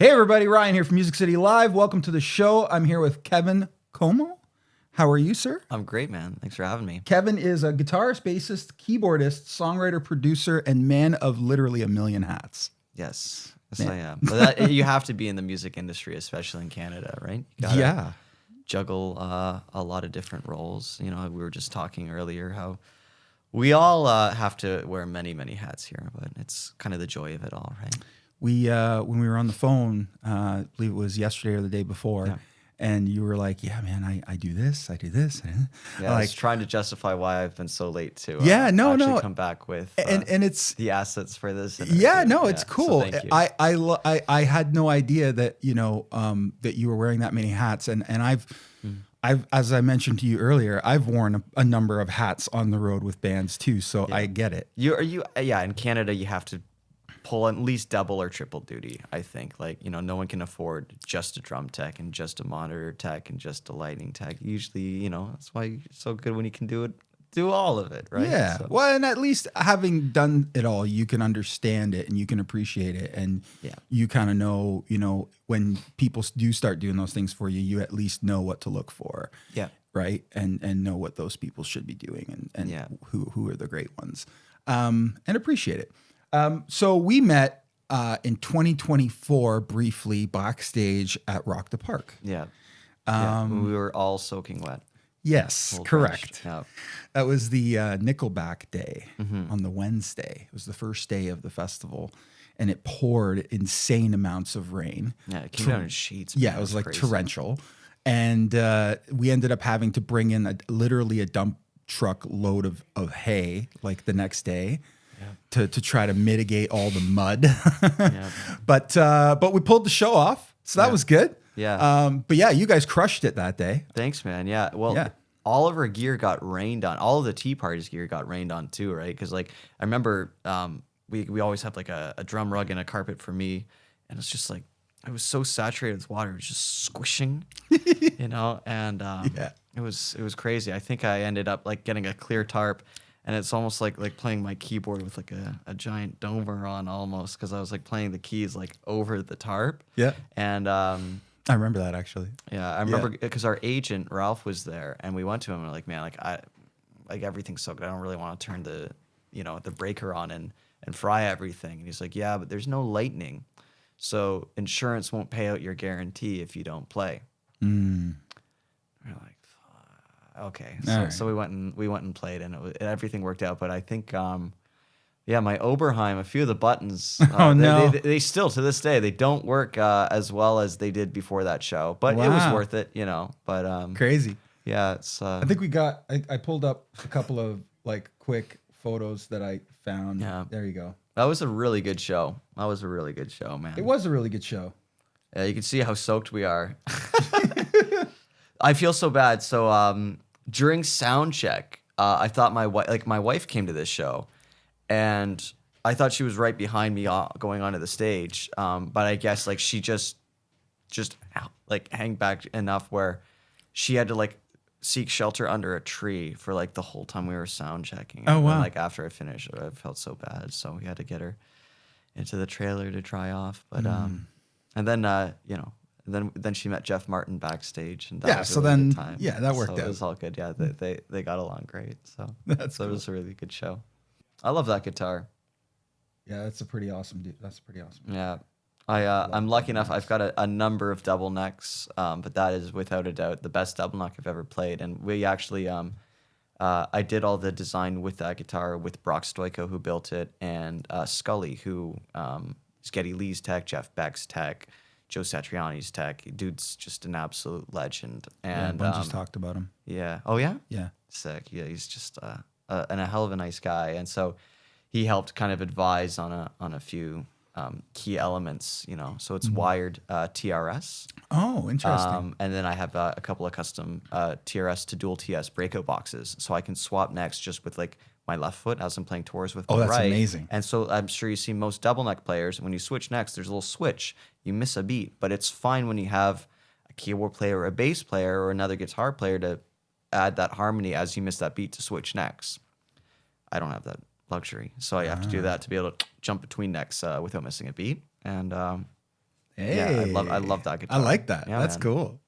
Hey everybody, Ryan here from Music City Live. Welcome to the show. I'm here with Kevin Comeau. How are you, sir? I'm great, man. Thanks for having me. Kevin is a guitarist, bassist, keyboardist, songwriter, producer, and man of literally a million hats. Yes, I am. But you have to be in the music industry, especially in Canada, right? You gotta juggle a lot of different roles. You know, we were just talking earlier how we all have to wear many, many hats here, but it's kind of the joy of it all, right? We when we were on the phone, I believe it was yesterday or the day before, and you were like, "Yeah, man, I do this, I do this." Yeah, I was trying to justify why I've been so late to come back with and it's the assets for this. It's cool. So thank you. I had no idea that that you were wearing that many hats, and I've as I mentioned to you earlier, I've worn a number of hats on the road with bands too, so I get it. In Canada you have to pull at least double or triple duty. I think no one can afford just a drum tech and just a monitor tech and just a lighting tech. Usually, that's why you're so good when you can do all of it, right? Yeah. So. Well, and at least having done it all, you can understand it and you can appreciate it, and you kind of know, when people do start doing those things for you, you at least know what to look for. Yeah. Right. And know what those people should be doing and who are the great ones, and appreciate it. So we met in 2024 briefly backstage at Rock the Park. Yeah. We were all soaking wet. Yes, correct. Yeah. That was the Nickelback day on the Wednesday. It was the first day of the festival, and it poured insane amounts of rain. Yeah, it came down in sheets. Yeah, it was like crazy. Torrential. And we ended up having to bring in literally a dump truck load of hay like the next day. To try to mitigate all the mud. But we pulled the show off, so that was good. But you guys crushed it that day. Thanks, man. Yeah. Well, all of our gear got rained on. All of the Tea Party's gear got rained on too, right? Because I remember we always have like a drum rug and a carpet for me, and it's just like it was so saturated with water, it was just squishing, and it was crazy. I think I ended up like getting a clear tarp. And it's almost like playing my keyboard with like a giant domer on almost, because I was like playing the keys like over the tarp. Yeah. And I remember that actually. Yeah, I remember because our agent Ralph was there, and we went to him and we're like, man, everything's so good. I don't really want to turn the the breaker on and fry everything. And he's like, yeah, but there's no lightning, so insurance won't pay out your guarantee if you don't play. We're like, okay, so we went and played, and everything worked out. But I think, my Oberheim, a few of the buttons, they still to this day they don't work as well as they did before that show. But it was worth it, But crazy, yeah. It's I think we got. I pulled up a couple of like quick photos that I found. Yeah, there you go. That was a really good show. That was a really good show, man. It was a really good show. Yeah, you can see how soaked we are. I feel so bad. So during sound check, I thought my wife came to this show, and I thought she was right behind me going onto the stage. But I guess like she just like hang back enough where she had to like seek shelter under a tree for like the whole time we were sound checking. Oh, wow. And, like after I finished, I felt so bad, so we had to get her into the trailer to dry off. But and then then she met Jeff Martin backstage, and that was a really good time. That worked out. It was all good. Yeah, they got along great. So cool. It was a really good show. I love that guitar. Yeah, that's a pretty awesome dude. That's pretty awesome. Yeah, I'm lucky enough. I've got a number of double necks, but that is without a doubt the best double neck I've ever played. And we actually I did all the design with that guitar with Brock Stoico, who built it, and Scully, who is Geddy Lee's tech, Jeff Beck's tech, Joe Satriani's tech. Dude's just an absolute legend. And Bungie's talked about him. Yeah. Oh yeah. Yeah. Sick. Yeah, he's just a hell of a nice guy, and so he helped kind of advise on a few key elements. So it's wired TRS. Oh, interesting. And then I have a couple of custom TRS to dual TS breakout boxes, so I can swap necks just with like my left foot as I'm playing tours with my right. Oh, that's amazing. And so I'm sure you see most double neck players, when you switch necks, there's a little switch. You miss a beat, but it's fine when you have a keyboard player or a bass player or another guitar player to add that harmony as you miss that beat to switch necks. I don't have that luxury, so I have to do that to be able to jump between necks without missing a beat. And Hey, I love that guitar. I like that. Yeah, That's man. cool.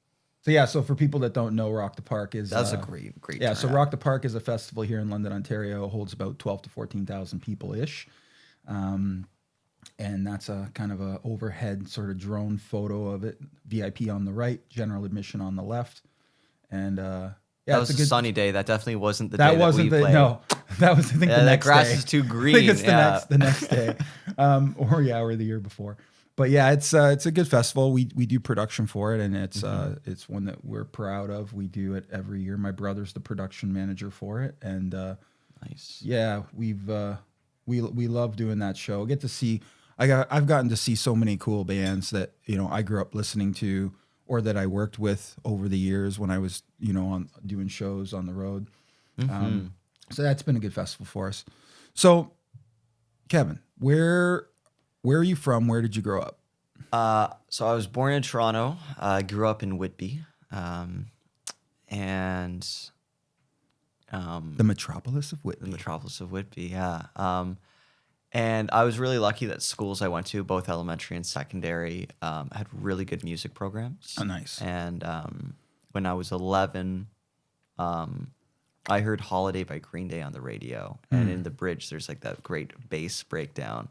So yeah, so for people that don't know, Rock the Park is That's a great yeah. So turnout. Rock the Park is a festival here in London, Ontario. It holds about 12 to 14,000 people ish, and that's a kind of a overhead sort of drone photo of it. VIP on the right, general admission on the left, and yeah, That was a sunny day. That definitely wasn't the that day wasn't that we the played. no. That was I think the That next grass day. is too I think green. it's Yeah. the next day, or the year before. But yeah, it's a good festival. We do production for it, and it's one that we're proud of. We do it every year. My brother's the production manager for it, and Nice. yeah, we love doing that show. Get to see I've gotten to see so many cool bands that I grew up listening to or that I worked with over the years when I was on doing shows on the road. So that's been a good festival for us. So, Kevin, where are you from? Where did you grow up? So I was born in Toronto. I grew up in Whitby, and The metropolis of Whitby. the metropolis of Whitby. Yeah. And I was really lucky that schools I went to, both elementary and secondary, had really good music programs. Oh, nice. And when I was 11, I heard "Holiday" by Green Day on the radio, and in the bridge, there's like that great bass breakdown.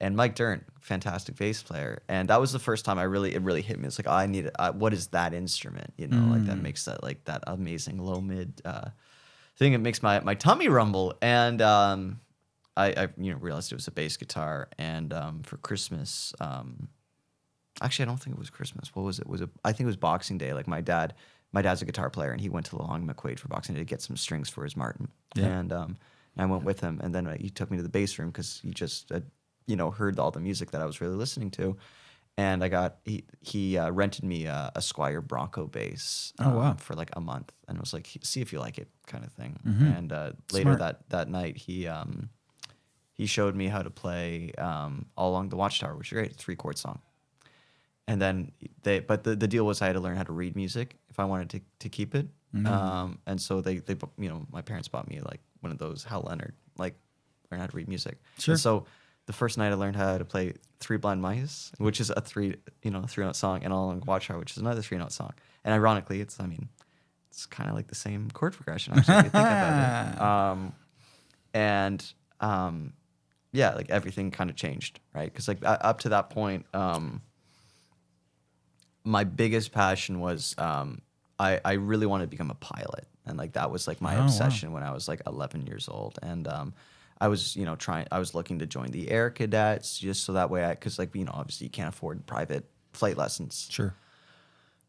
And Mike Dirnt, fantastic bass player, and that was the first time it really hit me. It's like, I need what is that instrument? Like that makes that amazing low mid thing. It makes my tummy rumble, and I realized it was a bass guitar. And for Christmas, actually I don't think it was Christmas. What was it? I think it was Boxing Day. Like my dad's a guitar player, and he went to Long McQuaid for Boxing Day to get some strings for his Martin. Yeah. And I went with him, and then he took me to the bass room because he just heard all the music that I was really listening to, and he rented me a Squier Bronco bass. Oh, wow. For like a month, and it was like, see if you like it, kind of thing. Mm-hmm. And later Smart. that night, he showed me how to play All Along the Watchtower, which is great, 3-chord song. And then but the deal was I had to learn how to read music if I wanted to keep it. Mm-hmm. And so they my parents bought me like one of those Hal Leonard, like, learn how to read music. Sure. And so the first night I learned how to play Three Blind Mice, which is a 3-note song, and All Along the Watchtower, which is another 3-note song. And ironically, it's kind of like the same chord progression, actually, if you think about it. Yeah, like everything kind of changed, right? Because like up to that point, my biggest passion was I really wanted to become a pilot, and like that was like my obsession when I was like 11 years old. And I was I was looking to join the Air Cadets just so that way because like obviously you can't afford private flight lessons. Sure.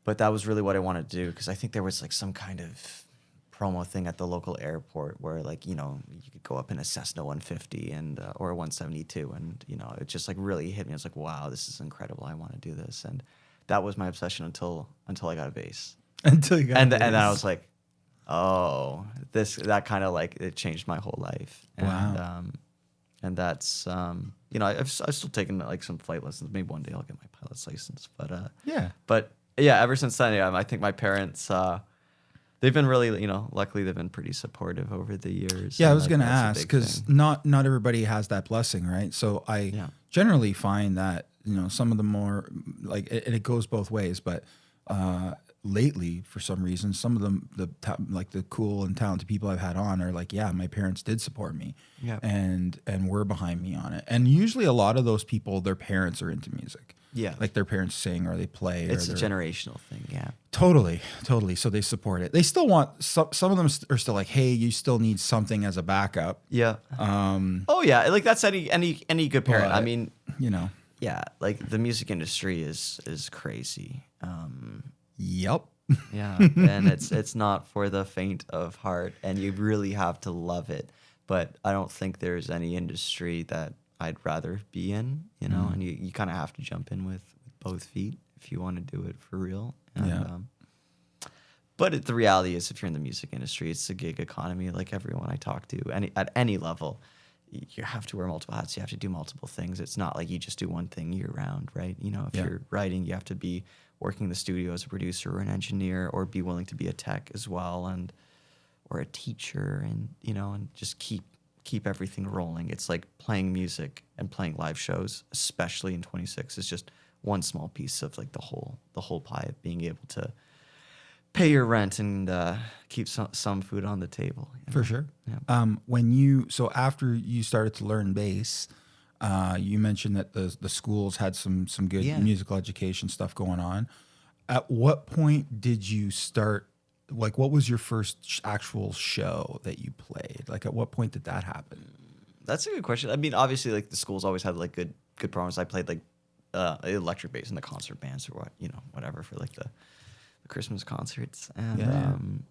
But that was really what I wanted to do, because I think there was like some kind of promo thing at the local airport where like you could go up in a Cessna 150 and or a 172, and it just like really hit me. I was like, wow, this is incredible. I want to do this. And that was my obsession until I got a bass. Until you got and then I was like, oh, that kind of like it changed my whole life. Wow. And that's I've still taken like some flight lessons. Maybe one day I'll get my pilot's license. But yeah, ever since then, I think my parents they've been really, luckily they've been pretty supportive over the years. Yeah, I was like, going to that's a ask big because thing. not everybody has that blessing, right? So I generally find that some of the more like and it goes both ways, but lately for some reason some of them the cool and talented people I've had on are like, yeah, my parents did support me, and were behind me on it. And usually a lot of those people, their parents are into music. Yeah. Like their parents sing or they play. It's a generational thing, yeah. Totally. So they support it. They still want some of them are still like, hey, you still need something as a backup. Yeah. Oh yeah, like that's any good parent. But, I mean, yeah, like the music industry is crazy. Yep. Yeah, and it's not for the faint of heart, and you really have to love it. But I don't think there's any industry that I'd rather be in, and you kind of have to jump in with both feet if you want to do it for real. And, but the reality is, if you're in the music industry, it's a gig economy. Like everyone I talk to, at any level, you have to wear multiple hats. You have to do multiple things. It's not like you just do one thing year round, right? If you're writing, you have to be working in the studio as a producer or an engineer, or be willing to be a tech as well, or a teacher, and and just keep everything rolling. It's like playing music and playing live shows, especially in 26, is just one small piece of like the whole pie of being able to pay your rent and keep some food on the table. For sure. Yeah. So after you started to learn bass, you mentioned that the schools had some good musical education stuff going on. At what point did you start? Like, what was your first actual show that you played? Like, at what point did that happen? That's a good question. I mean, obviously, like the schools always had like good programs. I played like electric bass in the concert bands or whatever for like the Christmas concerts. And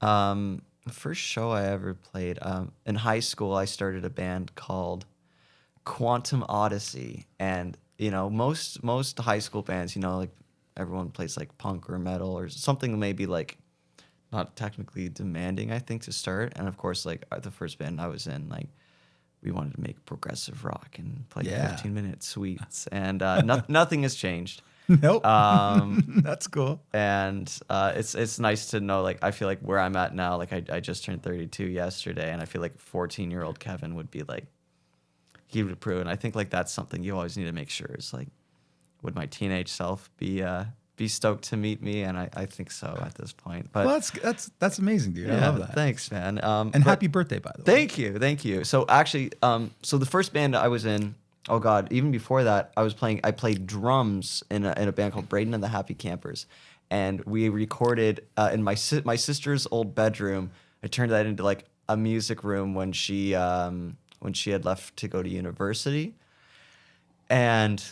the first show I ever played in high school, I started a band called Quantum Odyssey, and most high school bands, like everyone plays like punk or metal or something maybe like not technically demanding, I think, to start. And of course, like the first band I was in, like we wanted to make progressive rock and play 15-minute suites, and nothing has changed. Nope. That's cool. And it's nice to know, like, I feel like where I'm at now, like I just turned 32 yesterday, and I feel like 14-year-old Kevin would be like, he would approve. And I think like that's something you always need to make sure is like, would my teenage self be stoked to meet me? And I think so at this point. But well, that's amazing, dude. I love that. Thanks, man. And happy birthday, by the way. Thank you. So actually, so the first band I was in, oh God, even before that, I played drums in a band called Braden and the Happy Campers, and we recorded in my sister's old bedroom. I turned that into like a music room when she had left to go to university, and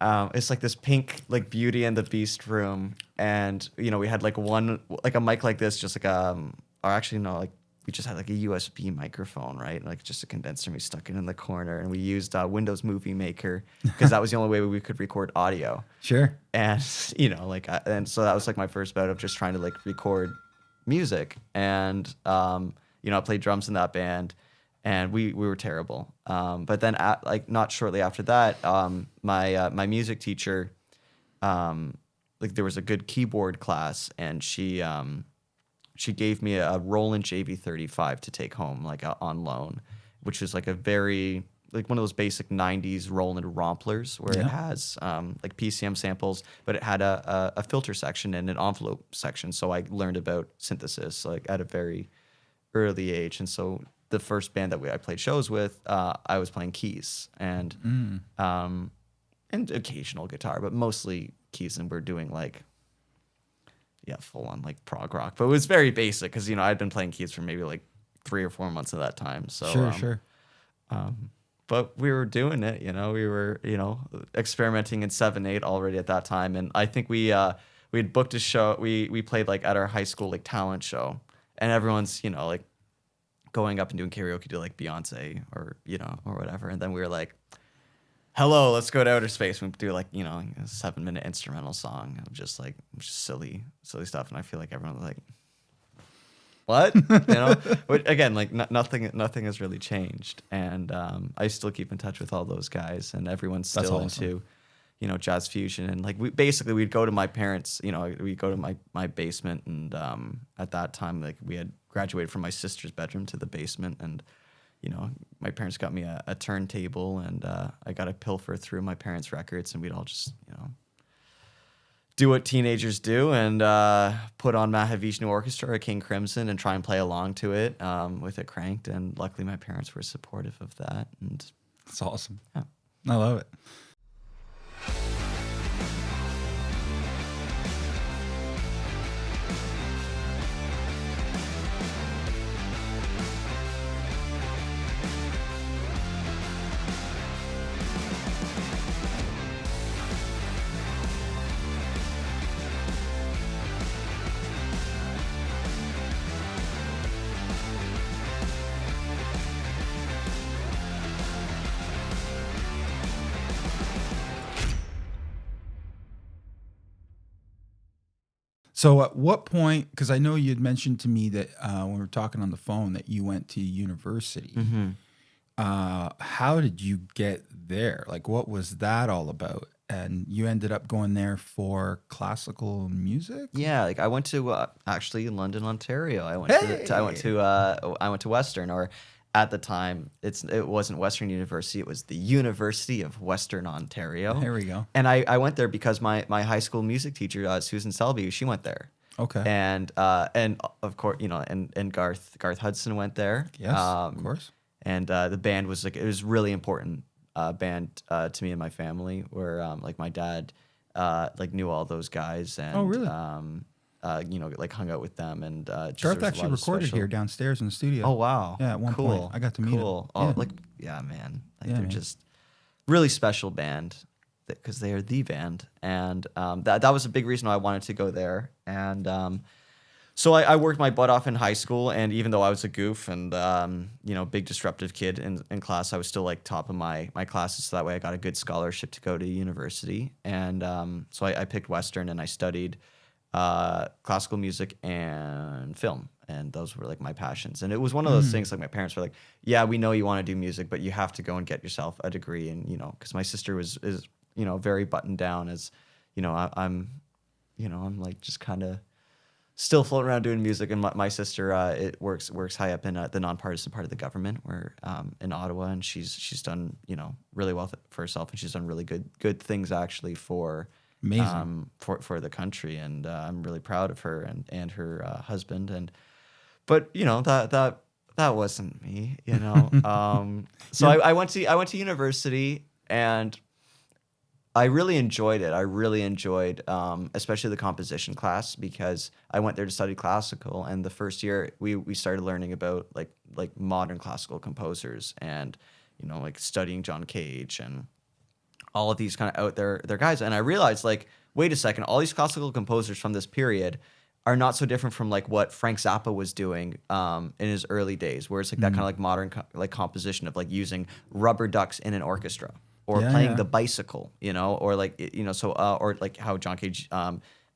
it's like this pink like Beauty and the Beast room, and we had like a mic like this, just like or actually no, like we just had like a USB microphone, right? Like just a condenser, and we stuck it in the corner, and we used Windows Movie Maker because that was the only way we could record audio. Sure. And and so that was like my first bout of just trying to like record music, and I played drums in that band, and we were terrible. But then not shortly after that, my music teacher, like there was a good keyboard class, and she gave me a Roland JV35 to take home, like on loan, which is like a very, like one of those basic 90s Roland Romplers where it has like PCM samples, but it had a filter section and an envelope section. So I learned about synthesis like at a very early age. And so the first band that I played shows with, I was playing keys and occasional guitar, but mostly keys, and we're doing like, full on like prog rock, but it was very basic because I'd been playing keys for maybe like 3 or 4 months at that time. So sure. But we were doing it, we were experimenting in 7/8 already at that time, and I think we had booked a show. We played like at our high school like talent show, and everyone's like going up and doing karaoke to like Beyonce or or whatever, and then we were like, hello, let's go to outer space. We do like, a 7-minute instrumental song of just silly stuff. And I feel like everyone was like, what? But again, like nothing has really changed. And I still keep in touch with all those guys, and everyone's still into, jazz fusion. And like we'd go to my parents, we'd go to my basement. And at that time, like we had graduated from my sister's bedroom to the basement, and my parents got me a turntable, and I got to pilfer through my parents' records, and we'd all just, do what teenagers do, and put on Mahavishnu Orchestra or King Crimson and try and play along to it with it cranked. And luckily my parents were supportive of that. And it's awesome. Yeah. I love it. So at what point, because I know you had mentioned to me that when we were talking on the phone that you went to university. Mm-hmm. How did you get there? Like, what was that all about? And you ended up going there for classical music? Yeah, like I went to actually in London, Ontario. I went to Western, at the time, it wasn't Western University, it was the University of Western Ontario. There we go. And I went there because my high school music teacher, Susan Selby, she went there. Okay. And of course, and Garth Hudson went there. Yes, of course. And the band was like, it was really important band to me and my family, where like my dad like knew all those guys, and oh really? Like hung out with them, and Garth actually recorded here downstairs in the studio. Oh wow! Yeah, at one point I got to meet him. Oh, yeah. like man, like they're just really special band, because they are the band, and that was a big reason why I wanted to go there. And so I worked my butt off in high school, and even though I was a goof and big disruptive kid in class, I was still like top of my classes. So that way I got a good scholarship to go to university. And so I picked Western, and I studied classical music and film, and those were like my passions. And it was one of those things, like my parents were like, yeah, we know you want to do music, but you have to go and get yourself a degree. And because my sister is very buttoned down, as I'm like just kind of still floating around doing music. And my sister it works high up in the nonpartisan part of the government, where in Ottawa, and she's done really well for herself, and she's done really good things actually for amazing for the country. And I'm really proud of her and her husband. But that wasn't me. So I went to university, and I really enjoyed it. I really enjoyed, especially the composition class, because I went there to study classical. And the first year, we started learning about like modern classical composers, and like studying John Cage and all of these kind of out there guys. And I realized, like, wait a second, all these classical composers from this period are not so different from like what Frank Zappa was doing in his early days, where it's like that kind of like modern like composition of like using rubber ducks in an orchestra, or playing the bicycle, or like or like how John Cage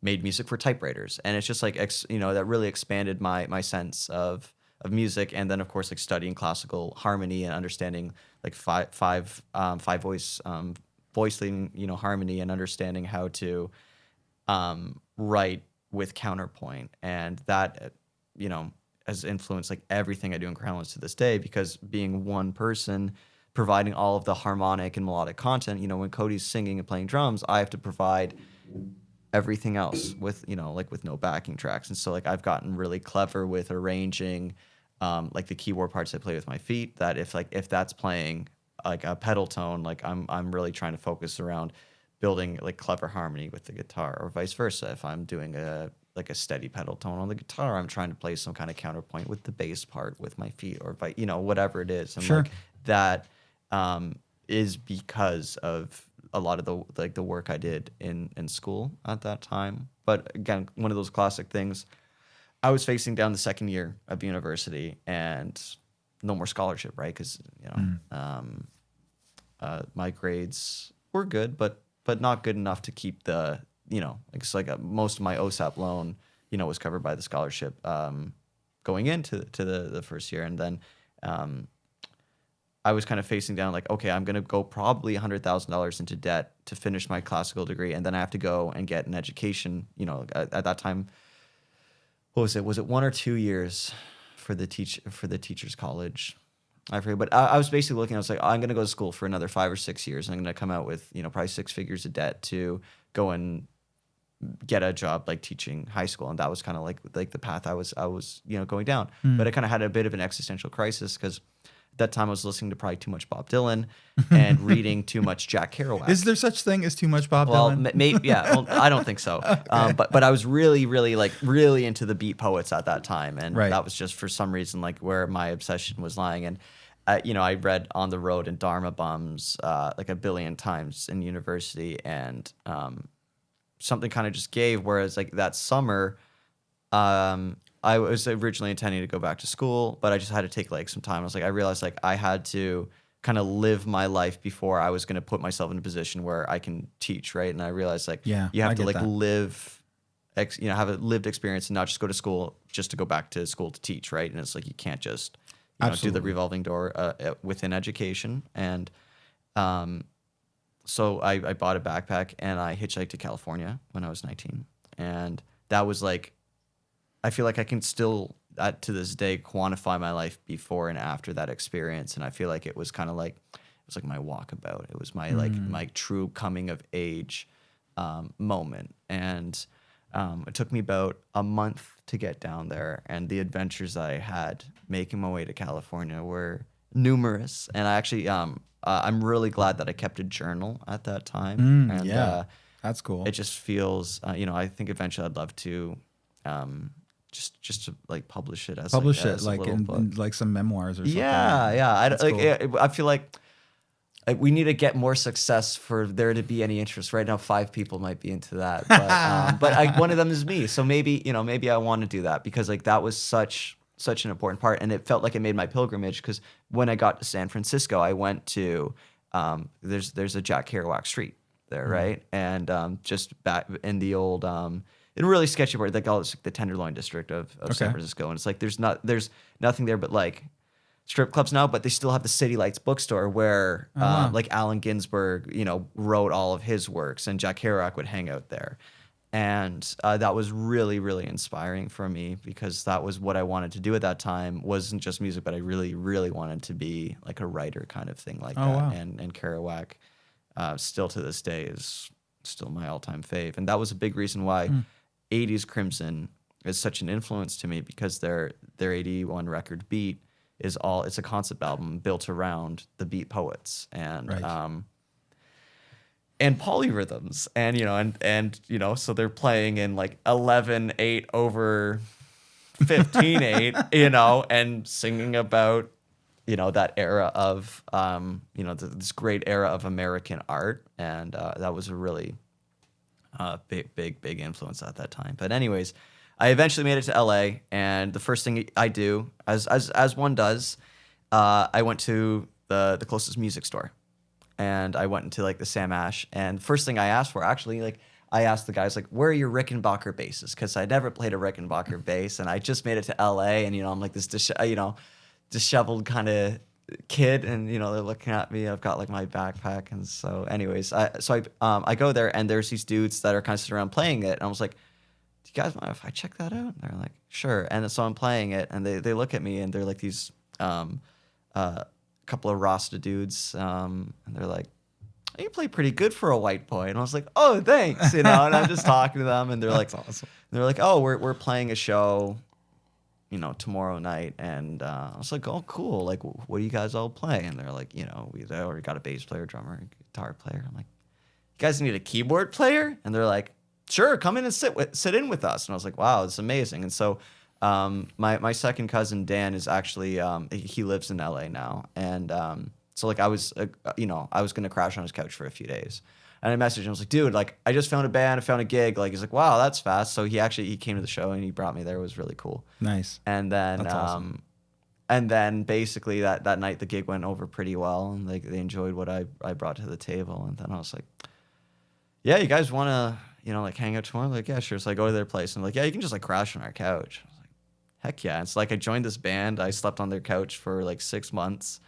made music for typewriters. And it's just like that really expanded my sense of music. And then of course like studying classical harmony and understanding like five voice voicing harmony, and understanding how to write with counterpoint. And that has influenced like everything I do in Crownlands to this day, because being one person providing all of the harmonic and melodic content, when Cody's singing and playing drums, I have to provide everything else with with no backing tracks. And so like I've gotten really clever with arranging like the keyboard parts I play with my feet, that if that's playing like a pedal tone, like I'm really trying to focus around building like clever harmony with the guitar, or vice versa. If I'm doing a steady pedal tone on the guitar, I'm trying to play some kind of counterpoint with the bass part with my feet, or whatever it is. And like that is because of a lot of the work I did in school at that time. But again, one of those classic things, I was facing down the second year of university, and no more scholarship, right? Because my grades were good, but not good enough to keep the most of my OSAP loan was covered by the scholarship going into the first year. And then I was kind of facing down like, okay, I'm going to go probably $100,000 into debt to finish my classical degree, and then I have to go and get an education. At that time, what was it? Was it 1 or 2 years for the teachers college? I forget, but I was basically looking. I was like, I'm going to go to school for another 5 or 6 years, and I'm going to come out with probably 6 figures of debt to go and get a job like teaching high school. And that was kind of like the path I was going down. But I kind of had a bit of an existential crisis, because at that time I was listening to probably too much Bob Dylan and reading too much Jack Kerouac. Is there such thing as too much Bob Dylan? Well, maybe, yeah. Well, I don't think so. Okay. But I was really, really really into the beat poets at that time, and that was just for some reason like where my obsession was lying. And I read On the Road and Dharma Bums like a billion times in university, and something kind of just gave. Whereas like that summer, I was originally intending to go back to school, but I just had to take like some time. I realized like I had to kind of live my life before I was going to put myself in a position where I can teach, right? And I realized like you have to like live, have a lived experience, and not just go to school just to go back to school to teach, right? And it's like you can't just do the revolving door within education. And so I bought a backpack, and I hitchhiked to California when I was 19, and that was like, I feel like I can still, to this day quantify my life before and after that experience. And I feel like it was kind of like, it was like my walkabout. It was my my true coming of age moment. And it took me about a month to get down there, and the adventures that I had making my way to California were numerous. And I actually, I'm really glad that I kept a journal at that time. And that's cool. It just feels, I think eventually I'd love to, just to like publish it as like in like some memoirs or something. Yeah. Cool. I feel like we need to get more success for there to be any interest. Right now, 5 people might be into that, but one of them is me. So maybe I want to do that, because like that was such an important part, and it felt like it made my pilgrimage. Because when I got to San Francisco, I went to there's a Jack Kerouac street there, right? And just back in the old in a really sketchy part, they call it like the Tenderloin district of San Francisco, and it's like there's nothing there but like strip clubs now, but they still have the City Lights bookstore where like Allen Ginsberg, wrote all of his works, and Jack Kerouac would hang out there. And that was really, really inspiring for me, because that was what I wanted to do at that time. Wasn't just music, but I really, really wanted to be like a writer kind of thing like that. Wow. And Kerouac still to this day is still my all-time fave. And that was a big reason why 80s Crimson is such an influence to me, because their 81 record Beat it's a concept album built around the Beat poets and and polyrhythms, and so they're playing in like 11/8 over 15/8, and singing about that era of this great era of American art, and that was a really big influence at that time. But anyways, I eventually made it to LA, and the first thing I do, as one does, I went to the closest music store, and I went into like the Sam Ash, and first thing I asked for, actually, like I asked the guys like, where are your Rickenbacker basses? Because I never played a Rickenbacker bass, and I just made it to LA, and I'm like this disheveled kind of kid, and they're looking at me. I've got like my backpack, and so anyways, I go there, and there's these dudes that are kind of sitting around playing it, and I was like, do you guys mind if I check that out? And they're like, sure. And so I'm playing it, and they look at me, and they're like these couple of Rasta dudes, and they're like, you play pretty good for a white boy. And I was like, oh, thanks, and I'm just talking to them, and they're like, awesome. They're like, oh, we're playing a show, tomorrow night, and I was like, oh, cool. Like, what do you guys all play? And they're like, we already got a bass player, drummer, guitar player. I'm like, you guys need a keyboard player? And they're like, sure, come in and sit in with us. And I was like, wow, it's amazing. And so my second cousin Dan is actually he lives in LA now, and so like I was gonna crash on his couch for a few days, and I messaged him. I was like, dude, like I just found a band, I found a gig. Like he's like, wow, that's fast. So he came to the show, and he brought me there. It was really cool. Nice. And then that's awesome. And then basically that night the gig went over pretty well, and they enjoyed what I brought to the table. And then I was like, yeah, you guys want to like hang out tomorrow? Like, yeah, sure. So I go to their place, and like, yeah, you can just like crash on our couch. I was like, heck yeah. It's like I joined this band. I slept on their couch for like 6 months.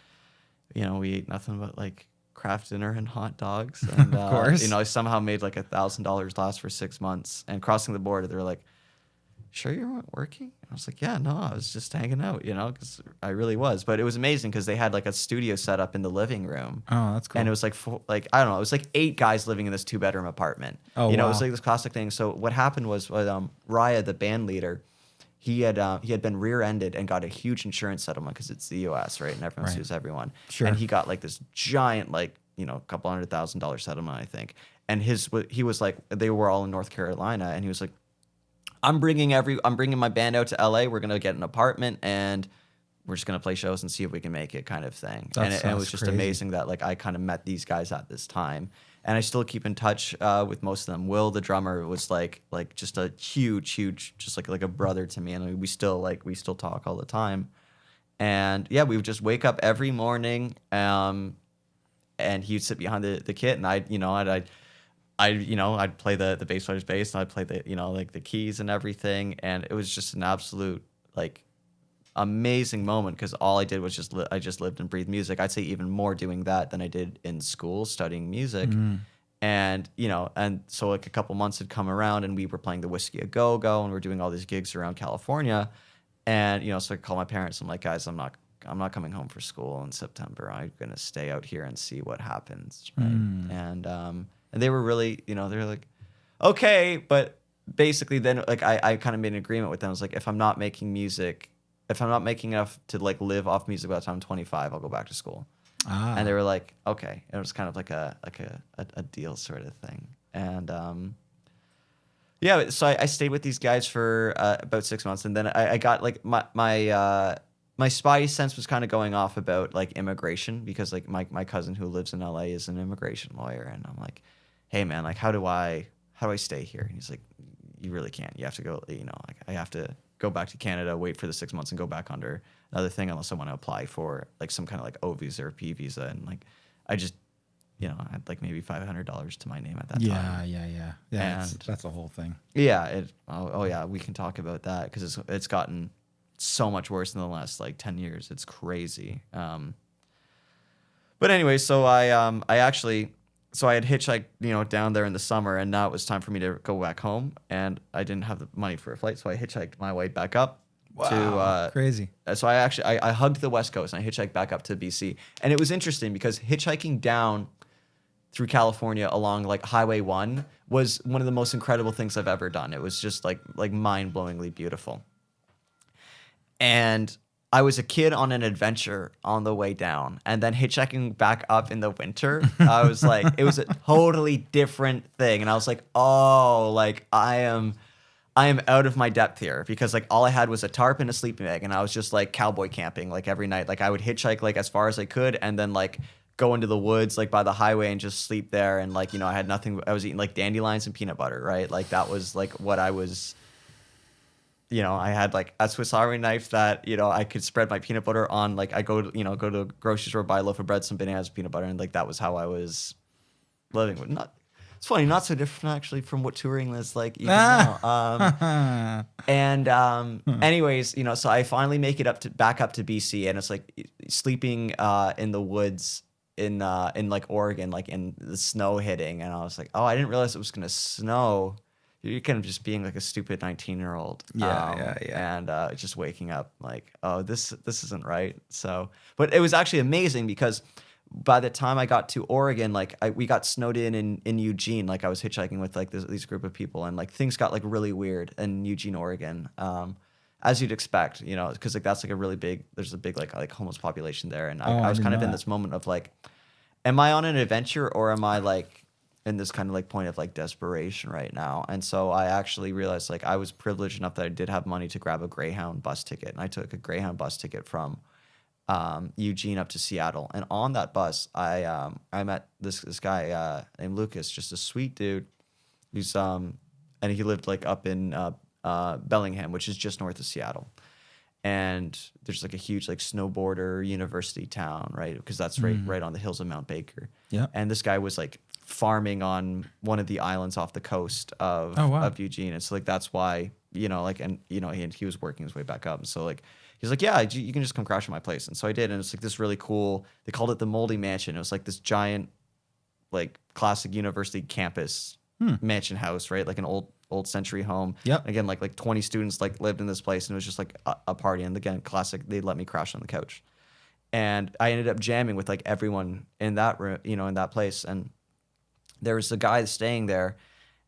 We ate nothing but like Kraft dinner and hot dogs. And of course. I somehow made like $1,000 last for 6 months. And crossing the border, they were like, sure you weren't working? I was like, yeah, no, I was just hanging out, because I really was. But it was amazing because they had like a studio set up in the living room. Oh, that's cool. And it was like I don't know, it was like 8 guys living in this 2-bedroom apartment. Oh, wow. It was like this classic thing. So what happened was Raya, the band leader, he had been rear-ended and got a huge insurance settlement because it's the U.S., right? And everyone sues everyone. Sure. And he got like this giant, like, couple $100,000 settlement, I think. And he was like, they were all in North Carolina, and he was like, I'm bringing my band out to LA. We're gonna get an apartment, and we're just gonna play shows and see if we can make it, kind of thing. And it was just crazy. Amazing that like I kind of met these guys at this time, and I still keep in touch with most of them. Will, the drummer, was like just a huge, just like a brother to me, and we still talk all the time. And yeah, we would just wake up every morning, and he'd sit behind the kit, and I'd play the bass player's bass, and I'd play the keys and everything, and it was just an absolute like amazing moment because all I did was I just lived and breathed music. I'd say even more doing that than I did in school studying music, and and so like a couple months had come around, and we were playing the Whiskey A Go Go, and we're doing all these gigs around California, And, you know, so I call my parents. I'm like, guys, I'm not coming home for school in September. I'm going to stay out here and see what happens. Right. And they were really, you know, they're like, okay. But basically then like I kind of made an agreement with them. I was like, if I'm not making enough to like live off music by the time I'm 25, I'll go back to school. And they were like, okay. It was kind of like a deal sort of thing. And, yeah, so I stayed with these guys for about 6 months, and then I got like my spidey sense was kind of going off about like immigration, because like my cousin who lives in LA is an immigration lawyer, and I'm like, hey man, like how do I stay here? And he's like, you really can't. You have to go. You know, like I have to go back to Canada, wait for the 6 months, and go back under another thing unless I want to apply for like some kind of like O visa or P visa, and like I just. You know, I had like maybe $500 to my name at that time. Yeah. That's the whole thing. Yeah. Yeah, we can talk about that because it's gotten so much worse in the last like 10 years. It's crazy. But anyway, so I had hitchhiked, you know, down there in the summer, and now it was time for me to go back home, and I didn't have the money for a flight, so I hitchhiked my way back up. Wow, crazy. So I hugged the West Coast and I hitchhiked back up to BC, and it was interesting because hitchhiking down through California along like Highway 1 was one of the most incredible things I've ever done. It was just like mind-blowingly beautiful. And I was a kid on an adventure on the way down, and then hitchhiking back up in the winter, I was like, it was a totally different thing. And I was like, oh, like I am out of my depth here, because like all I had was a tarp and a sleeping bag, and I was just like cowboy camping like every night. Like I would hitchhike like as far as I could, and then like go into the woods like by the highway and just sleep there. And like, you know, I had nothing. I was eating like dandelions and peanut butter, right? Like that was like what I was. You know, I had like a Swiss Army knife that, you know, I could spread my peanut butter on. Like I go to a grocery store, buy a loaf of bread, some bananas, peanut butter, and like that was how I was living. It's funny, not so different actually from what touring is like even now. Anyways, you know, so I finally make it back up to BC, and it's like sleeping in the woods in like Oregon, like in the snow hitting, and I was like, oh, I didn't realize it was gonna snow. You're kind of just being like a stupid 19-year-old. Yeah. And just waking up like, oh, this isn't right. So, but it was actually amazing because by the time I got to Oregon, like we got snowed in Eugene. Like I was hitchhiking with like these group of people, and like things got like really weird in Eugene, Oregon, as you'd expect, you know, because like that's like there's a big like homeless population there, and I was kind of in this moment of like, am I on an adventure, or am I like in this kind of like point of like desperation right now? And so I actually realized like I was privileged enough that I did have money to grab a Greyhound bus ticket, and I took a Greyhound bus ticket from Eugene up to Seattle. And on that bus, I met this guy named Lucas, just a sweet dude. He's and he lived like up in Bellingham, which is just north of Seattle. And there's like a huge like snowboarder university town, right? Because that's right on the hills of Mount Baker. Yeah. And this guy was like farming on one of the islands off the coast of Eugene. And so like that's why, you know, like, and you know, he was working his way back up. And so like he's like, yeah, you can just come crash at my place. And so I did, and it's like this really cool. They called it the Moldy Mansion. It was like this giant, like classic university campus mansion house, right? Like an old century home. Yep. Again, like 20 students like lived in this place, and it was just like a party. And again, classic. They let me crash on the couch, and I ended up jamming with like everyone in that room, you know, in that place. And there was a guy staying there,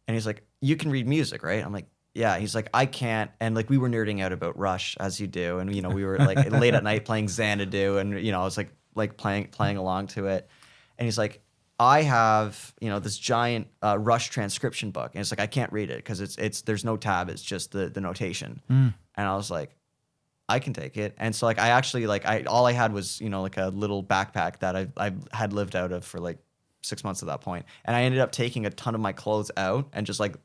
and he's like, "You can read music, right?" I'm like, "Yeah." He's like, "I can't." And like we were nerding out about Rush, as you do, and you know we were like late at night playing Xanadu, and you know I was like playing along to it. And he's like, "I have, you know, this giant Rush transcription book," and it's like I can't read it because it's there's no tab, it's just the notation. And I was like, I can take it. And so like I actually like all I had was, you know, like a little backpack that I had lived out of for like 6 months at that point. And I ended up taking a ton of my clothes out and just like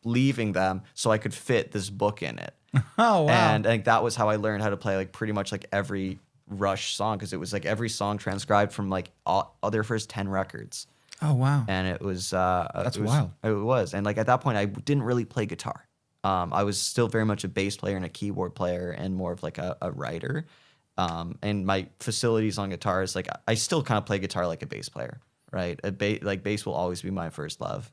leaving them so I could fit this book in it. Oh, wow. And like that was how I learned how to play like pretty much like every Rush song, because it was like every song transcribed from like all their first 10 records. Oh, wow. And it was That's wild. It was. And like at that point I didn't really play guitar. I was still very much a bass player and a keyboard player and more of like a writer. And my facilities on guitar is like I still kind of play guitar like a bass player, right? Like bass will always be my first love.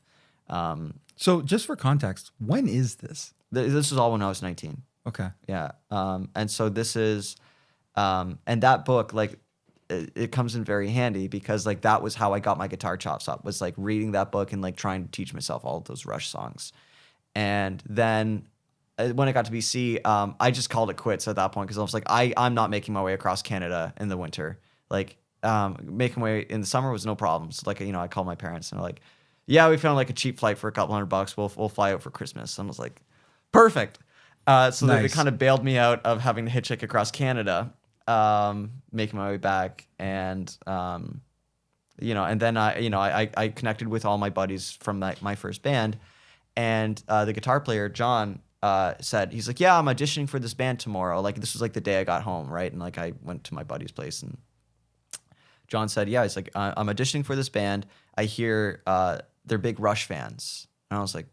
So just for context, when is this? This was all when I was 19. Okay. Yeah. And so this is, and that book, like, it comes in very handy because like that was how I got my guitar chops up, was like reading that book and like trying to teach myself all of those Rush songs. And then when it got to BC, I just called it quits at that point because I was like, I'm not making my way across Canada in the winter. Like, making my way in the summer was no problems. Like, you know, I called my parents and they're like, yeah, we found like a cheap flight for a couple $100. We'll fly out for Christmas. And I was like, perfect. So nice. They kind of bailed me out of having to hitchhike across Canada, making my way back. And, you know, and then I connected with all my buddies from my first band. And the guitar player, John, said, he's like, yeah, I'm auditioning for this band tomorrow. Like, this was like the day I got home, right? And like I went to my buddy's place and John said, yeah, he's like, I'm auditioning for this band. I hear they're big Rush fans. And I was like,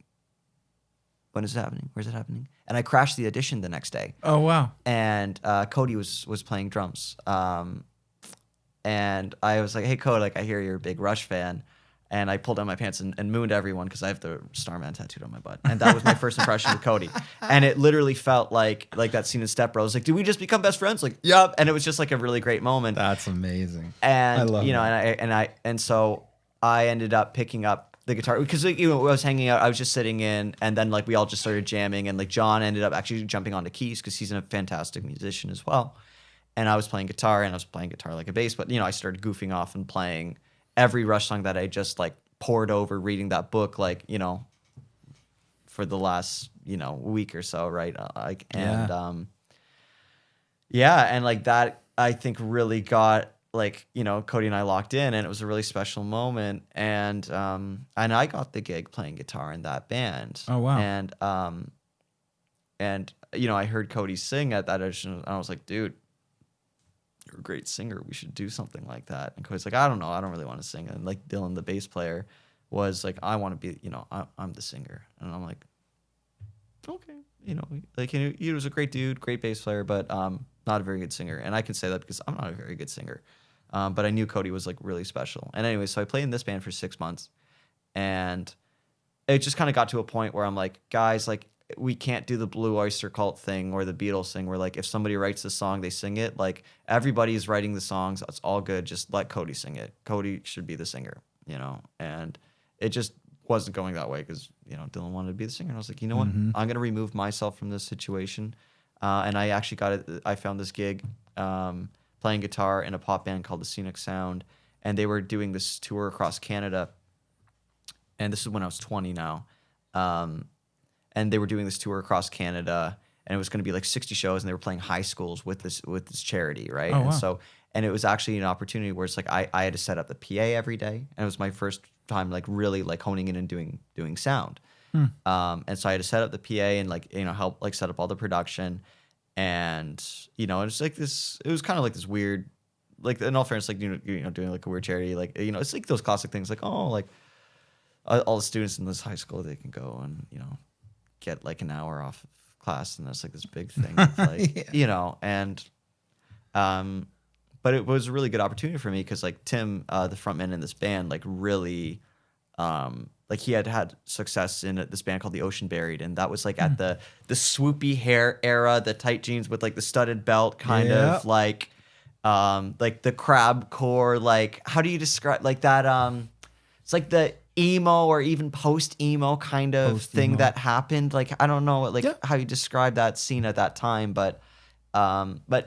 when is it happening? Where's it happening? And I crashed the audition the next day. Oh, wow. And Cody was playing drums. And I was like, hey, Cody, like, I hear you're a big Rush fan. And I pulled down my pants and mooned everyone because I have the Starman tattooed on my butt. And that was my first impression of Cody. And it literally felt like that scene in Step Bros. Like, did we just become best friends? Like, yup. And it was just like a really great moment. That's amazing. And I love that. And so I ended up picking up the guitar because, you know, I was hanging out, I was just sitting in, and then like we all just started jamming, and like John ended up actually jumping onto keys because he's a fantastic musician as well. And I was playing guitar, and I was playing guitar like a bass, but you know, I started goofing off and playing every Rush song that I just like poured over reading that book, like, you know, for the last, you know, week or so, right? And like that I think really got, like, you know, Cody and I locked in, and it was a really special moment. And I got the gig playing guitar in that band. Oh, wow. And you know, I heard Cody sing at that audition, and I was like, dude, you're a great singer. We should do something like that. And Cody's like, I don't know. I don't really want to sing. And like Dylan, the bass player, was like, I want to be, you know, I'm the singer. And I'm like, okay. You know, like he was a great dude, great bass player, but not a very good singer. And I can say that because I'm not a very good singer. But I knew Cody was like really special. And anyway, so I played in this band for 6 months. And it just kind of got to a point where I'm like, guys, like, we can't do the Blue Oyster Cult thing or the Beatles thing where like if somebody writes a song, they sing it. Like, everybody's writing the songs. It's all good. Just let Cody sing it. Cody should be the singer, you know? And it just wasn't going that way because, you know, Dylan wanted to be the singer. And I was like, you know what? I'm going to remove myself from this situation. And I actually I found this gig playing guitar in a pop band called The Scenic Sound. And they were doing this tour across Canada. And this is when I was 20 now. And they were doing this tour across Canada, and it was going to be like 60 shows, and they were playing high schools with this charity, right? Oh, wow. And so, and it was actually an opportunity where it's like I had to set up the PA every day, and it was my first time like really like honing in and doing sound. And so I had to set up the PA and like, you know, help like set up all the production, and you know, it's like this. It was kind of like this weird, like, in all fairness, like, you know, doing like a weird charity, like, you know, it's like those classic things, like, oh, like all the students in this high school, they can go and, you know, get like an hour off of class, and that's like this big thing of, like, yeah. You know, and but it was a really good opportunity for me because like Tim, the frontman in this band, like really like he had success in this band called the Ocean Buried, and that was like at the swoopy hair era, the tight jeans with like the studded belt kind of like the crab core, like, how do you describe like that it's like the emo or even post-emo kind of thing that happened. Like, I don't know like how you describe that scene at that time, but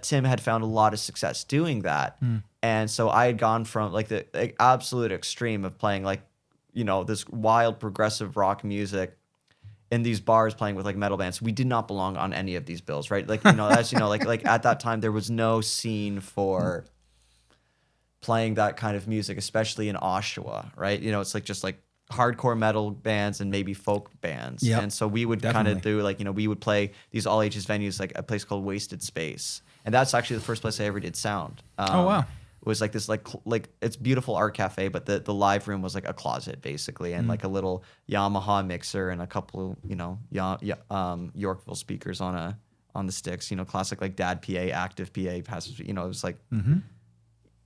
Tim had found a lot of success doing that. And so I had gone from like the absolute extreme of playing like, you know, this wild progressive rock music in these bars playing with like metal bands. We did not belong on any of these bills, right? Like, you know, as you know, like at that time there was no scene for playing that kind of music, especially in Oshawa, right? You know, it's like just like hardcore metal bands and maybe folk bands. Yep. And so we would kind of do like, you know, we would play these all ages venues, like a place called Wasted Space. And that's actually the first place I ever did sound. Oh, wow. It was like this, like it's beautiful art cafe, but the live room was like a closet basically, and like a little Yamaha mixer and a couple of, you know, Yorkville speakers on the sticks, you know, classic like dad PA, active PA, passive, you know, it was like,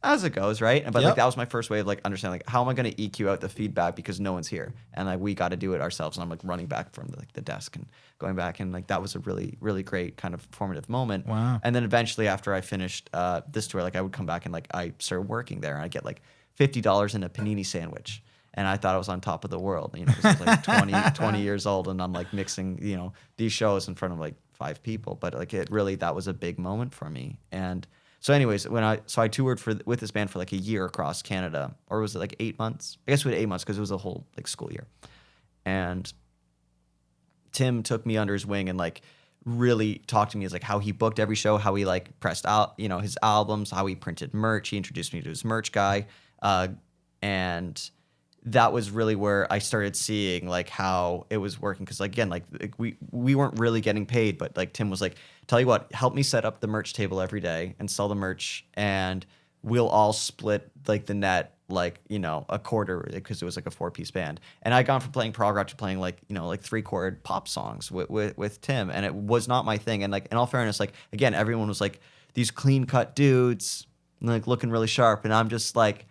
as it goes, right? But like Yep. that was my first way of like understanding like how am I going to EQ out the feedback because no one's here, and like we got to do it ourselves. And I'm like running back from the desk and going back, and like that was a really really great kind of formative moment. Wow. And then eventually after I finished this tour, like I would come back and like I started working there, and I get like $50 in a panini sandwich. And I thought I was on top of the world, you know, 'cause I was like 20 years old, and I'm like mixing, you know, these shows in front of like 5 people. But like it really, that was a big moment for me. And so, anyways, I toured with this band for like a year across Canada, or was it like 8 months? I guess we had 8 months because it was a whole like school year. And Tim took me under his wing and like really talked to me as like how he booked every show, how he like pressed out, you know, his albums, how he printed merch. He introduced me to his merch guy, and that was really where I started seeing like how it was working. Cause like, again, like we weren't really getting paid, but like Tim was like, tell you what, help me set up the merch table every day and sell the merch, and we'll all split like the net, like, you know, a quarter, because it was like a 4-piece band. And I'd gone from playing prog rock to playing like, you know, like 3-chord pop songs with Tim. And it was not my thing. And like, in all fairness, like, again, everyone was like these clean cut dudes, like looking really sharp. And I'm just like,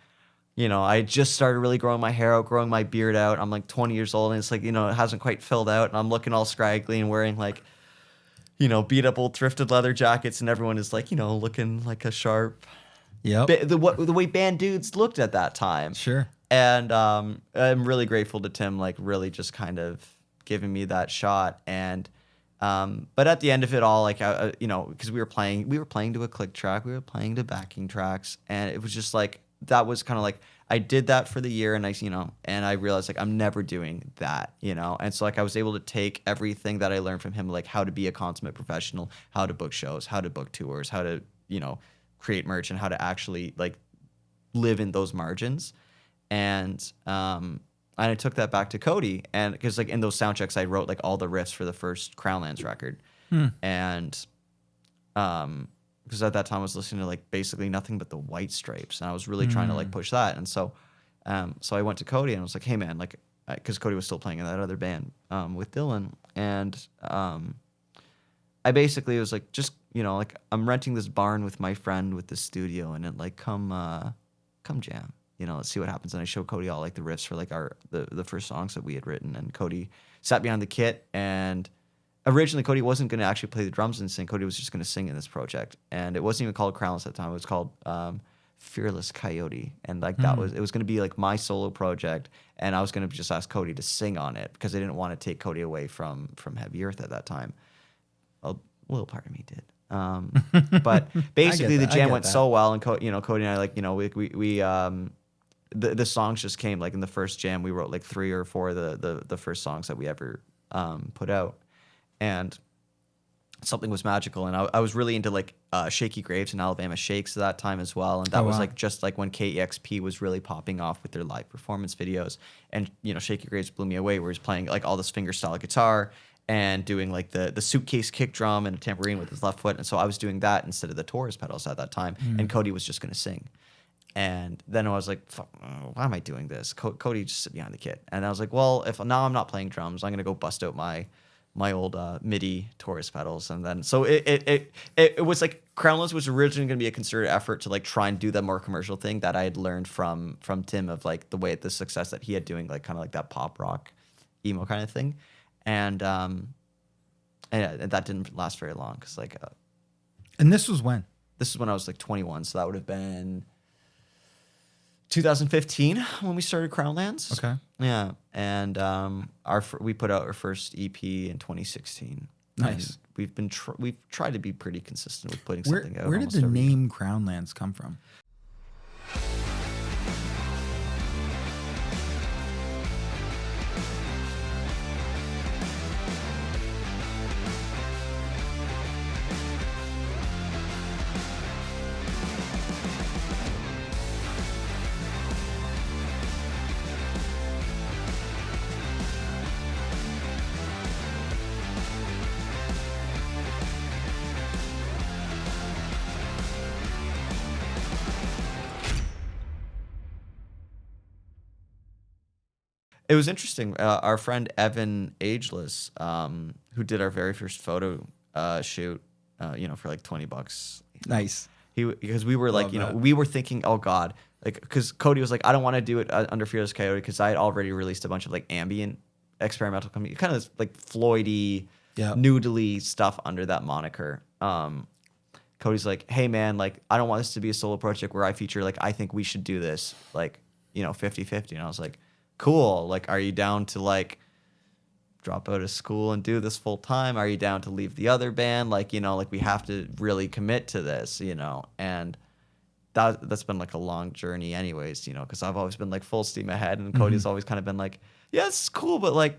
you know, I just started really growing my hair out, growing my beard out. I'm like 20 years old, and it's like, you know, it hasn't quite filled out, and I'm looking all scraggly and wearing like, you know, beat up old thrifted leather jackets, and everyone is like, you know, looking like a sharp, the way band dudes looked at that time. Sure. And I'm really grateful to Tim, like really just kind of giving me that shot. And but at the end of it all, like you know, because we were playing to a click track, we were playing to backing tracks, and it was just like, that was kind of like, I did that for the year, and I realized like I'm never doing that, you know? And so like I was able to take everything that I learned from him, like how to be a consummate professional, how to book shows, how to book tours, how to, you know, create merch, and how to actually like live in those margins. And I took that back to Cody, and because like in those sound checks, I wrote like all the riffs for the first Crownlands record. And because at that time I was listening to like basically nothing but the White Stripes, and I was really trying to like push that. And so I went to Cody and I was like, hey man, like, because Cody was still playing in that other band with Dylan, and I basically was like, just, you know, like, I'm renting this barn with my friend with the studio, and it like come jam, you know, let's see what happens. And I showed Cody all like the riffs for like the first songs that we had written, and Cody sat behind the kit. And originally Cody wasn't going to actually play the drums and sing. Cody was just going to sing in this project, and it wasn't even called Crownless at the time. It was called Fearless Coyote, and like it was going to be like my solo project, and I was going to just ask Cody to sing on it because I didn't want to take Cody away from Heavy Earth at that time. A little part of me did. But basically the jam went so well, and Cody and I, like, you know, we the songs just came. Like in the first jam, we wrote like 3 or 4 of the first songs that we ever put out, and something was magical. And I was really into like Shaky Graves and Alabama Shakes at that time as well, and that was like just like when KEXP was really popping off with their live performance videos. And you know, Shaky Graves blew me away, where he's playing like all this fingerstyle guitar and doing like the suitcase kick drum and a tambourine with his left foot. And so I was doing that instead of the Taurus pedals at that time, and Cody was just going to sing. And then I was like, fuck, why am I doing this? Cody just sit behind the kit. And I was like, well, if now I'm not playing drums, I'm going to go bust out my old MIDI Taurus pedals. And then so it was like, Crownless was originally going to be a concerted effort to like try and do that more commercial thing that I had learned from Tim, of like the success that he had doing like kind of like that pop rock emo kind of thing. And that didn't last very long, because like And this was when? This is when I was like 21, so that would have been 2015 when we started Crownlands. Okay. Yeah, and we put out our first EP in 2016. Nice. And we've tried to be pretty consistent with putting something out. Where did the name Crownlands come from? It was interesting. Our friend Evan Ageless, who did our very first photo shoot, you know, for like $20. Nice. Because we were like, we were thinking, oh God, like, because Cody was like, I don't want to do it under Fearless Coyote because I had already released a bunch of like ambient experimental company, kind of like Floydy, noodly stuff under that moniker. Cody's like, hey man, like, I don't want this to be a solo project where I feature, like, I think we should do this, like, 50-50. And I was like, cool. Like, are you down to like drop out of school and do this full time? Are you down to leave the other band? Like, like we have to really commit to this, and that's been like a long journey anyways, because I've always been like full steam ahead, and Cody's always kind of been like, yeah, it's cool, but like,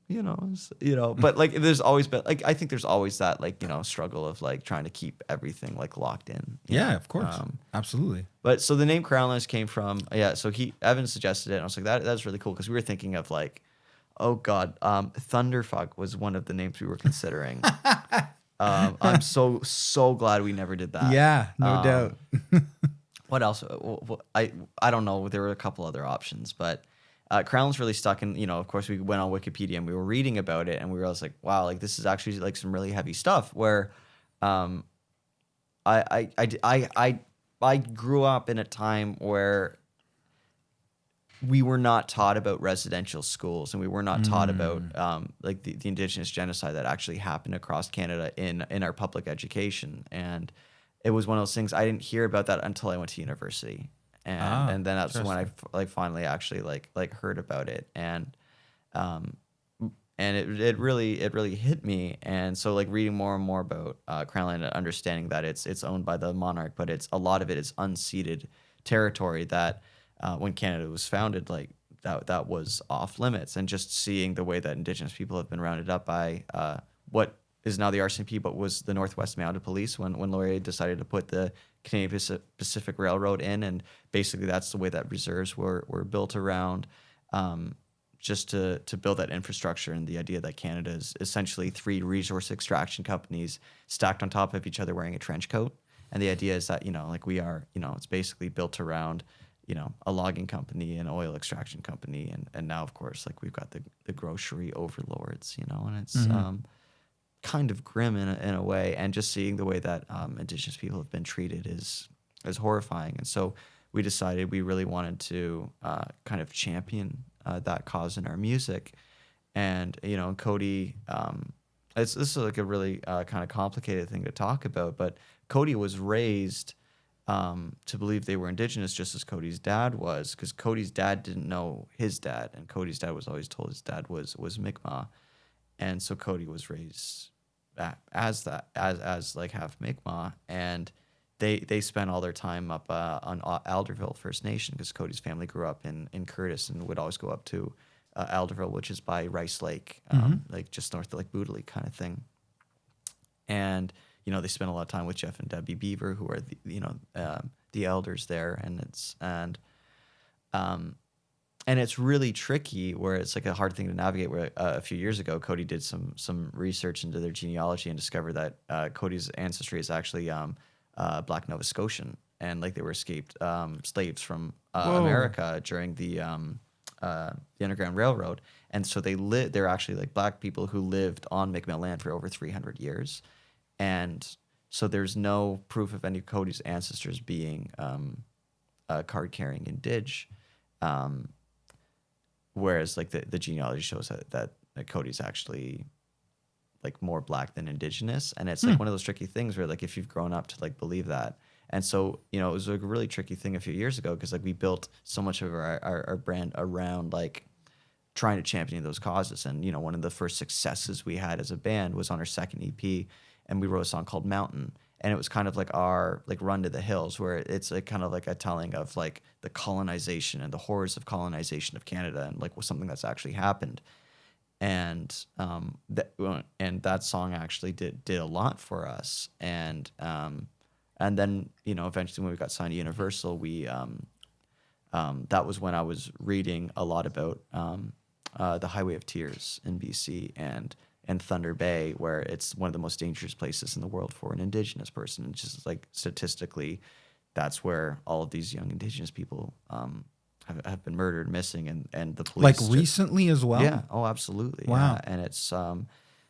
but like there's always been like, I think there's always that like, struggle of like trying to keep everything like locked in. Of course. Absolutely. But so the name Crownlands came from, so Evan suggested it, and I was like, that's really cool, because we were thinking of like, oh God, Thunderfuck was one of the names we were considering. I'm so glad we never did that. Yeah, no doubt. What else? I don't know. There were a couple other options, but Crownlands really stuck. And of course, we went on Wikipedia and we were reading about it, and we were always like, wow, like this is actually like some really heavy stuff. Where I grew up in a time where we were not taught about residential schools, and we were not taught about like the Indigenous genocide that actually happened across Canada in our public education. And it was one of those things, I didn't hear about that until I went to university. And then that's when I like finally actually like heard about it. And it really hit me. And so like reading more and more about Crownland and understanding that it's owned by the monarch, but a lot of it is unceded territory that when Canada was founded, like that was off limits. And just seeing the way that Indigenous people have been rounded up by what is now the RCMP, but was the Northwest Mounted Police when Laurier decided to put the Canadian Pacific Railroad in, and basically that's the way that reserves were built around, just to build that infrastructure, and the idea that Canada is essentially 3 resource extraction companies stacked on top of each other wearing a trench coat. And the idea is that, like we are, it's basically built around, a logging company, an oil extraction company, and now of course like we've got the grocery overlords, and it's kind of grim in a way. And just seeing the way that Indigenous people have been treated is horrifying. And so we decided we really wanted to kind of champion that cause in our music. And Cody, this is like a really kind of complicated thing to talk about, but Cody was raised to believe they were Indigenous, just as Cody's dad was, because Cody's dad didn't know his dad, and Cody's dad was always told his dad was Mi'kmaq. And so Cody was raised as like half Mi'kmaq, and they spent all their time up on Alderville First Nation, because Cody's family grew up in Curtis and would always go up to Alderville, which is by Rice Lake, like just north of like Bootley kind of thing. And they spent a lot of time with Jeff and Debbie Beaver, who are the elders there, and it's really tricky, where it's like a hard thing to navigate. Where a few years ago, Cody did some research into their genealogy and discovered that Cody's ancestry is actually Black Nova Scotian, and like they were escaped slaves from America during the Underground Railroad. And so they're actually like Black people who lived on Mi'kmaq land for over 300 years. And so there's no proof of any of Cody's ancestors being card-carrying Indig. Whereas like the genealogy shows that Cody's actually like more Black than Indigenous. And it's like one of those tricky things where like if you've grown up to like believe that. And so, it was like a really tricky thing a few years ago, because like we built so much of our brand around like trying to champion those causes. And, one of the first successes we had as a band was on our second EP, and we wrote a song called Mountain. And it was kind of like our like Run to the Hills, where it's like kind of like a telling of like the colonization and the horrors of colonization of Canada, and like was something that's actually happened. And that song actually did a lot for us. And then eventually when we got signed to Universal, we that was when I was reading a lot about the Highway of Tears in BC and Thunder Bay, where it's one of the most dangerous places in the world for an Indigenous person. And just like statistically, that's where all of these young Indigenous people have been murdered, missing, and the police. Like recently as well? Yeah. Oh, absolutely. Wow. Yeah.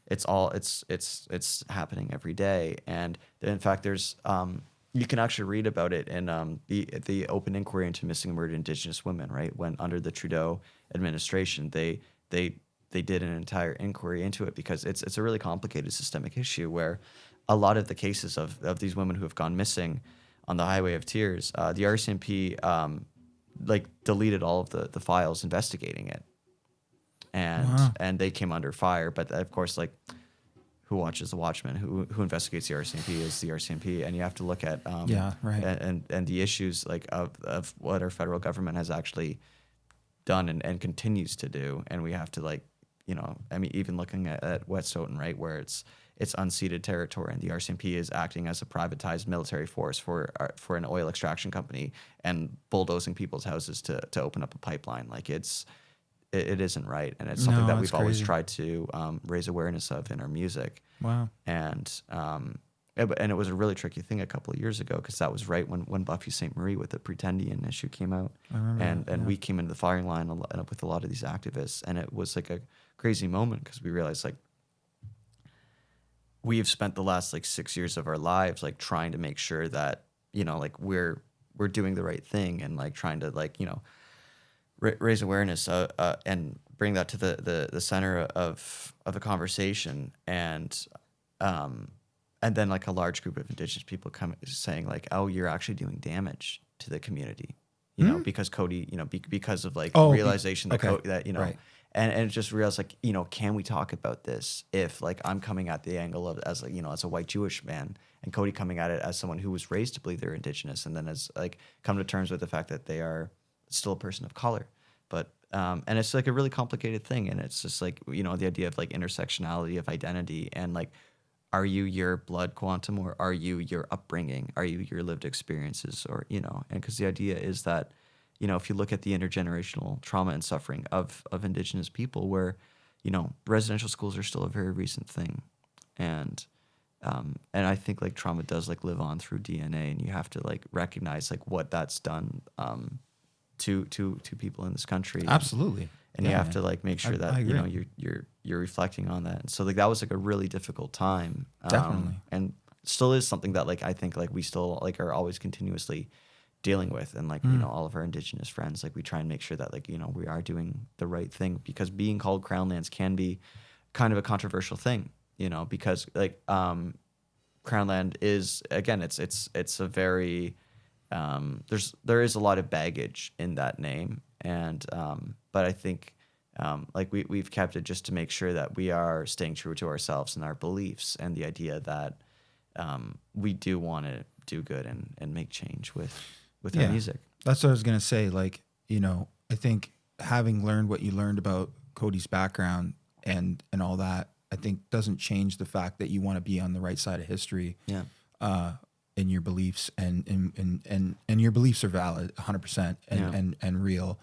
And it's happening every day. And in fact, there's you can actually read about it in the open inquiry into missing and murdered Indigenous women, right? When under the Trudeau administration, they did an entire inquiry into it, because it's a really complicated systemic issue where a lot of the cases of these women who have gone missing on the Highway of Tears, the RCMP like deleted all of the files investigating it, and they came under fire. But of course, like, who watches the Watchmen? Who investigates the RCMP is the RCMP, and you have to look at and the issues like of what our federal government has actually done and continues to do, and we have to, like, you know, I mean, even looking at Wet'suwet'en, right, where it's unceded territory, and the RCMP is acting as a privatized military force for an oil extraction company and bulldozing people's houses to open up a pipeline. Like, it isn't right, and it's something that we've always tried to raise awareness of in our music. Wow. And it was a really tricky thing a couple of years ago, because that was right when Buffy St. Marie with the Pretendian issue came out. I remember and we came into the firing line with a lot of these activists, and it was like a crazy moment, because we realized, like, we have spent the last like 6 years of our lives like trying to make sure that, you know, like we're doing the right thing, and like trying to, like, you know, raise awareness and bring that to the center of a conversation, and then like a large group of Indigenous people come saying like, oh, you're actually doing damage to the community, you know, because Cody, you know, because of like realization that that, you know. Right. And just realized, like, you know, can we talk about this if, like, I'm coming at the angle of as, like, you know, as a white Jewish man, and Cody coming at it as someone who was raised to believe they're Indigenous, and then as, like, come to terms with the fact that they are still a person of color. But and it's like a really complicated thing, and it's just like, you know, the idea of like intersectionality of identity, and like, are you your blood quantum, or are you your upbringing? Are you your lived experiences, or, you know? And because the idea is that, you know, if you look at the intergenerational trauma and suffering of Indigenous people, where, you know, residential schools are still a very recent thing, and I think like trauma does like live on through DNA, and you have to like recognize like what that's done to people in this country. Absolutely. And you have to like make sure that, you know, you're reflecting on that. And so like that was like a really difficult time. Definitely. And still is something that like I think like we still like are always continuously dealing with, and like, you know, all of our Indigenous friends, like we try and make sure that, like, you know, we are doing the right thing, because being called Crown Lands can be kind of a controversial thing, you know, because like Crown Land is, again, it's a very there is a lot of baggage in that name, and but I think like we've kept it just to make sure that we are staying true to ourselves and our beliefs, and the idea that we do want to do good and make change with our music. That's what I was going to say. Like, you know, I think having learned what you learned about Cody's background and all that, I think doesn't change the fact that you want to be on the right side of history. Yeah. In your beliefs, and your beliefs are valid 100% and real,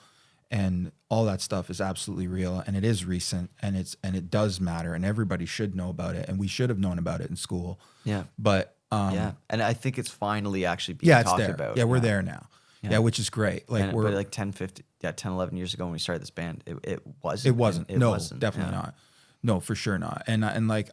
and all that stuff is absolutely real, and it is recent, and it does matter, and everybody should know about it, and we should have known about it in school. Yeah. But and I think it's finally actually being talked about. Yeah, we're there now. Yeah, which is great. Like, but like 10, 11 years ago when we started this band, it wasn't. It wasn't. It wasn't. Definitely not. No, for sure not. And like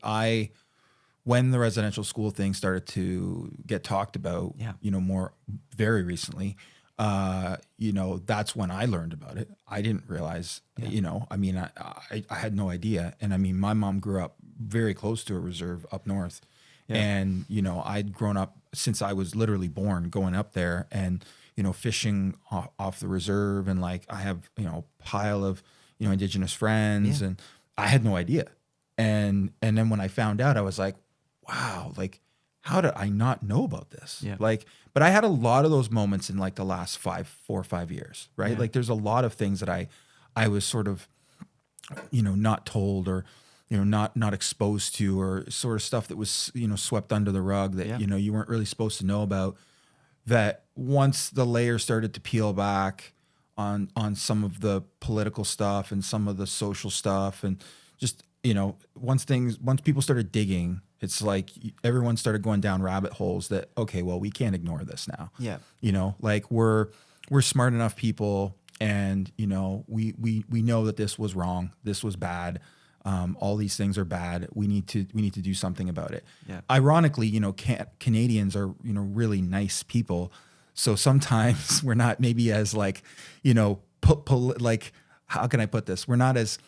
when the residential school thing started to get talked about, you know, more very recently, you know, that's when I learned about it. I didn't realize, you know, I mean, I had no idea. And I mean, my mom grew up very close to a reserve up north. Yeah. And, you know, I'd grown up since I was literally born going up there and, you know, fishing off the reserve. And like, I have, you know, a pile of, you know, Indigenous friends, and I had no idea. And then when I found out, I was like, wow, like, how did I not know about this? Yeah. Like, but I had a lot of those moments in like the last 4 or 5 years, right? Yeah. Like, there's a lot of things that I was sort of, you know, not told, or, you know, not exposed to, or sort of stuff that was, you know, swept under the rug that, you know, you weren't really supposed to know about, that once the layer started to peel back on some of the political stuff and some of the social stuff, and just, you know, once people started digging, it's like everyone started going down rabbit holes that, okay, well, we can't ignore this now. Yeah. You know, like we're smart enough people, and, you know, we know that this was wrong. This was bad. All these things are bad. We need to do something about it. Yeah. Ironically, Canadians are, really nice people. So sometimes we're not maybe as like, like, how can I put this? We're not as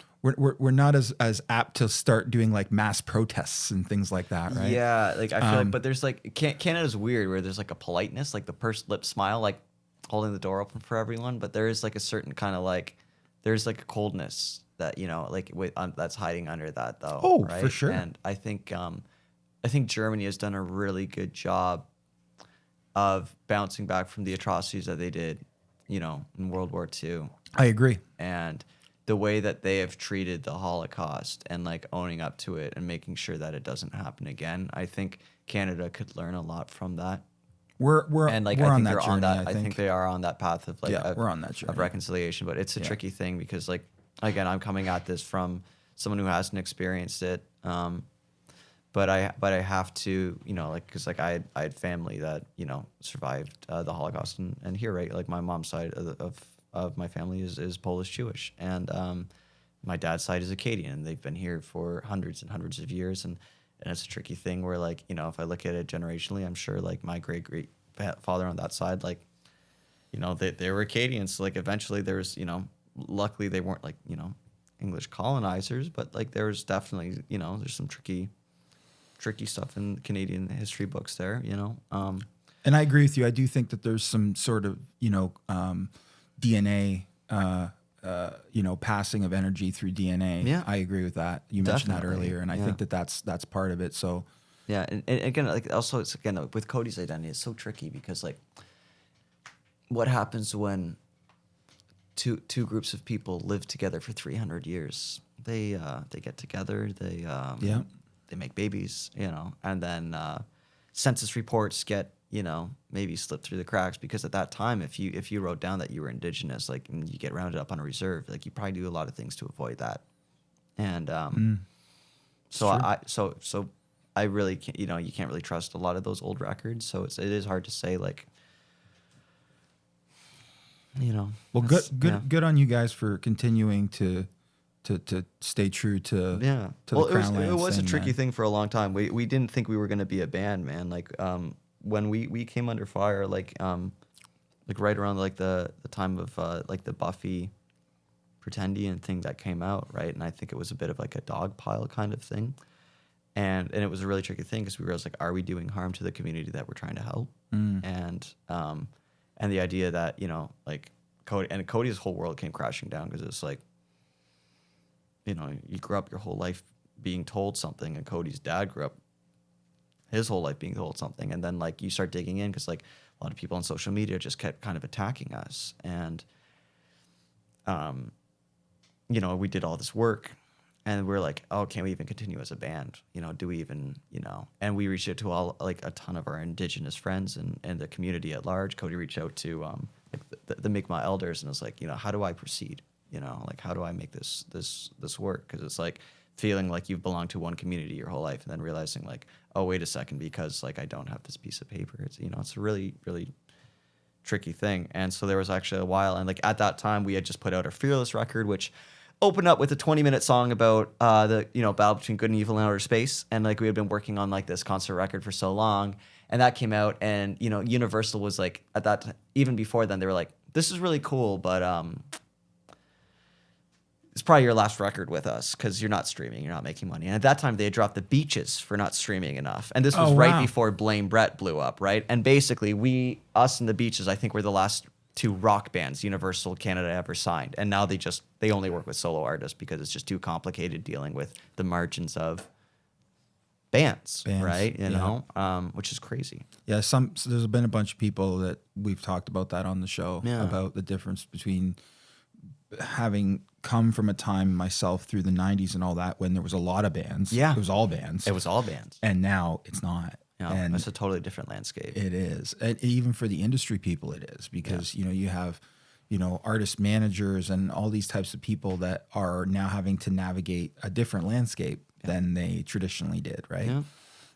apt to start doing like mass protests and things like that, right? Yeah, like I feel like, but there's like Canada's weird where there's like a politeness, like the pursed lip smile, like holding the door open for everyone. But there is like a certain kind of like there's like a coldness that like that's hiding under that though. Oh, right? for sure. And I think Germany has done a really good job of bouncing back from the atrocities that they did, in World War II. I agree. And the way that they have treated the Holocaust and like owning up to it and making sure that it doesn't happen again. I think Canada could learn a lot from that. We're and like we're I on think that they're journey, on that. I I think they are on that path of like we're on that journey of reconciliation. But it's a tricky thing because like again, I'm coming at this from someone who hasn't experienced it. But I have to, because like I had family that survived the Holocaust and here, right, like my mom's side of my family is Polish Jewish, and my dad's side is Acadian, and they've been here for hundreds and hundreds of years, and it's a tricky thing where like if I look at it generationally, I'm sure like my great father on that side, like they were Acadians, so like eventually there's luckily they weren't like English colonizers, but like there's definitely there's some tricky stuff in Canadian history books there, And I agree with you. I do think that there's some sort of, DNA, passing of energy through DNA. Yeah. I agree with that. You mentioned that Definitely. earlier, and I think that's part of it. So yeah, and again, like also it's again with Cody's identity, it's so tricky because like, what happens when two groups of people live together for 300 years? They get together. They make babies, and then census reports get, maybe slip through the cracks because at that time, if you wrote down that you were Indigenous, like, and you get rounded up on a reserve, like you probably do a lot of things to avoid that. And so I really can't, you can't really trust a lot of those old records. So it is hard to say, like, well, good on you guys for continuing to stay true to the Crown Lands. It was a thing, tricky man. thing for a long time. We didn't think we were going to be a band, man. Like when we came under fire, like right around like the time of like the Buffy Pretendian thing that came out, right? And I think it was a bit of like a dog pile kind of thing, and it was a really tricky thing because we realized like, are we doing harm to the community that we're trying to help? And the idea that like Cody's whole world came crashing down because it's like, you grew up your whole life being told something, and Cody's dad grew up his whole life being told something, and then like you start digging in because like a lot of people on social media just kept kind of attacking us, and we did all this work, and we're like, oh, can we even continue as a band? Do we even And we reached out to all like a ton of our Indigenous friends and the community at large. Cody reached out to like the Mi'kmaq elders and was like, how do I proceed? Like how do I make this work? Because it's like feeling like you've belonged to one community your whole life and then realizing like, oh, wait a second, because like I don't have this piece of paper. It's it's a really, really tricky thing. And so there was actually a while, and like at that time we had just put out our Fearless record, which opened up with a 20-minute song about the battle between good and evil in outer space. And like we had been working on like this concert record for so long, and that came out, and Universal was like at that time, even before then, they were like, this is really cool, but it's probably your last record with us because you're not streaming, you're not making money. And at that time, they had dropped the Beaches for not streaming enough. And this was right before Blame Brett blew up, right? And basically, us and the Beaches, I think, were the last two rock bands Universal Canada ever signed. And now they only work with solo artists because it's just too complicated dealing with the margins of bands. Right? Which is crazy. Yeah, so there's been a bunch of people that we've talked about that on the show, about the difference between having come from a time myself through the 90s and all that when there was a lot of bands. Yeah. It was all bands. And now it's not. Yeah, and it's a totally different landscape. It is. And even for the industry people, it is. Because, you have, artist managers and all these types of people that are now having to navigate a different landscape than they traditionally did, right? Yeah.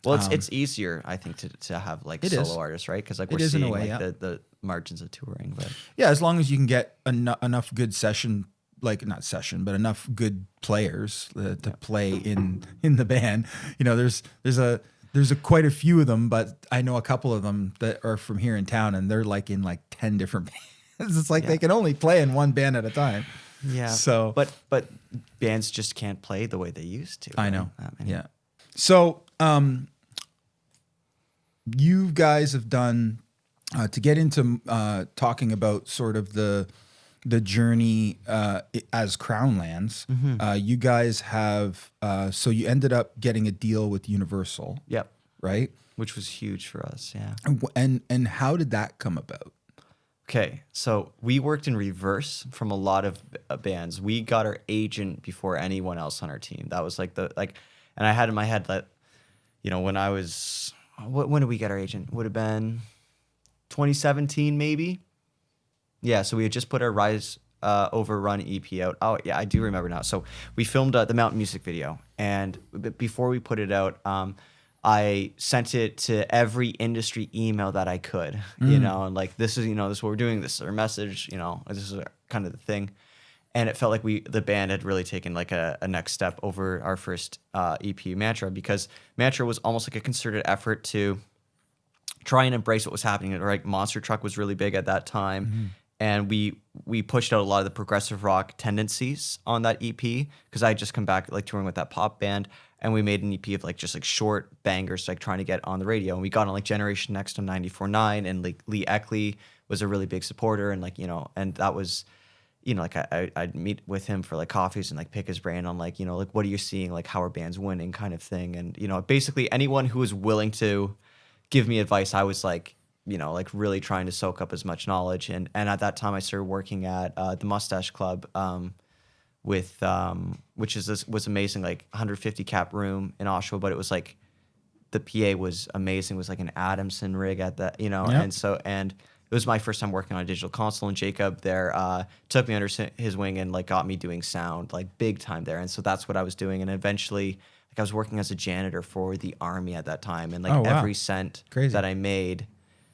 Well, it's easier, I think, to have like solo artists, right? Because like we're seeing like the margins of touring. But yeah, as long as you can get enough good session like not session, but enough good players to play in the band. You know, there's quite a few of them, but I know a couple of them that are from here in town, and they're like in like 10 different bands. It's like they can only play in one band at a time. Yeah. So, but bands just can't play the way they used to. I know. Yeah. So, you guys have done to get into talking about sort of the journey as Crownlands. You guys have so you ended up getting a deal with Universal. Yep. Right. Which was huge for us. Yeah. And how did that come about? Okay, so we worked in reverse from a lot of bands. We got our agent before anyone else on our team. That was like and I had in my head that, you know, when I was, when did we get our agent? Would have been 2017 maybe. Yeah, so we had just put our Rise Overrun EP out. Oh yeah, I do remember now. So we filmed the Mountain music video, and before we put it out, I sent it to every industry email that I could, you know, and like, this is, you know, this is what we're doing. This is our message, you know, this is kind of the thing. And it felt like the band had really taken like a next step over our first EP, Mantra, because Mantra was almost like a concerted effort to try and embrace what was happening. Right, Monster Truck was really big at that time. And we pushed out a lot of the progressive rock tendencies on that EP, because I had just come back like touring with that pop band, and we made an EP of like just like short bangers, like trying to get on the radio. And we got on like Generation Next on 94.9, and like Lee Eckley was a really big supporter, and like, you know, and that was, you know, like I'd meet with him for like coffees and like pick his brain on like, you know, like, what are you seeing, like how are bands winning kind of thing. And, you know, basically anyone who was willing to give me advice, I was like, you know, like really trying to soak up as much knowledge. And at that time I started working at the Mustache Club with which was amazing, like 150 cap room in Oshawa, but it was like the PA was amazing. It was like an Adamson rig at that, you know. Yep. And it was my first time working on a digital console, and Jacob there took me under his wing and like got me doing sound like big time there. And so that's what I was doing. And eventually, like, I was working as a janitor for the Army at that time, and like every cent that I made,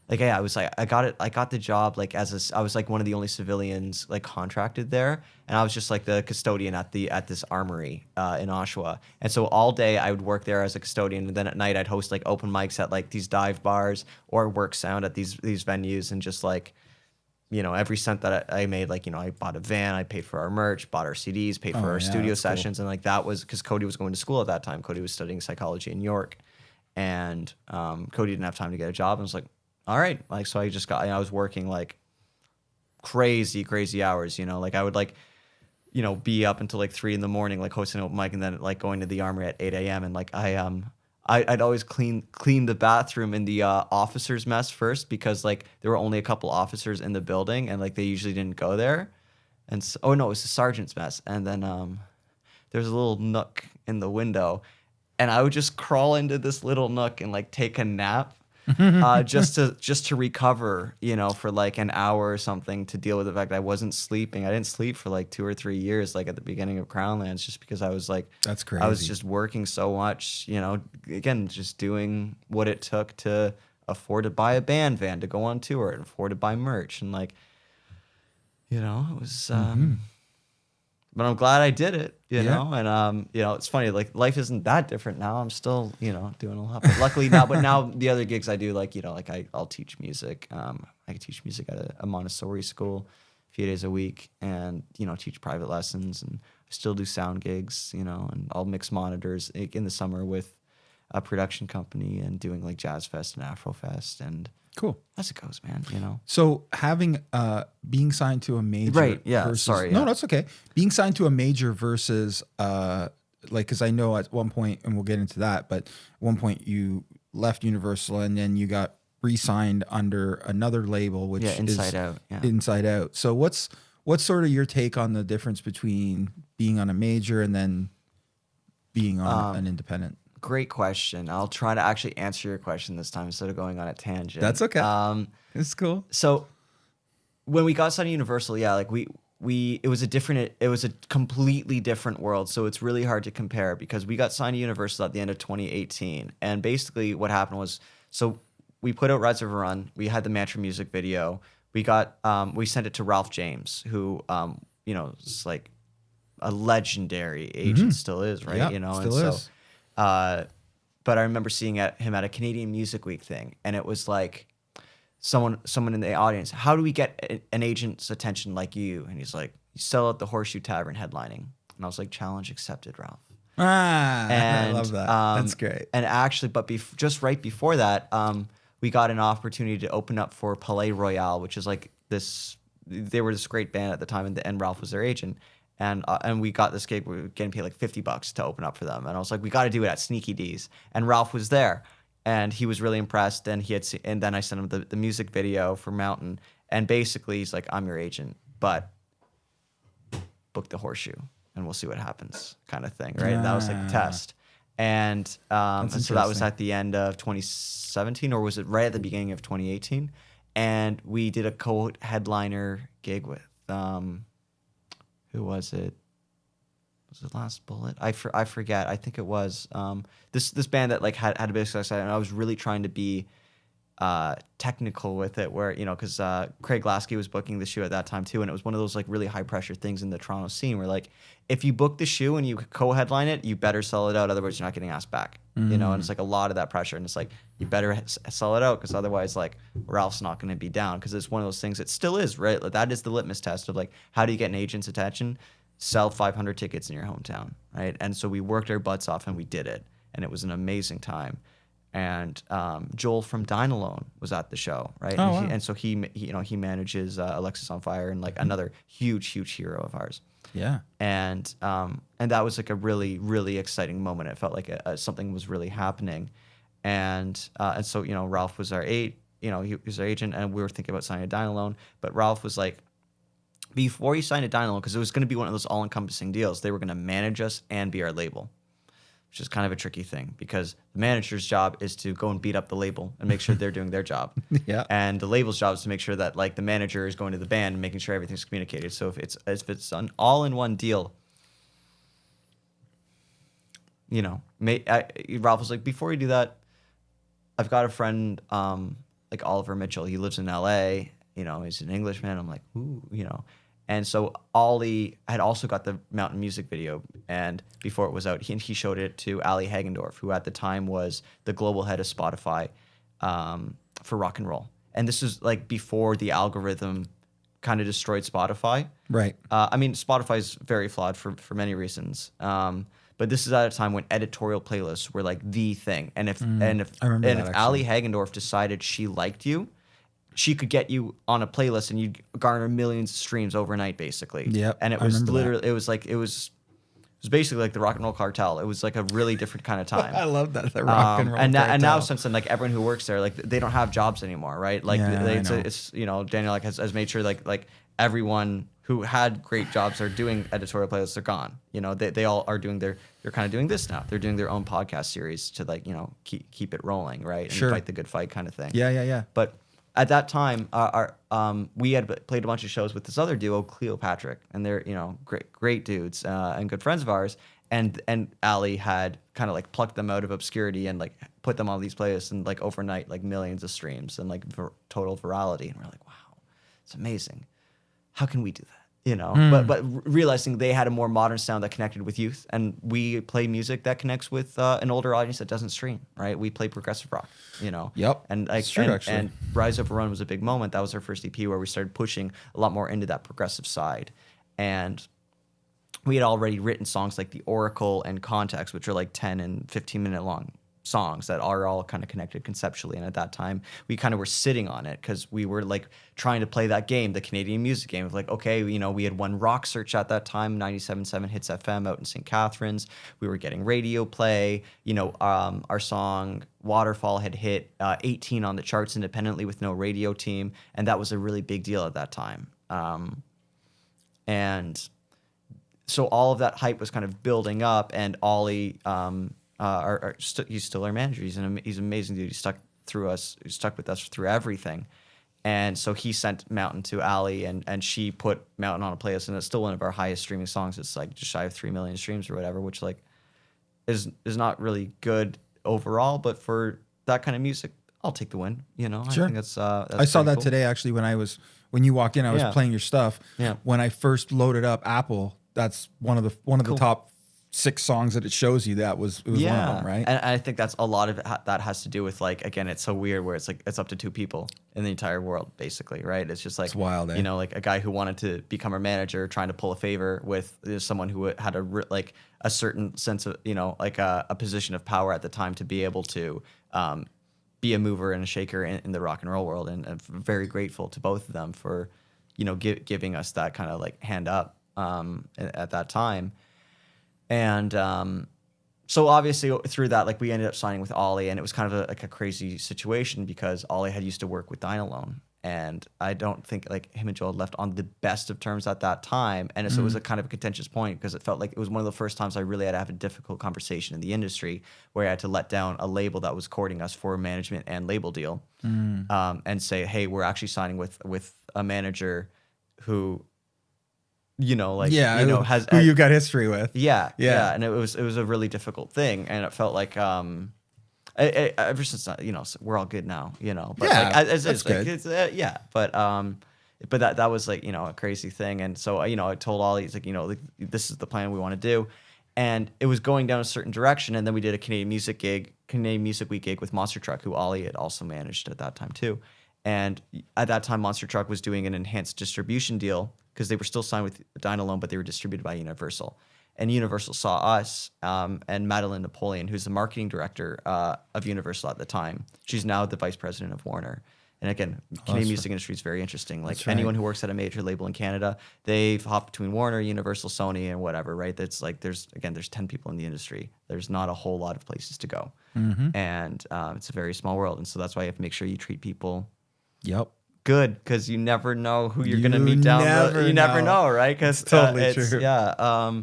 like, yeah, I was like, I got the job like I was like one of the only civilians like contracted there, and I was just like the custodian at this armory in Oshawa. And so all day I would work there as a custodian, and then at night I'd host like open mics at like these dive bars or work sound at these venues, and just like, you know, every cent that I made, like, you know, I bought a van, I paid for our merch, bought our CDs, paid for our studio sessions, and like that was because Cody was going to school at that time. Cody was studying psychology in York, and Cody didn't have time to get a job, and was like, all right, like, so I just got, I was working like crazy hours, you know, like I would like, you know, be up until like 3 a.m, like hosting an open mic, and then like going to the Armory at 8 a.m. And like I'd always clean the bathroom in the officers' mess first, because like there were only a couple officers in the building, and like they usually didn't go there. And so, oh no, it was the sergeant's mess. And then there was a little nook in the window, and I would just crawl into this little nook and like take a nap. Just to recover, you know, for like an hour or something, to deal with the fact that I wasn't sleeping. I didn't sleep for like 2 or 3 years, like at the beginning of Crownlands, just because I was like, that's crazy. I was just working so much, you know, again, just doing what it took to afford to buy a band van to go on tour, and afford to buy merch, and like, you know, it was but I'm glad I did it, you know. And you know, it's funny, like life isn't that different now. I'm still, you know, doing a lot, but luckily now. But now the other gigs I do, like, you know, like I'll teach music. I can teach music at a Montessori school a few days a week, and, you know, teach private lessons, and I still do sound gigs, you know, and I'll mix monitors in the summer with a production company, and doing like Jazz Fest and Afro Fest, and cool. As it goes, man, you know. So having being signed to a major, right? Yeah. Versus, sorry. No, that's okay. Being signed to a major versus like, because I know at one point, and we'll get into that, but at one point you left Universal, and then you got re-signed under another label, which Inside Out. Yeah. Inside Out. So what's sort of your take on the difference between being on a major and then being on an independent? Great question. I'll try to actually answer your question this time instead of going on a tangent. That's okay. It's cool. So when we got signed to Universal, yeah, like it was a completely different world. So it's really hard to compare, because we got signed to Universal at the end of 2018. And basically what happened was, so we put out Rise of a Run. We had the Mantra music video. We got, we sent it to Ralph James, who, you know, is like a legendary agent, still is, right? Yeah, you know, still and is. so, but I remember seeing him at a Canadian Music Week thing, and it was like someone in the audience, how do we get an agent's attention like you? And he's like, you sell at the Horseshoe Tavern headlining. And I was like, challenge accepted, Ralph. I love that. That's great. And actually, but just right before that, we got an opportunity to open up for Palais Royale, which is like this. They were this great band at the time, and Ralph was their agent. And we got this gig. We were getting paid like $50 to open up for them. And I was like, we got to do it at Sneaky D's. And Ralph was there, and he was really impressed. And and then I sent him the music video for Mountain. And basically, he's like, I'm your agent, but book the Horseshoe, and we'll see what happens, kind of thing, right? And that was like the test. And so that was at the end of 2017, or was it right at the beginning of 2018? And we did a co-headliner gig with who was it? Was it Last Bullet? I forget. I think it was this band that like had a bit of success, and I was really trying to be technical with it, where, you know, because Craig Lasky was booking the shoe at that time too, and it was one of those like really high pressure things in the Toronto scene where like if you book the shoe and you co-headline it, you better sell it out, otherwise you're not getting asked back. You know, and it's like a lot of that pressure, and it's like you better sell it out, because otherwise like Ralph's not going to be down, because it's one of those things. It still is, right? Like, that is the litmus test of like, how do you get an agent's attention? Sell 500 tickets in your hometown, right? And so we worked our butts off, and we did it, and it was an amazing time. And Joel from Dine Alone was at the show, right? Oh, and, wow. and so he manages Alexis on Fire, and like another huge hero of ours. Yeah. And that was like a really, really exciting moment. It felt like something was really happening. And so, you know, Ralph was he was our agent, and we were thinking about signing a Dine Alone. But Ralph was like, before he signed a Dine Alone, because it was going to be one of those all-encompassing deals, they were going to manage us and be our label, which is kind of a tricky thing, because the manager's job is to go and beat up the label and make sure they're doing their job. Yeah. And the label's job is to make sure that like the manager is going to the band and making sure everything's communicated. So if it's an all-in-one deal, you know, Ralph was like, before you do that, I've got a friend like Oliver Mitchell. He lives in LA. You know, he's an Englishman. I'm like, ooh, you know. And so Ollie had also got the Mountain music video, and before it was out, he showed it to Ali Hagendorf, who at the time was the global head of Spotify for rock and roll. And this is like before the algorithm kind of destroyed Spotify. Right. I mean, Spotify is very flawed for many reasons. But this is at a time when editorial playlists were like the thing. And if Ali Hagendorf decided she liked you, she could get you on a playlist and you'd garner millions of streams overnight, basically. Yep, And it was literally, it was basically like the Rock and Roll Cartel. It was like a really different kind of time. I love that, the Rock and Roll and Cartel. And now since then, like everyone who works there, like they don't have jobs anymore, right? Like it's you know, Daniel like has made sure like everyone who had great jobs are doing editorial playlists. They're gone. You know, they all are doing they're kind of doing this now. They're doing their own podcast series to like, you know, keep it rolling, right? And fight the good fight kind of thing. Yeah. But at that time, we had played a bunch of shows with this other duo, Cleopatra, and they're, you know, great dudes and good friends of ours. And Ali had kind of like plucked them out of obscurity and like put them on these playlists, and like overnight, like millions of streams and like total virality. And we're like, wow, it's amazing. How can we do that? You know, but realizing they had a more modern sound that connected with youth, and we play music that connects with an older audience that doesn't stream, right? We play progressive rock, you know. Yep. And like, and Rise Over Run was a big moment. That was our first EP where we started pushing a lot more into that progressive side, and we had already written songs like The Oracle and Context, which are like 10 and 15-minute long songs that are all kind of connected conceptually. And at that time, we kind of were sitting on it because we were like trying to play that game, the Canadian music game of like, okay, you know, we had won Rock Search at that time, 97.7 Hits FM out in St. Catharines. We were getting radio play. You know, our song Waterfall had hit 18 on the charts independently with no radio team. And that was a really big deal at that time. And so all of that hype was kind of building up, and Ollie, he's still our manager. He's an amazing dude. He stuck with us through everything. And so he sent Mountain to Ali, and she put Mountain on a playlist, and it's still one of our highest streaming songs. It's like just shy of 3 million streams or whatever, which like is not really good overall, but for that kind of music, I'll take the win. You know, sure. I think that's I saw that today actually when you walked in. I was playing your stuff. Yeah. When I first loaded up Apple, that's one of the top 6 songs that it shows you. It was one of them, right? And I think that's a lot of it that has to do with, like, again, it's so weird where it's like it's up to 2 people in the entire world, basically, right? It's just like, it's wild, you know, like a guy who wanted to become a manager trying to pull a favor with someone who had a certain sense of, you know, like a position of power at the time to be able to be a mover and a shaker in the rock and roll world, and I'm very grateful to both of them for, you know, giving us that kind of like hand up at that time. And so obviously through that, like, we ended up signing with Ollie, and it was kind of like a crazy situation because Ollie had used to work with Dynalone, and I don't think like him and Joel had left on the best of terms at that time. And so it was a kind of a contentious point because it felt like it was one of the first times I really had to have a difficult conversation in the industry where I had to let down a label that was courting us for a management and label deal, and say, hey, we're actually signing with a manager who, you know, like, you know, who you've got history with. Yeah. And it was a really difficult thing, and it felt like ever since, you know, we're all good now, you know. But yeah, like, that's good. Like, it's, yeah, but that was like, you know, a crazy thing, and so, you know, I told Ollie, it's like, you know, like, this is the plan we want to do, and it was going down a certain direction, and then we did a Canadian Music Week gig with Monster Truck, who Ollie had also managed at that time too, and at that time Monster Truck was doing an enhanced distribution deal because they were still signed with Dynalone, but they were distributed by Universal. And Universal saw us, and Madeline Napoleon, who's the marketing director of Universal at the time. She's now the vice president of Warner. And again, Canadian music industry is very interesting. Like, anyone who works at a major label in Canada, they've hopped between Warner, Universal, Sony, and whatever, right? That's like, there's 10 people in the industry. There's not a whole lot of places to go. And it's a very small world. And so that's why you have to make sure you treat people good, because you never know who you're going to meet down the road. You never know, right? Because totally true. Yeah.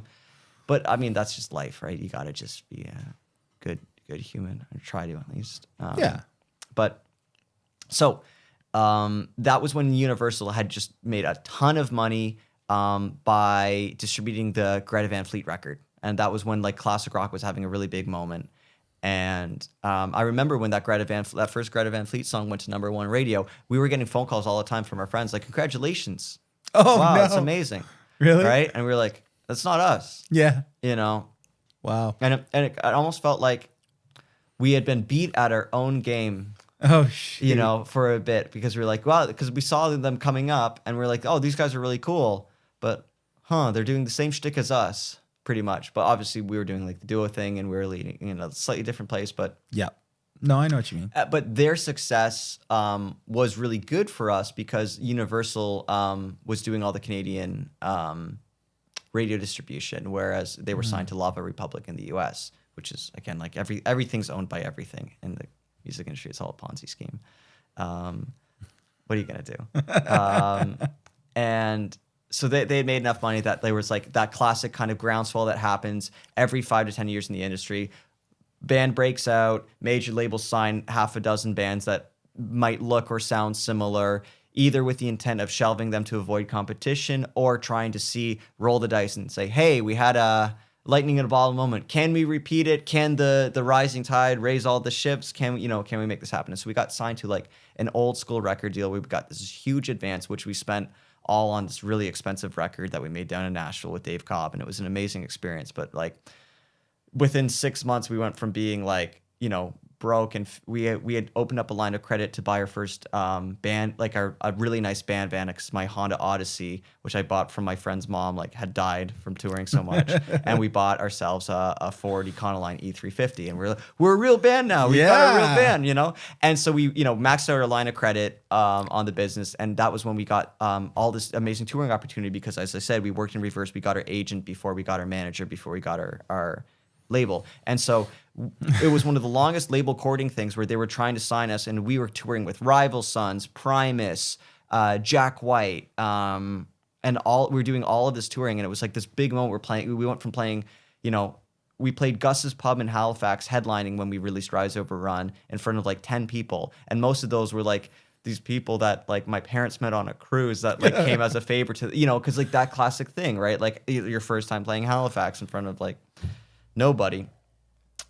But I mean, that's just life, right? You got to just be a good human, or try to at least. But so that was when Universal had just made a ton of money by distributing the Greta Van Fleet record, and that was when like classic rock was having a really big moment. And I remember when that first Greta Van Fleet song went to #1 radio, we were getting phone calls all the time from our friends like, "Congratulations! Oh, wow, no. that's amazing!" Really? Right? And we were like, "That's not us." Yeah. You know? Wow. And it almost felt like we had been beat at our own game. Oh, shit. You know, for a bit, because we were like, wow, because we saw them coming up, and we're like, oh, these guys are really cool, but they're doing the same shtick as us, pretty much. But obviously, we were doing like the duo thing, and we were leading in a slightly different place. But yeah, no, I know what you mean. But their success was really good for us because Universal was doing all the Canadian radio distribution, whereas they were signed to Lava Republic in the U.S., which is, again, like everything's owned by everything in the music industry. It's all a Ponzi scheme. What are you gonna do? And so they had made enough money that there was like that classic kind of groundswell that happens every 5 to 10 years in the industry. Band breaks out, major labels sign half a dozen bands that might look or sound similar, either with the intent of shelving them to avoid competition or trying to roll the dice and say, hey, we had a lightning in a bottle moment. Can we repeat it? Can the rising tide raise all the ships? Can we make this happen? And so we got signed to like an old school record deal. We got this huge advance, which we spent all on this really expensive record that we made down in Nashville with Dave Cobb. And it was an amazing experience. But like within 6 months, we went from being like, you know, broke, and we had opened up a line of credit to buy our first band, like a really nice band van, because my Honda Odyssey, which I bought from my friend's mom, like had died from touring so much, and we bought ourselves a Ford Econoline E350, and we're a real band now. We got a real band, you know. And so we, you know, maxed out our line of credit on the business, and that was when we got all this amazing touring opportunity, because as I said, we worked in reverse. We got our agent before we got our manager, before we got our label. And so it was one of the longest label courting things where they were trying to sign us, and we were touring with Rival Sons, Primus, Jack White, and we were doing all of this touring, and it was like this big moment. We went from playing, you know, we played Gus's Pub in Halifax headlining when we released Rise Over Run in front of like 10 people, and most of those were like these people that like my parents met on a cruise that like came as a favor to, you know, because like that classic thing, right? Like your first time playing Halifax in front of like nobody.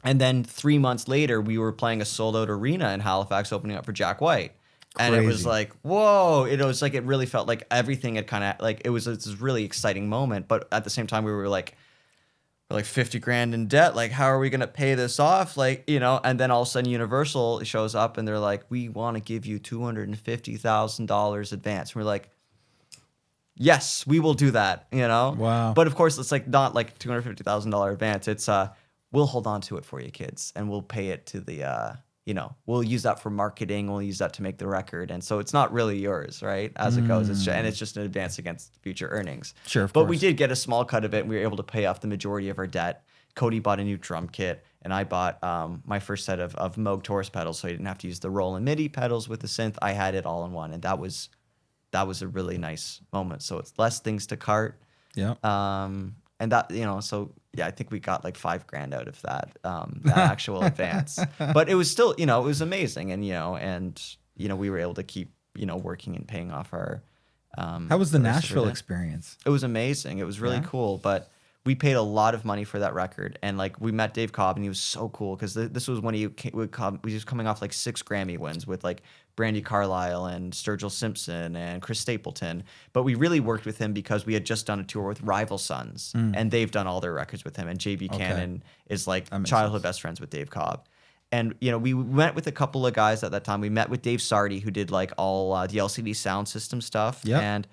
And then 3 months later, we were playing a sold-out arena in Halifax, opening up for Jack White. And it was like, whoa, it was like, it really felt like everything had kind of like, it was this really exciting moment. But at the same time, we were like 50 grand in debt. Like, how are we going to pay this off? Like, you know, and then all of a sudden Universal shows up and they're like, we want to give you $250,000 advance. And we're like, yes, we will do that, you know? Wow. But of course, it's like not like $250,000 advance. It's, we'll hold on to it for you kids and we'll pay it to the, you know, we'll use that for marketing. We'll use that to make the record. And so it's not really yours, right? As it goes. It's just an advance against future earnings. Sure, of But course. we did get a small cut of it. And we were able to pay off the majority of our debt. Cody bought a new drum kit. And I bought my first set of Moog Taurus pedals. So I didn't have to use the Roland MIDI pedals with the synth. I had it all in one. And that was a really nice moment. So it's less things to cart. Yeah. And that, you know, so yeah, I think we got like $5,000 out of that actual advance. But it was still, you know, it was amazing. And, you know, we were able to keep, you know, working and paying off our. How was the Nashville experience? It was amazing. It was really cool. But we paid a lot of money for that record. And like we met Dave Cobb and he was so cool because this was when he was coming off like 6 Grammy wins with like Brandy Carlisle and Sturgill Simpson and Chris Stapleton. But we really worked with him because we had just done a tour with Rival Sons and they've done all their records with him. And JB Cannon is like childhood best friends with Dave Cobb. And, you know, we went with a couple of guys at that time. We met with Dave Sardi, who did like all the LCD sound system stuff. Yep. And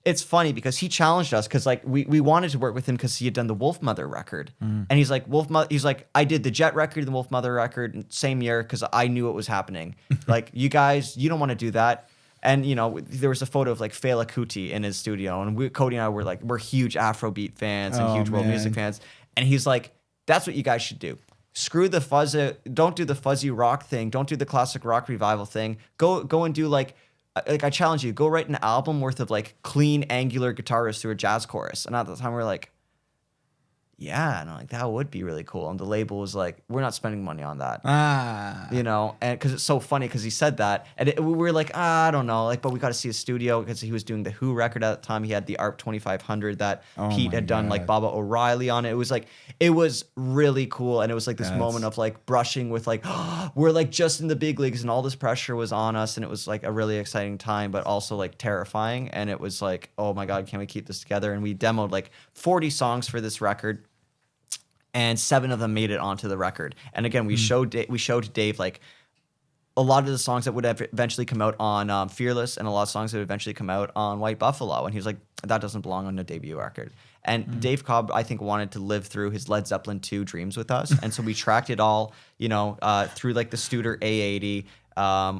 it's funny because he challenged us because like we wanted to work with him because he had done the Wolf Mother record. And he's like, I did the Jet record and the Wolf Mother record same year because I knew what was happening. Like, you guys, you don't want to do that. And, you know, there was a photo of like Fela Kuti in his studio. And Cody and I were like, we're huge Afrobeat fans and huge world music fans. And he's like, that's what you guys should do. Screw the don't do the fuzzy rock thing. Don't do the classic rock revival thing. Go and do like I challenge you, go write an album worth of like clean, angular guitarists through a jazz chorus. And at the time we were like, yeah, and I'm like, that would be really cool. And the label was like, we're not spending money on that. You know, and because it's so funny because he said that. And we were like, I don't know. Like, but we got to see his studio because he was doing the Who record at the time. He had the ARP 2500 that Pete had done like Baba O'Reilly on it. It was really cool. And it was like this moment of like brushing with like, we're like just in the big leagues and all this pressure was on us. And it was like a really exciting time, but also like terrifying. And it was like, oh my God, can we keep this together? And we demoed like 40 songs for this record. And 7 of them made it onto the record. And again, we showed Dave like a lot of the songs that would eventually come out on Fearless and a lot of songs that would eventually come out on White Buffalo. And he was like, that doesn't belong on a debut record. And Dave Cobb, I think, wanted to live through his Led Zeppelin 2 dreams with us. And so we tracked it all, you know, through like the Studer A80.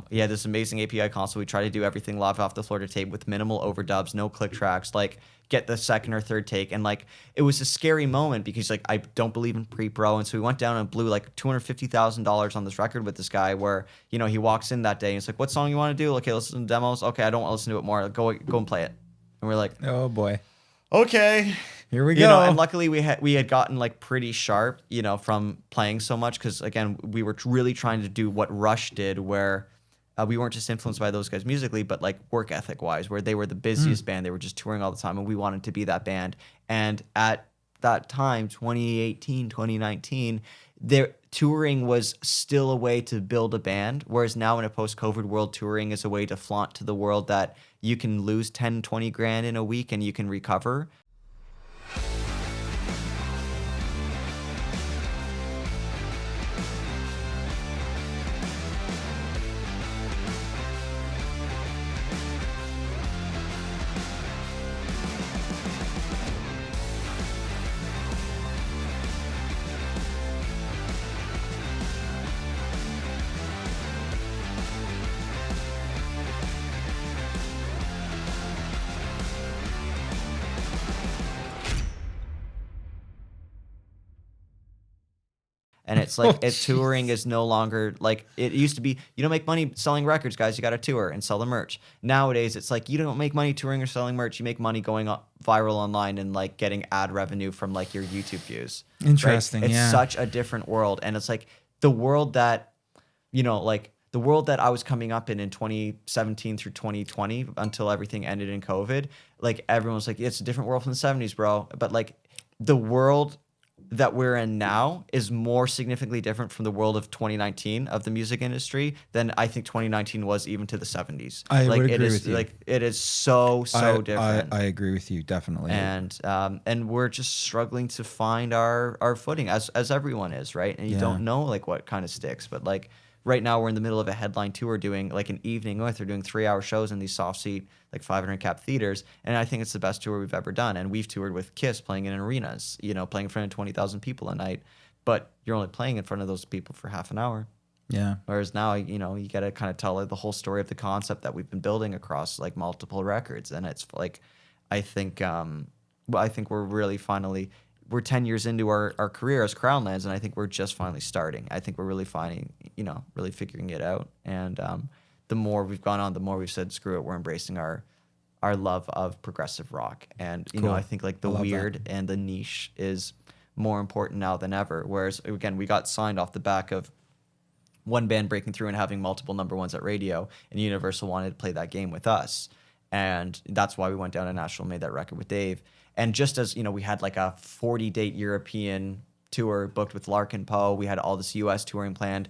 He had this amazing API console. We tried to do everything live off the floor to tape with minimal overdubs, no click tracks, like get the second or third take. And like, it was a scary moment because like, I don't believe in pre-pro. And so we went down and blew like $250,000 on this record with this guy where, you know, he walks in that day and he's like, what song you want to do? Okay, listen to demos. Okay, I don't want to listen to it more. Go and play it. And we're like, oh boy. Okay. Here we go. You know, and luckily we had gotten like pretty sharp, you know, from playing so much because again, we were really trying to do what Rush did where we weren't just influenced by those guys musically, but like work ethic wise, where they were the busiest band. They were just touring all the time and we wanted to be that band. And at that time, 2018, 2019, their touring was still a way to build a band. Whereas now in a post-COVID world, touring is a way to flaunt to the world that you can lose 10, 20 grand in a week and you can recover. And it's like, touring is no longer like it used to be. You don't make money selling records, guys. You got to tour and sell the merch. Nowadays, it's like you don't make money touring or selling merch. You make money going viral online and like getting ad revenue from like your YouTube views. Interesting. Right? It's such a different world. And it's like the world that, you know, like the world that I was coming up in 2017 through 2020 until everything ended in COVID. Like everyone was like, it's a different world from the 70s, bro. But like the world that we're in now is more significantly different from the world of 2019 of the music industry than I think 2019 was even to the 70s. I like would it agree is with you. like it is so different. I agree with you definitely. And we're just struggling to find our footing as everyone is, right? And you don't know like what kind of sticks, but like right now we're in the middle of a headline tour doing like an evening with, they're doing 3-hour shows in these soft seat like 500 cap theaters, and I think it's the best tour we've ever done. And we've toured with Kiss playing in arenas, playing in front of 20,000 people a night, but you're only playing in front of those people for half an hour. Yeah. Whereas now, you got to kind of tell the whole story of the concept that we've been building across like multiple records. And it's like, I think we're really finally, we're 10 years into our career as Crownlands, and I think we're just finally starting. I think we're really really figuring it out. And the more we've gone on, the more we've said, screw it, we're embracing our love of progressive rock. And, I think like the weird and the niche is more important now than ever. Whereas, again, we got signed off the back of one band breaking through and having multiple number ones at radio, and Universal wanted to play that game with us. And that's why we went down to Nashville and made that record with Dave. And just as, we had like a 40-date European tour booked with Larkin Poe, we had all this US touring planned.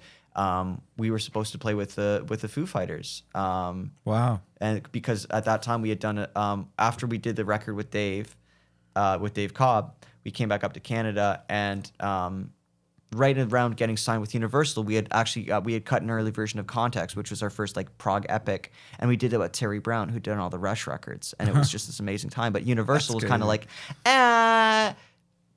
We were supposed to play with the Foo Fighters. Wow. And because at that time we had done it, after we did the record with Dave Cobb, we came back up to Canada, and right around getting signed with Universal, we had actually we had cut an early version of Context, which was our first like prog epic, and we did it with Terry Brown, who'd done all the Rush records, and it was just this amazing time. But Universal was kind of like,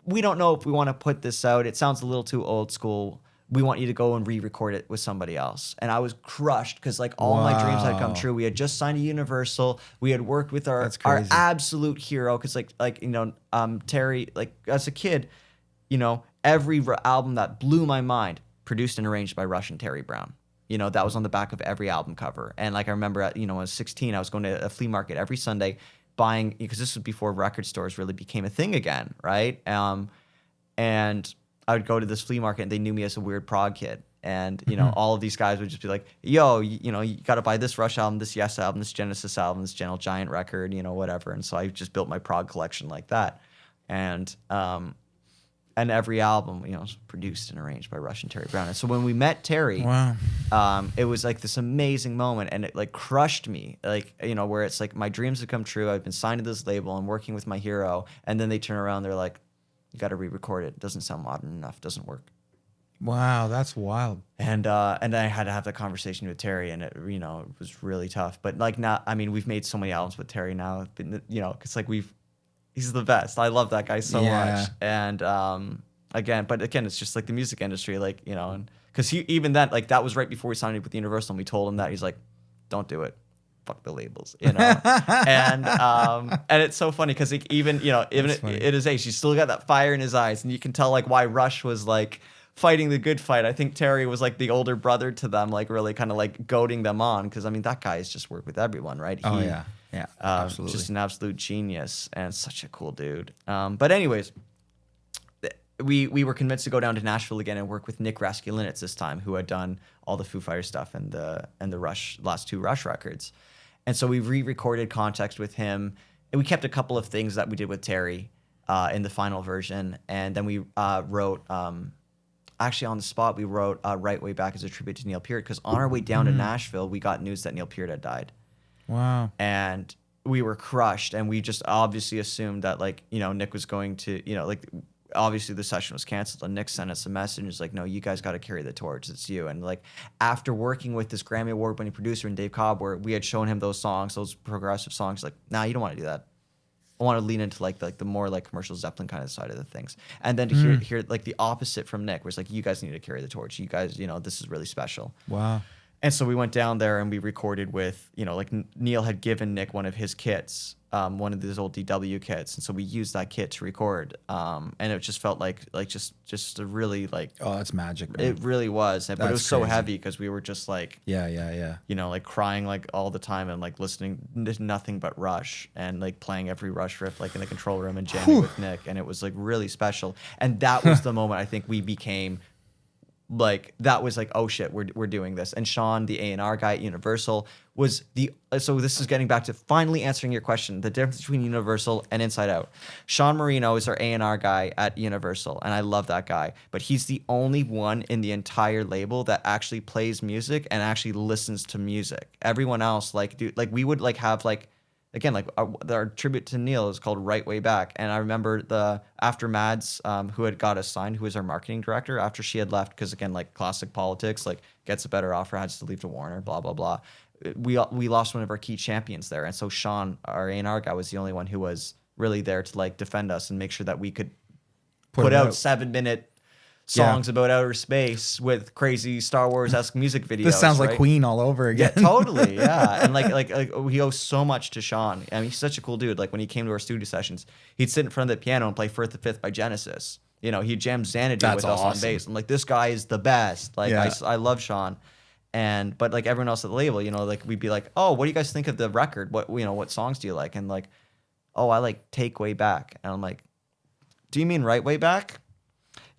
we don't know if we want to put this out. It sounds a little too old school. We want you to go and re-record it with somebody else. And I was crushed because like all my dreams had come true. We had just signed to Universal. We had worked with our absolute hero because Terry, like as a kid, every album that blew my mind, produced and arranged by Rush and Terry Brown. That was on the back of every album cover. And like I remember at, when I was 16, I was going to a flea market every Sunday buying, because this was before record stores really became a thing again, right? And I would go to this flea market and they knew me as a weird prog kid. And, all of these guys would just be like, yo, you got to buy this Rush album, this Yes album, this Genesis album, this Gentle Giant record, whatever. And so I just built my prog collection like that. And every album, was produced and arranged by Rush and Terry Brown. And so when we met Terry, it was like this amazing moment, and it like crushed me, like, where it's like my dreams have come true. I've been signed to this label. I'm working with my hero. And then they turn around, they're like, you got to re-record it. It doesn't sound modern enough. Doesn't work. Wow, that's wild. And I had to have that conversation with Terry, and it was really tough. But like we've made so many albums with Terry now, it's like he's the best. I love that guy so much. And again, it's just like the music industry, like, and because even then, like that was right before we signed with Universal, and we told him that. He's like, don't do it. Fuck the labels, and it's so funny because even at his age, he's still got that fire in his eyes, and you can tell like why Rush was like fighting the good fight. I think Terry was like the older brother to them, like really kind of like goading them on, because that guy's just worked with everyone, right? Yeah, absolutely. Just an absolute genius and such a cool dude. But anyways, we were convinced to go down to Nashville again and work with Nick Raskulinecz this time, who had done all the Foo Fighters stuff and the Rush last two Rush records. And so we re-recorded Context with him, and we kept a couple of things that we did with Terry in the final version. And then we wrote, actually on the spot, we wrote Right Way Back as a tribute to Neil Peart, because on our way down to Nashville, we got news that Neil Peart had died. Wow. And we were crushed, and we just obviously assumed that like, Nick was going to, obviously the session was canceled, and Nick sent us a message and was like, no, you guys got to carry the torch. It's you. And like after working with this Grammy Award winning producer and Dave Cobb, where we had shown him those songs, those progressive songs, like, nah, you don't want to do that. I want to lean into like the more like commercial Zeppelin kind of side of the things. And then to hear like the opposite from Nick, where it's like, you guys need to carry the torch. You guys, this is really special. Wow. And so we went down there and we recorded with, like Neil had given Nick one of his kits, one of these old DW kits. And so we used that kit to record. And it just felt like just a really like... Oh, that's magic, man. It really was. But it was so crazy. heavy because we were just like... Yeah. Like crying like all the time and like listening to nothing but Rush and like playing every Rush riff like in the control room and jamming with Nick. And it was like really special. And that was the moment I think we became... like that was like, oh shit, we're doing this. And Sean, the A&R guy at Universal, was so this is getting back to finally answering your question, the difference between Universal and Inside Out. Sean Marino is our A&R guy at Universal, and I love that guy, but he's the only one in the entire label that actually plays music and actually listens to music. Everyone else, like, dude, like we would like have like, again, like our tribute to Neil is called Right Way Back. And I remember after Mads, who had got us signed, who was our marketing director, after she had left, because again, like classic politics, like gets a better offer, has to leave to Warner, blah, blah, blah. We lost one of our key champions there. And so Sean, our A&R guy, was the only one who was really there to like defend us and make sure that we could put out 7-minute songs about outer space with crazy Star Wars-esque music videos. This sounds right? like Queen all over again. Yeah, totally. Yeah. And like we owe so much to Sean. I mean, he's such a cool dude. Like when he came to our studio sessions, he'd sit in front of the piano and play Firth the Fifth by Genesis. You know, he'd jam Xanadu with us on bass. I'm like, this guy is the best. Like I love Sean. But like everyone else at the label, you know, like we'd be like, oh, what do you guys think of the record? What songs do you like? And like, oh, I like Take Way Back. And I'm like, do you mean Right Way Back?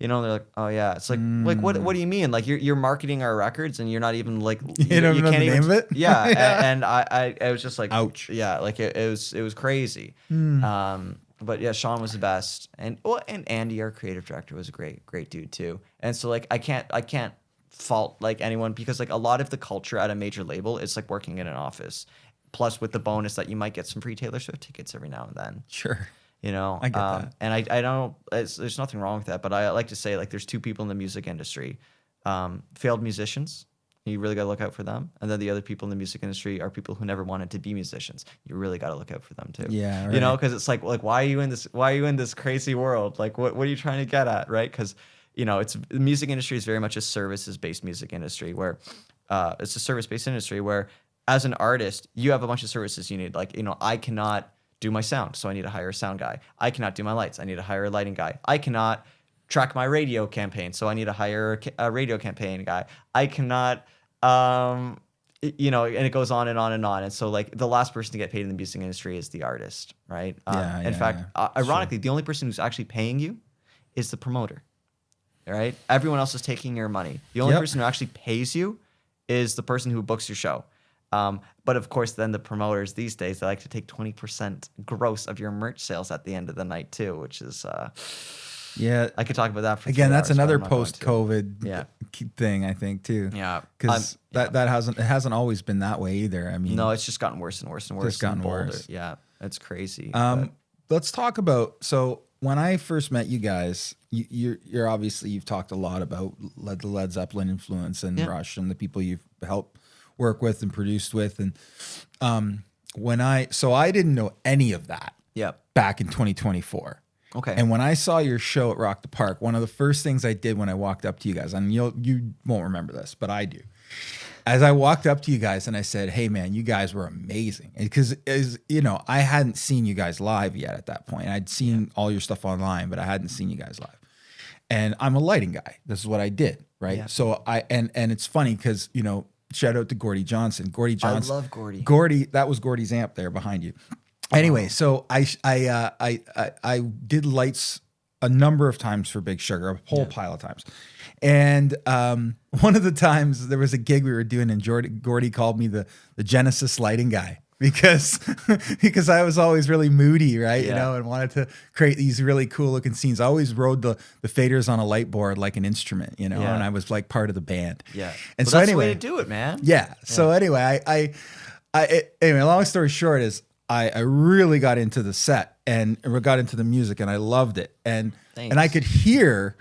You know, they're like, oh yeah. It's like what do you mean? Like you're marketing our records and you're not even like you don't know the name of it. Yeah, and I was just like, ouch. Yeah, like it was crazy. But yeah, Sean was the best, and Andy, our creative director, was a great dude too. And so like I can't fault like anyone, because like a lot of the culture at a major label is like working in an office, plus with the bonus that you might get some free Taylor Swift tickets every now and then. Sure. You know, I get that. And I don't, there's nothing wrong with that, but I like to say like there's two people in the music industry, failed musicians. You really got to look out for them. And then the other people in the music industry are people who never wanted to be musicians. You really got to look out for them too. Yeah. Right. You know, because it's like, why are you in this crazy world? Like, what are you trying to get at? Right. Because, you know, the music industry is very much a services-based music industry where it's a service-based industry where as an artist, you have a bunch of services you need. Like, you know, I cannot do my sound, so I need to hire a sound guy. I cannot do my lights. I need to hire a lighting guy. I cannot track my radio campaign, so I need to hire a radio campaign guy. I cannot, you know, and it goes on and on and on. And so, like, the last person to get paid in the music industry is the artist, right? In fact, ironically, the only person who's actually paying you is the promoter, right? Everyone else is taking your money. The only person who actually pays you is the person who books your show. But of course, then the promoters these days, they like to take 20% gross of your merch sales at the end of the night too, which is, I could talk about that for again. 3 That's hours, another post-COVID thing, I think too. Yeah, because that hasn't always been that way either. I mean, no, it's just gotten worse and worse and worse. Just gotten worse. Yeah, it's crazy. Let's talk about, so when I first met you guys, you're obviously, you've talked a lot about the Led Zeppelin influence and Rush and the people you've helped work with and produced with. And I didn't know any of that back in 2024. Okay. And when I saw your show at Rock the Park, one of the first things I did when I walked up to you guys, and you won't remember this, but I do. As I walked up to you guys and I said, hey man, you guys were amazing. Because you know, I hadn't seen you guys live yet at that point. I'd seen all your stuff online, but I hadn't seen you guys live. And I'm a lighting guy. This is what I did, right? Yeah. So and it's funny because, you know, shout out to Gordy Johnson. Gordy Johnson. I love Gordy. Gordy, that was Gordy's amp there behind you. Anyway, so I did lights a number of times for Big Sugar, a whole pile of times. And one of the times there was a gig we were doing, and Gordy called me the Genesis lighting guy because I was always really moody, right? You know, and wanted to create these really cool looking scenes. I always rode the faders on a light board like an instrument, you know, and I was like part of the band. Yeah. And well, so that's anyway, the way to do it, man. Yeah. So anyway, anyway, long story short is I really got into the set and got into the music and I loved it. And I could hear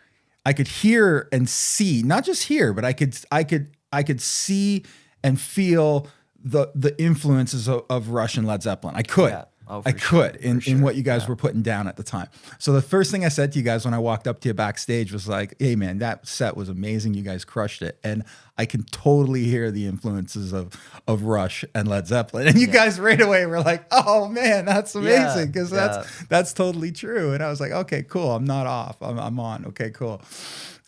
and see, not just hear, but I could see and feel the influences of Rush and Led Zeppelin. I could. Yeah. Oh, I could in what you guys were putting down at the time. So the first thing I said to you guys when I walked up to you backstage was like, hey man, that set was amazing. You guys crushed it. And I can totally hear the influences of Rush and Led Zeppelin. And you guys right away were like, oh man, that's amazing. Because that's totally true. And I was like, okay, cool. I'm not off. I'm on. Okay, cool.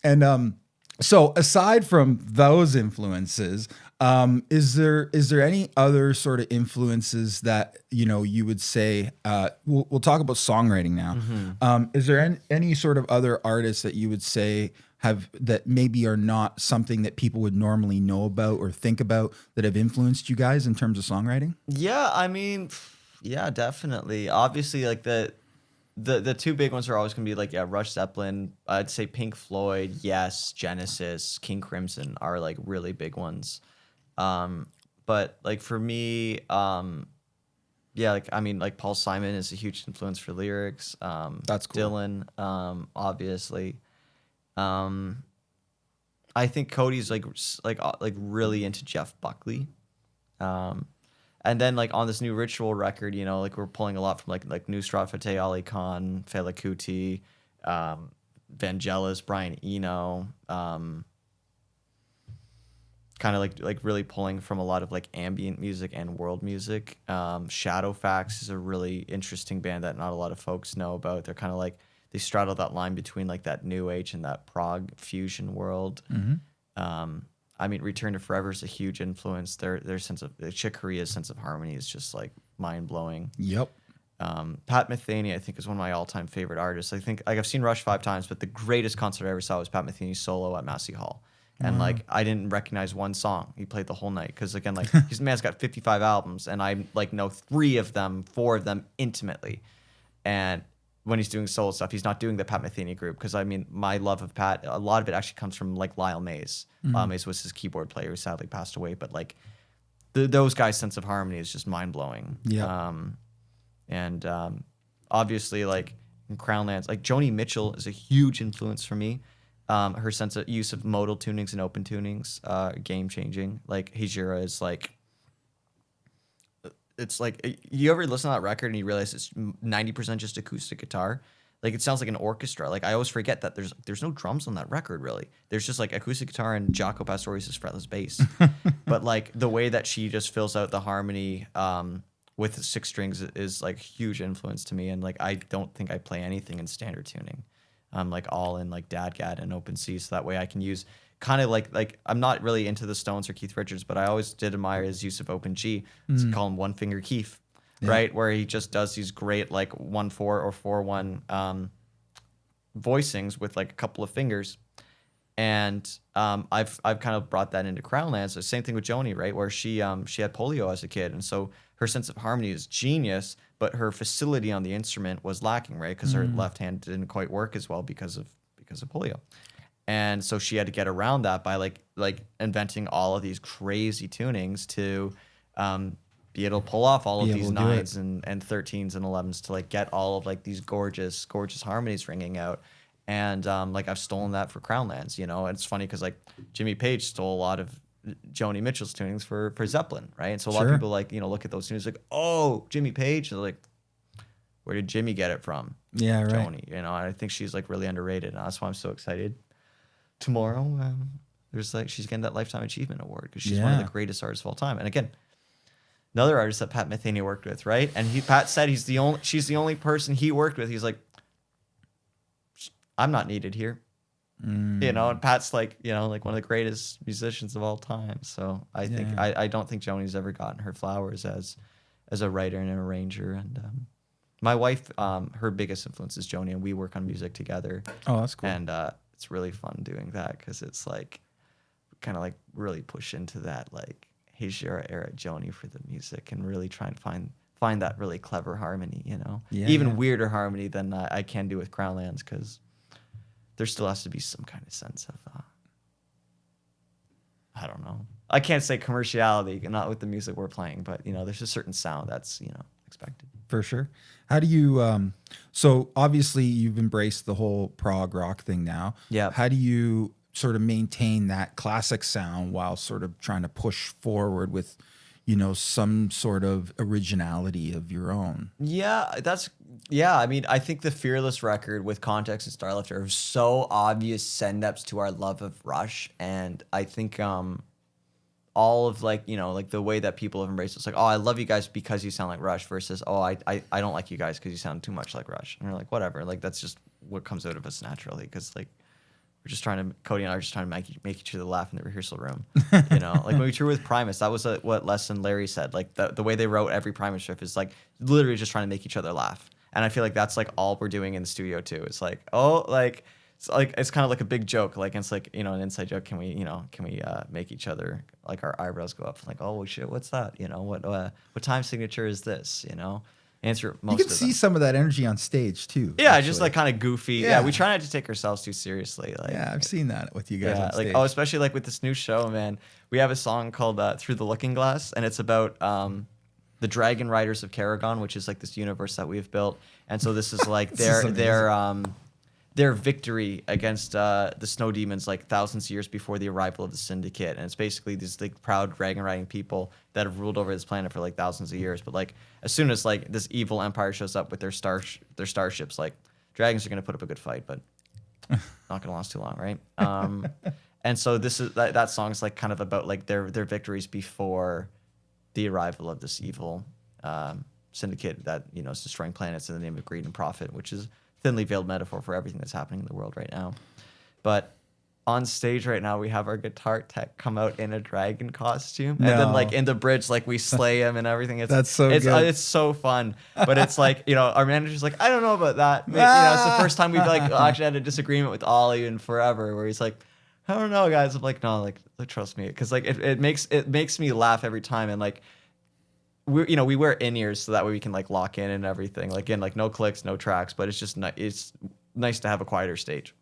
And so aside from those influences, is there any other sort of influences that, you know, you would say, we'll talk about songwriting now. Mm-hmm. Is there any sort of other artists that you would say that maybe are not something that people would normally know about or think about that have influenced you guys in terms of songwriting? Yeah, I mean, yeah, definitely. Obviously, like the two big ones are always gonna be like, yeah, Rush, Zeppelin. I'd say Pink Floyd, yes, Genesis, King Crimson are like really big ones. But like for me, yeah, like I mean, like Paul Simon is a huge influence for lyrics. That's cool. Dylan, obviously. I think Cody's like really into Jeff Buckley. And then like on this new Ritual record, you know, like we're pulling a lot from like Nusrat Fateh Ali Khan, Fela Kuti, Vangelis, Brian Eno, kind of like really pulling from a lot of like ambient music and world music. Shadowfax is a really interesting band that not a lot of folks know about. They're kind of like they straddle that line between like that new age and that prog fusion world. I mean, Return to Forever is a huge influence. Their sense of Chick Corea's sense of harmony is just like mind blowing. Yep. Pat Metheny, I think, is one of my all-time favorite artists. I think like I've seen Rush 5 times, but the greatest concert I ever saw was Pat Metheny's solo at Massey Hall. And like I didn't recognize one song. He played the whole night because again, like his man's got 55 albums, and I like know 4 of them intimately. And when he's doing solo stuff, he's not doing the Pat Metheny group because I mean, my love of Pat, a lot of it actually comes from like Lyle Mays. Mays was his keyboard player who sadly passed away, but like those guys' sense of harmony is just mind blowing. Yeah. And obviously, like in Crownlands, like Joni Mitchell is a huge influence for me. Her sense of use of modal tunings and open tunings, game changing. Like Hijira is like, it's like you ever listen to that record and you realize it's 90% just acoustic guitar. Like it sounds like an orchestra. Like I always forget that there's no drums on that record really. There's just like acoustic guitar and Jaco Pastorius' fretless bass. But like the way that she just fills out the harmony with 6 strings is like huge influence to me. And like I don't think I play anything in standard tuning. Like all in like DADGAD and open C, so that way I can use kind of like I'm not really into the Stones or Keith Richards, but I always did admire his use of open G. Call him One Finger Keith, right? Where he just does these great like 1/4 or 4/1 voicings with like a couple of fingers. And I've kind of brought that into Crownlands. The same thing with Joni, right? Where she had polio as a kid, and so her sense of harmony is genius, but her facility on the instrument was lacking, right? Because her left hand didn't quite work as well because of polio. And so she had to get around that by like inventing all of these crazy tunings to be able to pull off all of these 9s and 13s and 11s to like get all of like these gorgeous harmonies ringing out. And like I've stolen that for Crownlands, you know. And it's funny because like Jimmy Page stole a lot of Joni Mitchell's tunings for Zeppelin, right? And so a lot of people like, you know, look at those tunings like, oh, Jimmy Page. They're like, where did Jimmy get it from? Yeah, right. Joni, you know. And I think she's like really underrated, and that's why I'm so excited. Tomorrow, there's like she's getting that Lifetime Achievement Award because she's one of the greatest artists of all time. And again, another artist that Pat Metheny worked with, right? And Pat said she's the only person he worked with. He's like, I'm not needed here. You know, and Pat's like, you know, like one of the greatest musicians of all time. So I think I don't think Joni's ever gotten her flowers as a writer and an arranger. And my wife, her biggest influence is Joni, and we work on music together. Oh, that's cool. And it's really fun doing that because it's like kind of like really push into that like Hijira era Joni for the music and really try and find that really clever harmony, you know, even weirder harmony than I can do with Crownlands because there still has to be some kind of sense of, I don't know. I can't say commerciality, not with the music we're playing, but, you know, there's a certain sound that's, you know, expected. For sure. How do you, so obviously you've embraced the whole prog rock thing now. Yeah. How do you sort of maintain that classic sound while sort of trying to push forward with, you know, some sort of originality of your own? I mean, I think the Fearless record with Context and Starlifter are so obvious send-ups to our love of Rush. And I think all of like, you know, like the way that people have embraced it. It's like, oh, I love you guys because you sound like Rush versus, oh, I don't like you guys because you sound too much like Rush. And we're like, whatever. Like, that's just what comes out of us naturally because like, Cody and I are just trying to make each other laugh in the rehearsal room. You know, like when we toured with Primus, that was what Les and Larry said. Like the way they wrote every Primus riff is like literally just trying to make each other laugh. And I feel like that's like all we're doing in the studio too. It's like, oh, like it's kind of like a big joke. Like it's like, you know, an inside joke. Can we make each other like our eyebrows go up? Like, oh shit, what's that? You know, what time signature is this? You know, answer most. You can see some of that energy on stage too. Yeah, actually. Just like kind of goofy. Yeah, we try not to take ourselves too seriously. Like, yeah, I've seen that with you guys on stage. Like especially like with this new show, man. We have a song called "Through the Looking Glass," and it's about the Dragon Riders of Karagon, which is like this universe that we've built. And so this is like their victory against the snow demons like thousands of years before the arrival of the Syndicate. And it's basically these like proud dragon riding people that have ruled over this planet for like thousands of years. But like as soon as like this evil empire shows up with their starships, like dragons are gonna put up a good fight, but not gonna last too long, right? And so this is that song's like kind of about like their victories before the arrival of this evil syndicate that, you know, is destroying planets in the name of greed and profit, which is thinly veiled metaphor for everything that's happening in the world right now. But on stage right now, we have our guitar tech come out in a dragon costume, and then like in the bridge, like we slay him and everything. That's so good. It's so fun. But it's like, you know, our manager's like, I don't know about that. You know, it's the first time we've like actually had a disagreement with Ollie in forever, where he's like, I don't know, guys. I'm like, no, like trust me, because like it makes me laugh every time, and like we wear in-ears so that way we can like lock in and everything. Like again, like no clicks, no tracks, but it's just it's nice to have a quieter stage.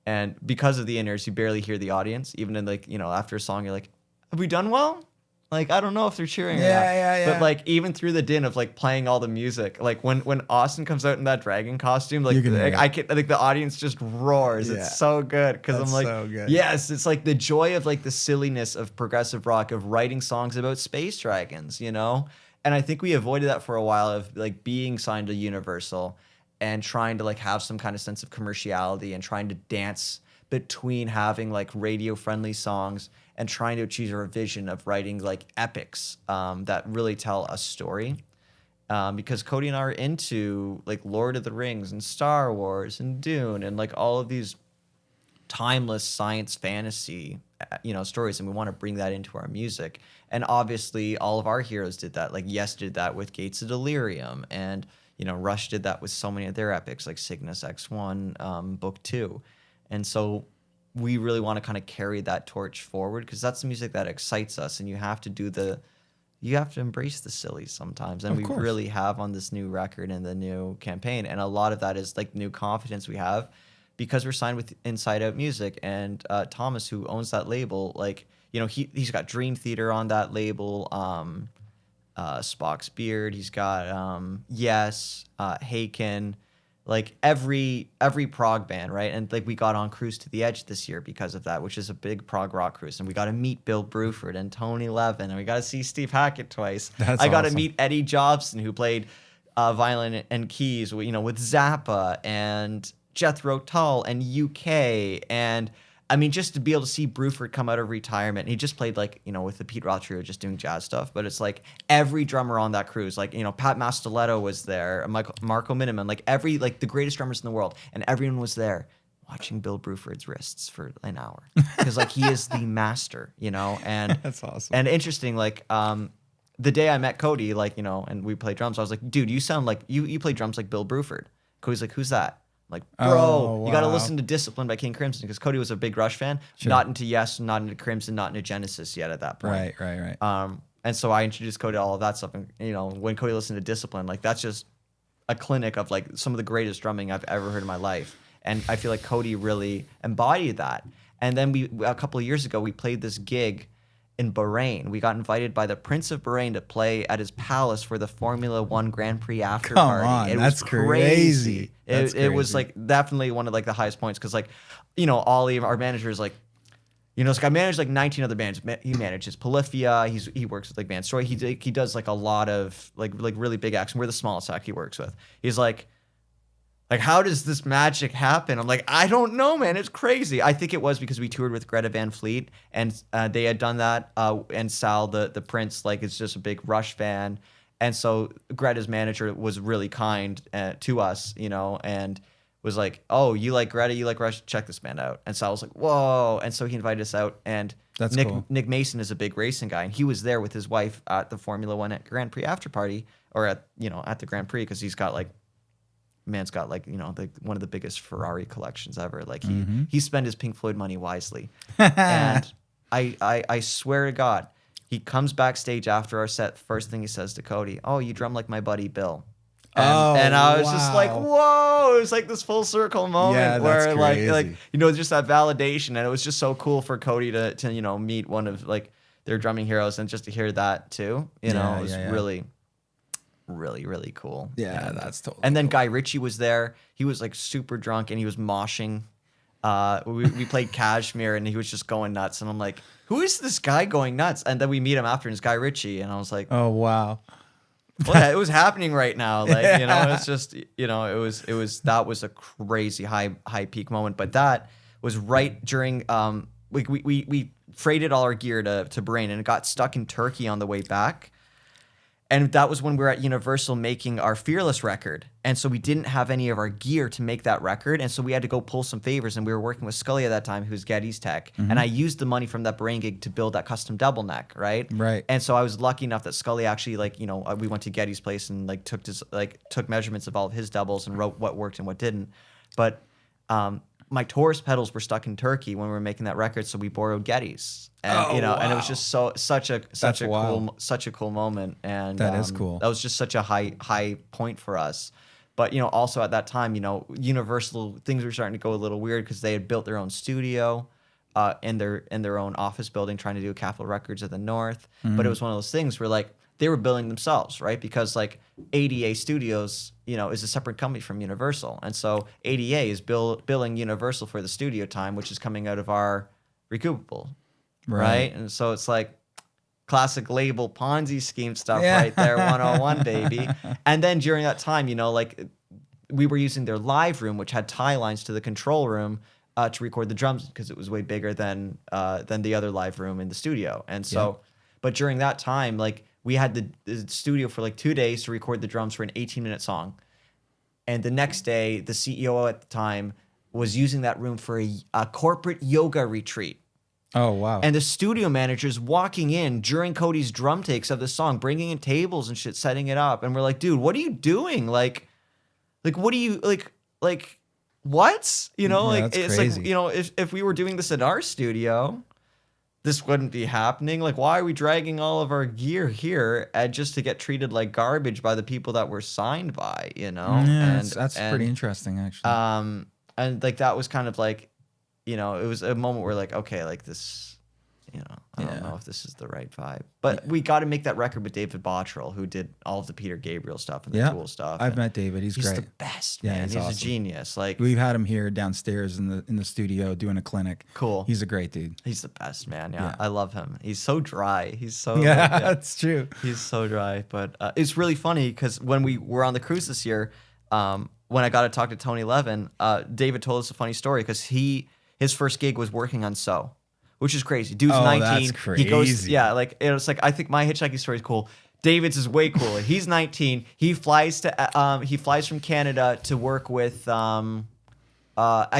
And because of the in-ears, you barely hear the audience. Even in like, you know, after a song, you're like, have we done well? Like, I don't know if they're cheering or not. Yeah. But like even through the din of like playing all the music, like when Austin comes out in that dragon costume, like I can like the audience just roars. Yeah. It's so good because I'm like, so good. Yes, it's like the joy of like the silliness of progressive rock, of writing songs about space dragons, you know. And I think we avoided that for a while of like being signed to Universal and trying to like have some kind of sense of commerciality and trying to dance between having like radio friendly songs and trying to achieve a vision of writing like epics that really tell a story. Because Cody and I are into like Lord of the Rings and Star Wars and Dune and like all of these timeless science fantasy, you know, stories, and we want to bring that into our music. And obviously all of our heroes did that. Like Yes did that with Gates of Delirium, and you know, Rush did that with so many of their epics like Cygnus X1, Book 2. And so we really want to kind of carry that torch forward because that's the music that excites us, and you have to embrace the silly sometimes. And we really have on this new record and the new campaign. And a lot of that is like new confidence we have because we're signed with Inside Out Music, and Thomas, who owns that label, like, you know, he's got Dream Theater on that label, Spock's Beard, he's got Yes, Haken, like every prog band, right? And like we got on Cruise to the Edge this year because of that, which is a big prog rock cruise. And we got to meet Bill Bruford and Tony Levin, and we got to see Steve Hackett twice. I got to meet Eddie Jobson, who played violin and keys, you know, with Zappa and Jethro Tull and UK. And I mean, just to be able to see Bruford come out of retirement, and he just played like, you know, with the Pete Roth Trio, just doing jazz stuff. But it's like every drummer on that cruise, like, you know, Pat Mastelletto was there, Marco Miniman, like the greatest drummers in the world, and everyone was there watching Bill Bruford's wrists for an hour because like he is the master, you know. And that's awesome. And interesting, like the day I met Cody, like, you know, and we played drums, I was like, dude, you sound like you play drums like Bill Bruford. Cody's like, who's that? Like, bro, you got to listen to Discipline by King Crimson, because Cody was a big Rush fan, not into Yes, not into Crimson, not into Genesis yet at that point. Right. And so I introduced Cody to all of that stuff. And, you know, when Cody listened to Discipline, like that's just a clinic of like some of the greatest drumming I've ever heard in my life. And I feel like Cody really embodied that. And then a couple of years ago, we played this gig in Bahrain. We got invited by the Prince of Bahrain to play at his palace for the Formula One Grand Prix after party. It was crazy. It was like definitely one of like the highest points, because like, you know, Ollie, our manager, is like, you know, this guy managed like 19 other bands. He manages Polyphia. He works with like Band Story. He does like a lot of like really big acts. And we're the smallest act he works with. He's like, how does this magic happen? I'm like, I don't know, man. It's crazy. I think it was because we toured with Greta Van Fleet, and they had done that. And Sal, the Prince, like, is just a big Rush fan. And so Greta's manager was really kind to us, you know, and was like, oh, you like Greta, you like Rush, check this band out. And Sal was like, whoa. And so he invited us out. And that's Nick, cool. Nick Mason is a big racing guy, and he was there with his wife at the Formula One Grand Prix after party, or at the Grand Prix, because he's got like man's got like, one of the biggest Ferrari collections ever. Like he spent his Pink Floyd money wisely. And I swear to God, he comes backstage after our set. First thing he says to Cody, "Oh, you drum like my buddy Bill." And I was just like, whoa, it was like this full circle moment where like just that validation. And it was just so cool for Cody to meet one of like their drumming heroes, and just to hear that too, it was really, really, really cool. Yeah, that's totally And then cool. Guy Ritchie was there. He was like super drunk and he was moshing. We played Kashmir and he was just going nuts. And I'm like, who is this guy going nuts? And then we meet him after and it's Guy Ritchie. And I was like, oh, wow. Well, it was happening right now. Like, it's just, that was a crazy high peak moment. But that was right during, we freighted all our gear to Bahrain and it got stuck in Turkey on the way back. And that was when we were at Universal making our Fearless record. And so we didn't have any of our gear to make that record. And so we had to go pull some favors. And we were working with Scully at that time, who's Getty's tech. Mm-hmm. And I used the money from that Bahrain gig to build that custom double neck, right? Right. And so I was lucky enough that Scully actually, we went to Getty's place and took measurements of all of his doubles and wrote what worked and what didn't. But my Taurus pedals were stuck in Turkey when we were making that record, so we borrowed Getty's, and and it was just such a cool moment, and that is cool. That was just such a high point for us. But also at that time, Universal, things were starting to go a little weird because they had built their own studio in their own office building, trying to do Capitol Records at the North. Mm-hmm. But it was one of those things where like they were billing themselves, right? Because like ADA Studios, is a separate company from Universal. And so ADA is billing Universal for the studio time, which is coming out of our recoupable, right? And so it's like classic label Ponzi scheme stuff right there, 101, baby. And then during that time, we were using their live room, which had tie lines to the control room to record the drums because it was way bigger than the other live room in the studio. And so, but during that time, like, we had the studio for like 2 days to record the drums for an 18-minute song. And the next day, the CEO at the time was using that room for a corporate yoga retreat. Oh, wow. And the studio manager's walking in during Cody's drum takes of the song, bringing in tables and shit, setting it up. And we're like, dude, what are you doing? Like, what do you, like, what? That's It's crazy. like, if we were doing this at our studio, this wouldn't be happening. Like, why are we dragging all of our gear here just to get treated like garbage by the people that we're signed by, Yeah, that's pretty interesting, actually. And like, that was kind of like, it was a moment where like, okay, like this, I don't know if this is the right vibe. But we got to make that record with David Bottrell, who did all of the Peter Gabriel stuff and the Tool stuff. I've met David. He's great. He's the best, man. He's awesome. A genius. Like, we've had him here downstairs in the studio doing a clinic. Cool. He's a great dude. He's the best, man. Yeah. I love him. He's so dry. He's so that's true. He's so dry. But it's really funny because when we were on the cruise this year, when I got to talk to Tony Levin, David told us a funny story because his first gig was working on So, which is crazy. Dude's 19. That's crazy. He goes, it's like, I think my hitchhiking story is cool. David's is way cooler. He's 19. He flies from Canada to work with, I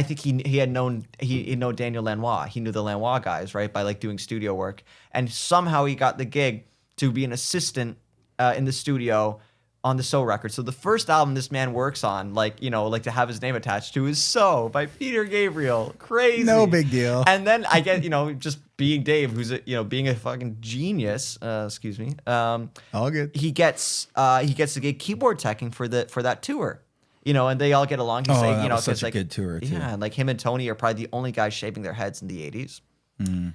think he had known Daniel Lanois. He knew the Lanois guys, right? By like doing studio work. And somehow he got the gig to be an assistant in the studio on the So record. So the first album this man works on, like to have his name attached to, is So by Peter Gabriel. Crazy. No big deal. And then I get, just being Dave, who's being a fucking genius. Excuse me. All good. He gets the gig keyboard teching for that tour. And they all get along. He's that was such a good tour too. Yeah, and like him and Tony are probably the only guys shaving their heads in the 80s. Mm.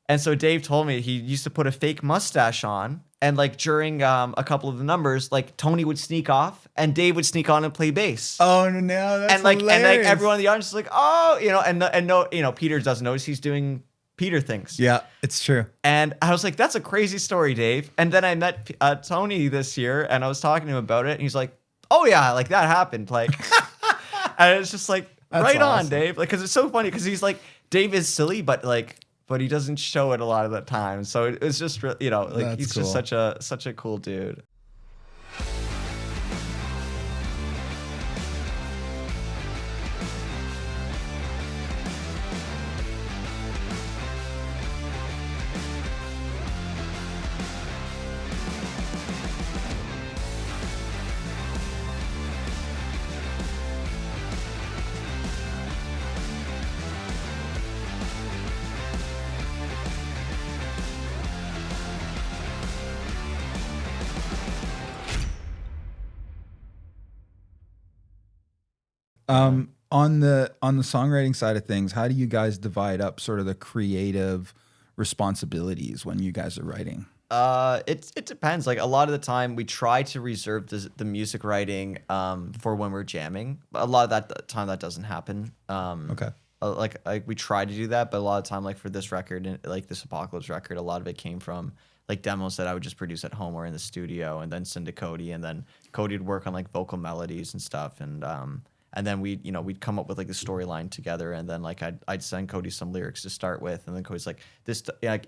And so Dave told me he used to put a fake mustache on, and like during a couple of the numbers, like Tony would sneak off, and Dave would sneak on and play bass. Oh no, that's and like hilarious. And like everyone in the audience is like, oh, and no, Peter doesn't notice he's doing Peter things. Yeah, it's true. And I was like, that's a crazy story, Dave. And then I met Tony this year, and I was talking to him about it, and he's like, oh yeah, like that happened, like, and it's just like, that's right awesome. On, Dave, like, because it's so funny because he's like, Dave is silly, but he doesn't show it a lot of the time. So it's just, like, that's he's cool. Just such a cool dude. On the songwriting side of things, how do you guys divide up sort of the creative responsibilities when you guys are writing? It depends. Like a lot of the time, we try to reserve the music writing for when we're jamming. But a lot of that time that doesn't happen. Okay. Like we try to do that, but a lot of time, like for this record, and like this Apocalypse record, a lot of it came from like demos that I would just produce at home or in the studio, and then send to Cody, and then Cody would work on like vocal melodies and stuff, and then we'd come up with like the storyline together, and then like I'd send Cody some lyrics to start with, and then Cody's like this, like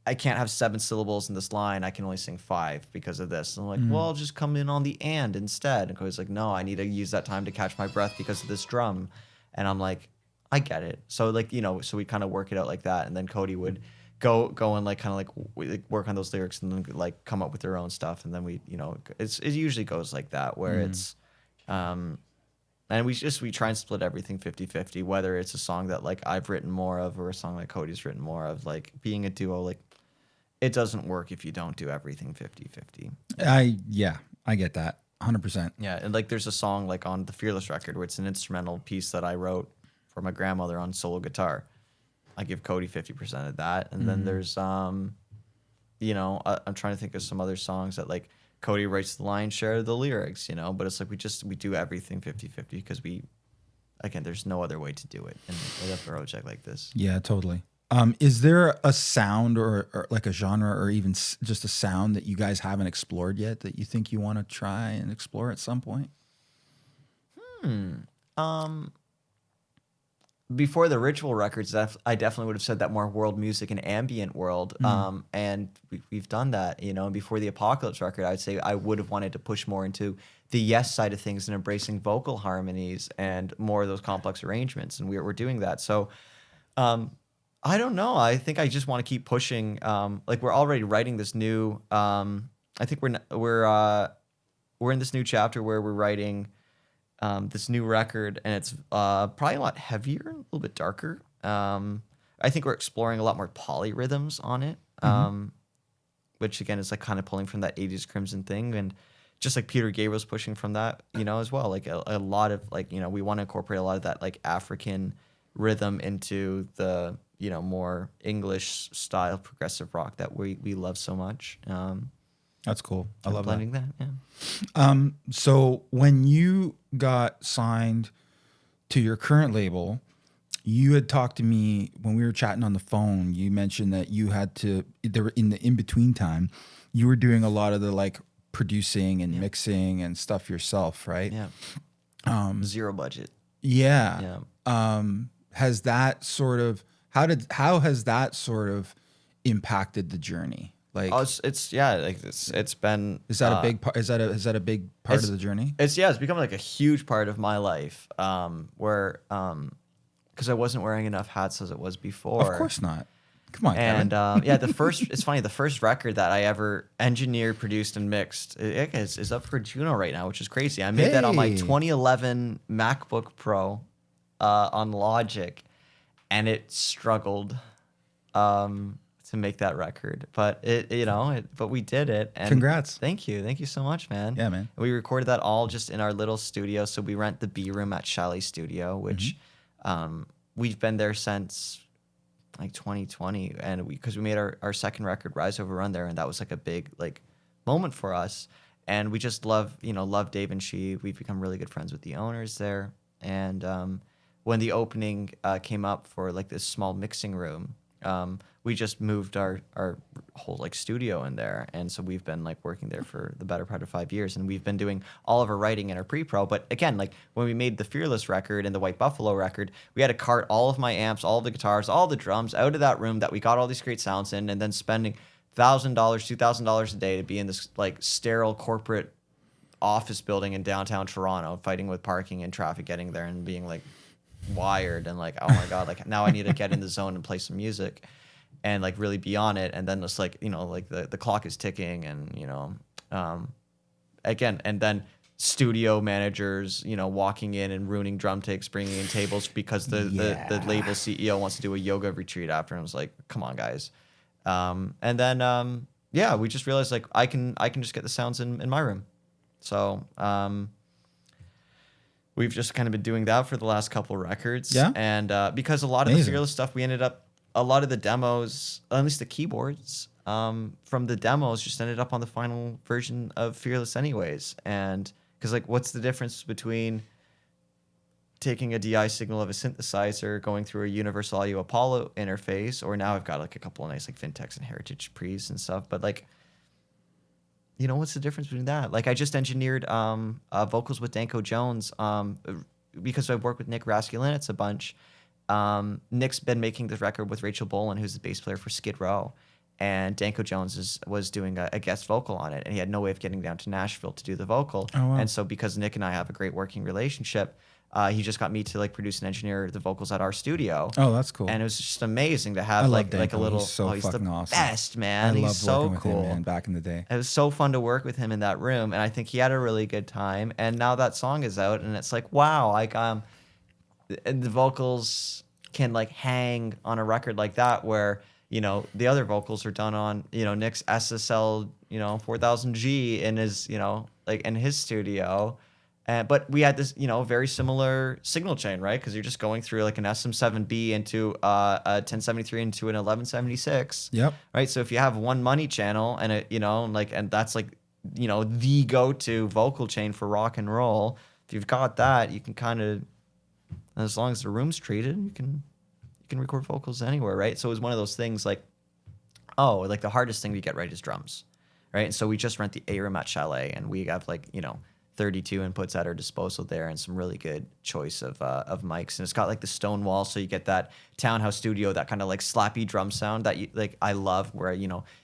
I can't have 7 syllables in this line. I can only sing 5 because of this. And I'm like, well, I'll just come in on the and instead. And Cody's like, no, I need to use that time to catch my breath because of this drum. And I'm like, I get it. So like, so we kind of work it out like that. And then Cody would go and like kind of like work on those lyrics and then like come up with their own stuff. And then we, it usually goes like that where it's, and we try and split everything 50-50, whether it's a song that like I've written more of or a song that Cody's written more of. Like being a duo, like it doesn't work if you don't do everything 50-50. I get that 100%. Yeah, and like there's a song like on the Fearless record where it's an instrumental piece that I wrote for my grandmother on solo guitar. I give Cody 50% of that, and then there's I'm trying to think of some other songs that like Cody writes the lion's share of the lyrics, but it's like we do everything 50-50 because there's no other way to do it in a project like this. Yeah, totally. Is there a sound or like a genre or even just a sound that you guys haven't explored yet that you think you want to try and explore at some point? Before the Ritual records, I definitely would have said that more world music and ambient world. And we've done that, And before the Apocalypse record, I'd say I would have wanted to push more into the Yes side of things and embracing vocal harmonies and more of those complex arrangements. And we're doing that. So, I don't know. I think I just want to keep pushing. Like we're already writing this new. I think we're in this new chapter where we're writing this new record, and it's probably a lot heavier, a little bit darker. I think we're exploring a lot more polyrhythms on it, which again is like kind of pulling from that 80s Crimson thing, and just like Peter Gabriel's pushing from that, as well. Like a lot of like we want to incorporate a lot of that like African rhythm into the more English style progressive rock that we love so much. That's cool. I love blending that. Yeah. So when you got signed to your current label, you had talked to me when we were chatting on the phone. You mentioned that you had to, in the in-between time, you were doing a lot of the like producing and mixing and stuff yourself, right? Yeah. Zero budget. Yeah. Has that sort of, how has that sort of impacted the journey? Like, it's been. Is that a big part? Is that a big part of the journey? It's become like a huge part of my life. Where because I wasn't wearing enough hats as it was before. Of course not. Come on, and Kevin. it's funny. The first record that I ever engineered, produced, and mixed is up for Juno right now, which is crazy. I made that on my 2011 MacBook Pro on Logic, and it struggled to make that record, but but we did it. And congrats! Thank you so much, man. Yeah, man. We recorded that all just in our little studio. So we rent the B room at Chalet Studio, which we've been there since like 2020, and because we made our second record, Rise Over Run, there, and that was like a big like moment for us. And we just love Dave and She. We've become really good friends with the owners there. And when the opening came up for like this small mixing room, we just moved our whole like studio in there, and so we've been like working there for the better part of 5 years, and we've been doing all of our writing in our pre-pro. But again, like when we made the Fearless record and the White Buffalo record, we had to cart all of my amps, all of the guitars, all the drums out of that room that we got all these great sounds in, and then spending $1,000, $2,000 a day to be in this like sterile corporate office building in downtown Toronto, fighting with parking and traffic getting there, and being like wired and like, oh my god, like now I need to get in the zone and play some music and like really be on it. And then it's like, like the clock is ticking, and again, and then studio managers walking in and ruining drum takes, bringing in tables because the label CEO wants to do a yoga retreat after, and I was like, come on guys. And then we just realized like I can just get the sounds in my room. So we've just kind of been doing that for the last couple records. Yeah. And because a lot of the Fearless stuff, a lot of the demos, at least the keyboards from the demos just ended up on the final version of Fearless anyways. And because like, what's the difference between taking a DI signal of a synthesizer, going through a Universal Audio Apollo interface, or now I've got like a couple of nice like Vintex and Heritage Pre's and stuff. But like, you know, what's the difference between that? Like I just engineered vocals with Danko Jones because I've worked with Nick Raskulinitz a bunch. Nick's been making this record with Rachel Bolan, who's the bass player for Skid Row. And Danko Jones was doing a guest vocal on it. And he had no way of getting down to Nashville to do the vocal. Oh, wow. And so because Nick and I have a great working relationship, he just got me to like produce and engineer the vocals at our studio. Oh, that's cool. And it was just amazing to have like a little. He's so he's fucking the awesome. best, man. I He's loved so working cool. with him, man, back in the day. It was so fun to work with him in that room, and I think he had a really good time. And now that song is out, and it's like, wow, like and the vocals can like hang on a record like that, where you know the other vocals are done on Nick's SSL 4000G in his like in his studio. But we had this, very similar signal chain, right? Because you're just going through like an SM7B into a 1073 into an 1176. Yep. Right. So if you have one money channel and and that's like, the go-to vocal chain for rock and roll. If you've got that, you can kind of, as long as the room's treated, you can record vocals anywhere, right? So it was one of those things like, like the hardest thing to get right is drums, right? And so we just rent the A room at Chalet, and we have 32 inputs at our disposal there, and some really good choice of mics. And it's got like the stone wall, so you get that townhouse studio, that kind of like slappy drum sound that I love, where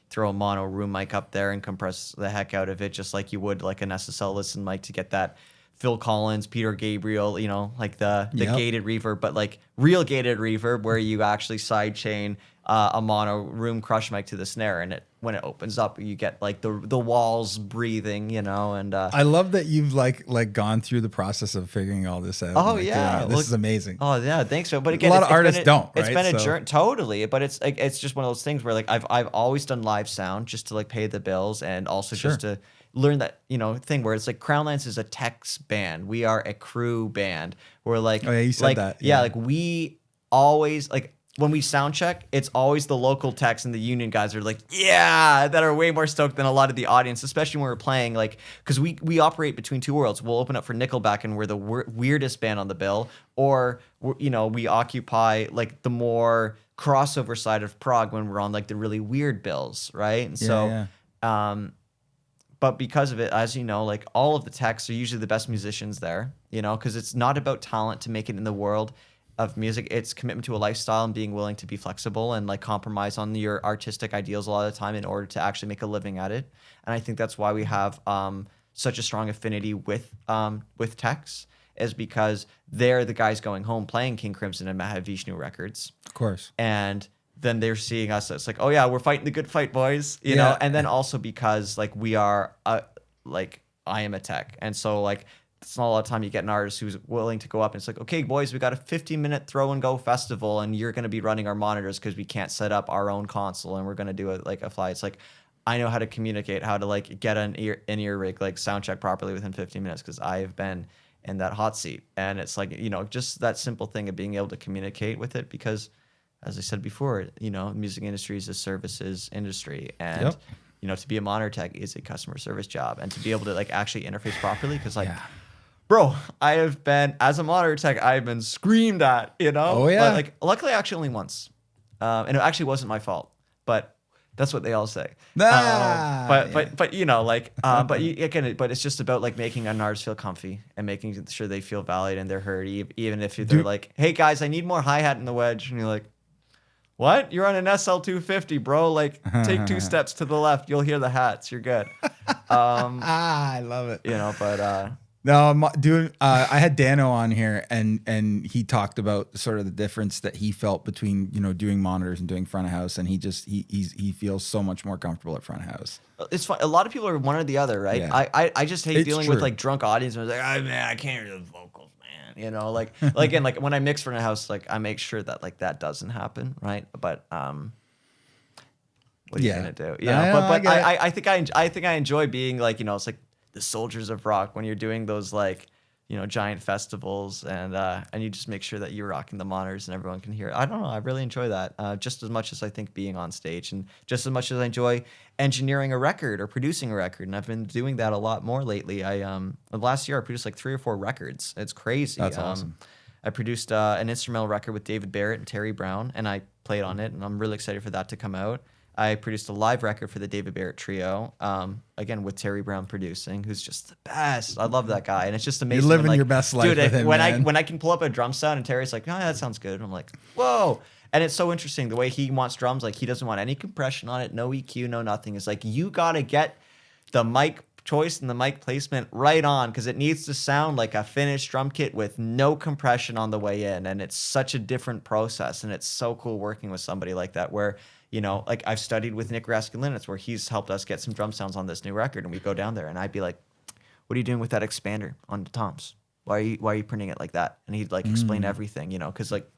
throw a mono room mic up there and compress the heck out of it, just like you would like an SSL listen mic to get that Phil Collins, Peter Gabriel, like the gated reverb, but like real gated reverb where you actually sidechain a mono room crush mic to the snare, and when it opens up, you get like the walls breathing, and I love that you've like gone through the process of figuring all this out. Oh yeah, this is amazing. Oh yeah, thanks. But again, a lot of artists don't. It's right? been a journey, totally. But it's just one of those things where like I've always done live sound just to like pay the bills, and also just to learn that thing where it's like Crownlands is a Tex band. We are a crew band. We're like, oh yeah, you said that. Yeah, like we always like. When we sound check, it's always the local techs and the union guys are like, that are way more stoked than a lot of the audience, especially when we're playing, like, because we operate between two worlds. We'll open up for Nickelback and we're the weirdest band on the bill, or, we occupy, like, the more crossover side of prog when we're on, like, the really weird bills, right? And but because of it, as you know, like, all of the techs are usually the best musicians there, because it's not about talent to make it in the world of music. It's commitment to a lifestyle and being willing to be flexible and like compromise on your artistic ideals a lot of the time in order to actually make a living at it. And I think that's why we have such a strong affinity with techs, is because they're the guys going home playing King Crimson and Mahavishnu records. Of course. And then they're seeing us. It's like, oh yeah, we're fighting the good fight, boys. You know. And then also because like we are like I am a tech, and so like. It's not a lot of time you get an artist who's willing to go up and it's like, okay, boys, we got a 15-minute throw and go festival, and you're going to be running our monitors because we can't set up our own console, and we're going to do it like a fly. It's like, I know how to communicate, how to like get an ear rig, like sound check properly within 15 minutes because I have been in that hot seat. And it's like, just that simple thing of being able to communicate with it, because as I said before, music industry is a services industry, and to be a monitor tech is a customer service job, and to be able to like actually interface properly, because like. Bro, I have been, as a monitor tech, I've been screamed at, Oh, yeah. But, like, luckily, actually, only once. And it actually wasn't my fault. But that's what they all say. But it's just about, like, making an artist feel comfy and making sure they feel valued and they're heard, even if they're like, hey, guys, I need more hi-hat in the wedge. And you're like, what? You're on an SL250, bro. Like, take 2 steps to the left. You'll hear the hats. You're good. I love it. But... No, dude. I had Dano on here, and he talked about sort of the difference that he felt between doing monitors and doing front of house, and he feels so much more comfortable at front of house. It's fun. A lot of people are one or the other, right? Yeah. I just hate dealing with like drunk audience and it's like, oh man, I can't hear the vocals, man. Like again, like when I mix front of house, like I make sure that like that doesn't happen, right? But what are you gonna do? I think I enjoy being like it's like the soldiers of rock when you're doing those like giant festivals, and you just make sure that you're rocking the monitors and everyone can hear it. I don't know. I really enjoy that just as much as I think being on stage, and just as much as I enjoy engineering a record or producing a record. And I've been doing that a lot more lately. Last year I produced like 3 or 4 records. It's crazy. That's awesome. I produced an instrumental record with David Barrett and Terry Brown, and I played on it, and I'm really excited for that to come out. I produced a live record for the David Barrett Trio, again with Terry Brown producing, who's just the best. I love that guy, and it's just amazing. You're living your best life, dude. With him, when man. I can pull up a drum sound and Terry's like, "Oh, that sounds good," I'm like, "Whoa!" And it's so interesting the way he wants drums. Like he doesn't want any compression on it, no EQ, no nothing. It's like you gotta get the mic choice and the mic placement right on, because it needs to sound like a finished drum kit with no compression on the way in. And it's such a different process, and it's so cool working with somebody like that, where like I've studied with Nick Raskulinecz, where he's helped us get some drum sounds on this new record, and we go down there and I'd be like, "What are you doing with that expander on the toms? Why are you printing it like that?" And he'd like explain everything, because like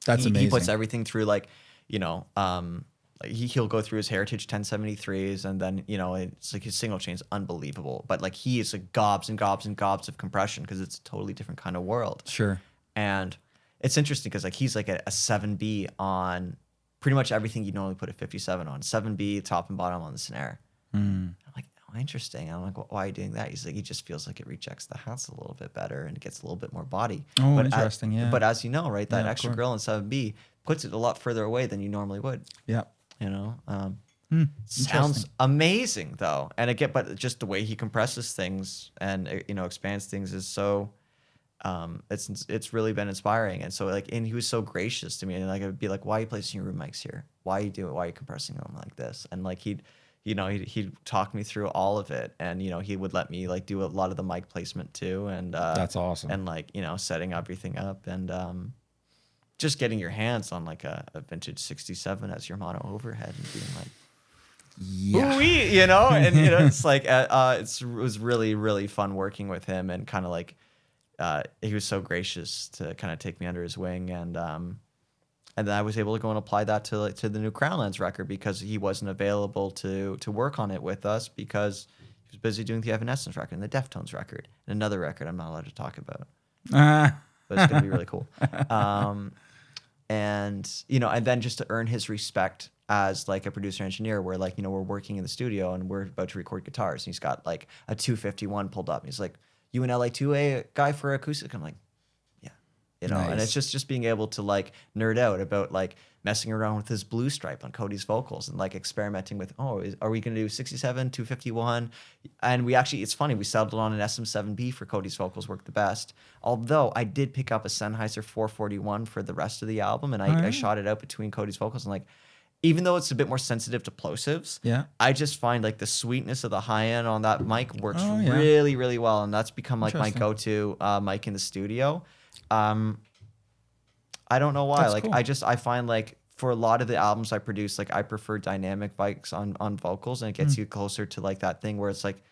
That's amazing. He puts everything through like like he'll go through his Heritage 1073s, and then it's like his single chain's unbelievable, but like he is like gobs and gobs and gobs of compression, because it's a totally different kind of world. Sure. And it's interesting because like he's like a 7B on pretty much everything you normally put a 57 on. 7B top and bottom on the snare. I'm like, oh, interesting. I'm like, well, why are you doing that? He's like, he just feels like it rejects the hats a little bit better and it gets a little bit more body. Oh, but interesting. Yeah. But as you know, right, that Yeah, extra grill in 7B puts it a lot further away than you normally would. Yeah. Sounds amazing though. And again, but just the way he compresses things and expands things is so it's really been inspiring. And so like, and he was so gracious to me, and like I'd be like, "Why are you placing your room mics here? Why are you doing it? Why are you compressing them like this?" And like he'd talk me through all of it, and he would let me like do a lot of the mic placement too, and that's awesome. And like setting everything up, and just getting your hands on like a vintage 67 as your mono overhead and being like, yeah, and it's like it was really, really fun working with him, and kind of like he was so gracious to kind of take me under his wing, and then I was able to go and apply that to the new Crownlands record, because he wasn't available to work on it with us because he was busy doing the Evanescence record and the Deftones record and another record I'm not allowed to talk about, but it's gonna be really cool. And then just to earn his respect as like a producer engineer, where like we're working in the studio and we're about to record guitars, and he's got like a 251 pulled up, and he's like, "You an LA2A guy for acoustic?" I'm like, "Yeah," Nice. And it's just being able to like nerd out about like messing around with his blue stripe on Cody's vocals, and like experimenting with, are we going to do 67, 251? And we actually, it's funny, we settled on an SM7B for Cody's vocals work the best. Although I did pick up a Sennheiser 441 for the rest of the album, and I shot it out between Cody's vocals, and like, even though it's a bit more sensitive to plosives, I just find like the sweetness of the high end on that mic works really, really well, and that's become like my go-to mic in the studio. I don't know why. That's like cool. I find like for a lot of the albums I produce, like I prefer dynamic mics on vocals, and it gets you closer to like that thing where it's like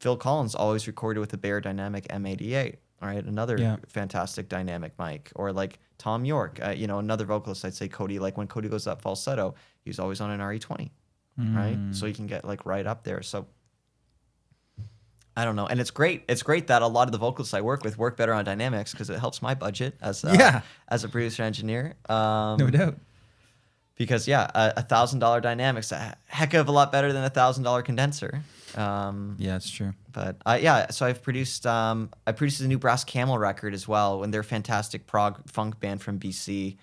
Phil Collins always recorded with a Bear Dynamic M88. All right, another fantastic dynamic mic. Or like Tom York, another vocalist, I'd say Cody, like when Cody goes that falsetto, he's always on an RE20, right? So you can get like right up there. So I don't know. And it's great. It's great that a lot of the vocalists I work with work better on dynamics, because it helps my budget as a producer engineer. No doubt. Because $1,000 dynamics, a heck of a lot better than $1,000 condenser. Yeah, it's true. But so I've produced a new Brass Camel record as well, and they're a fantastic prog funk band from BC,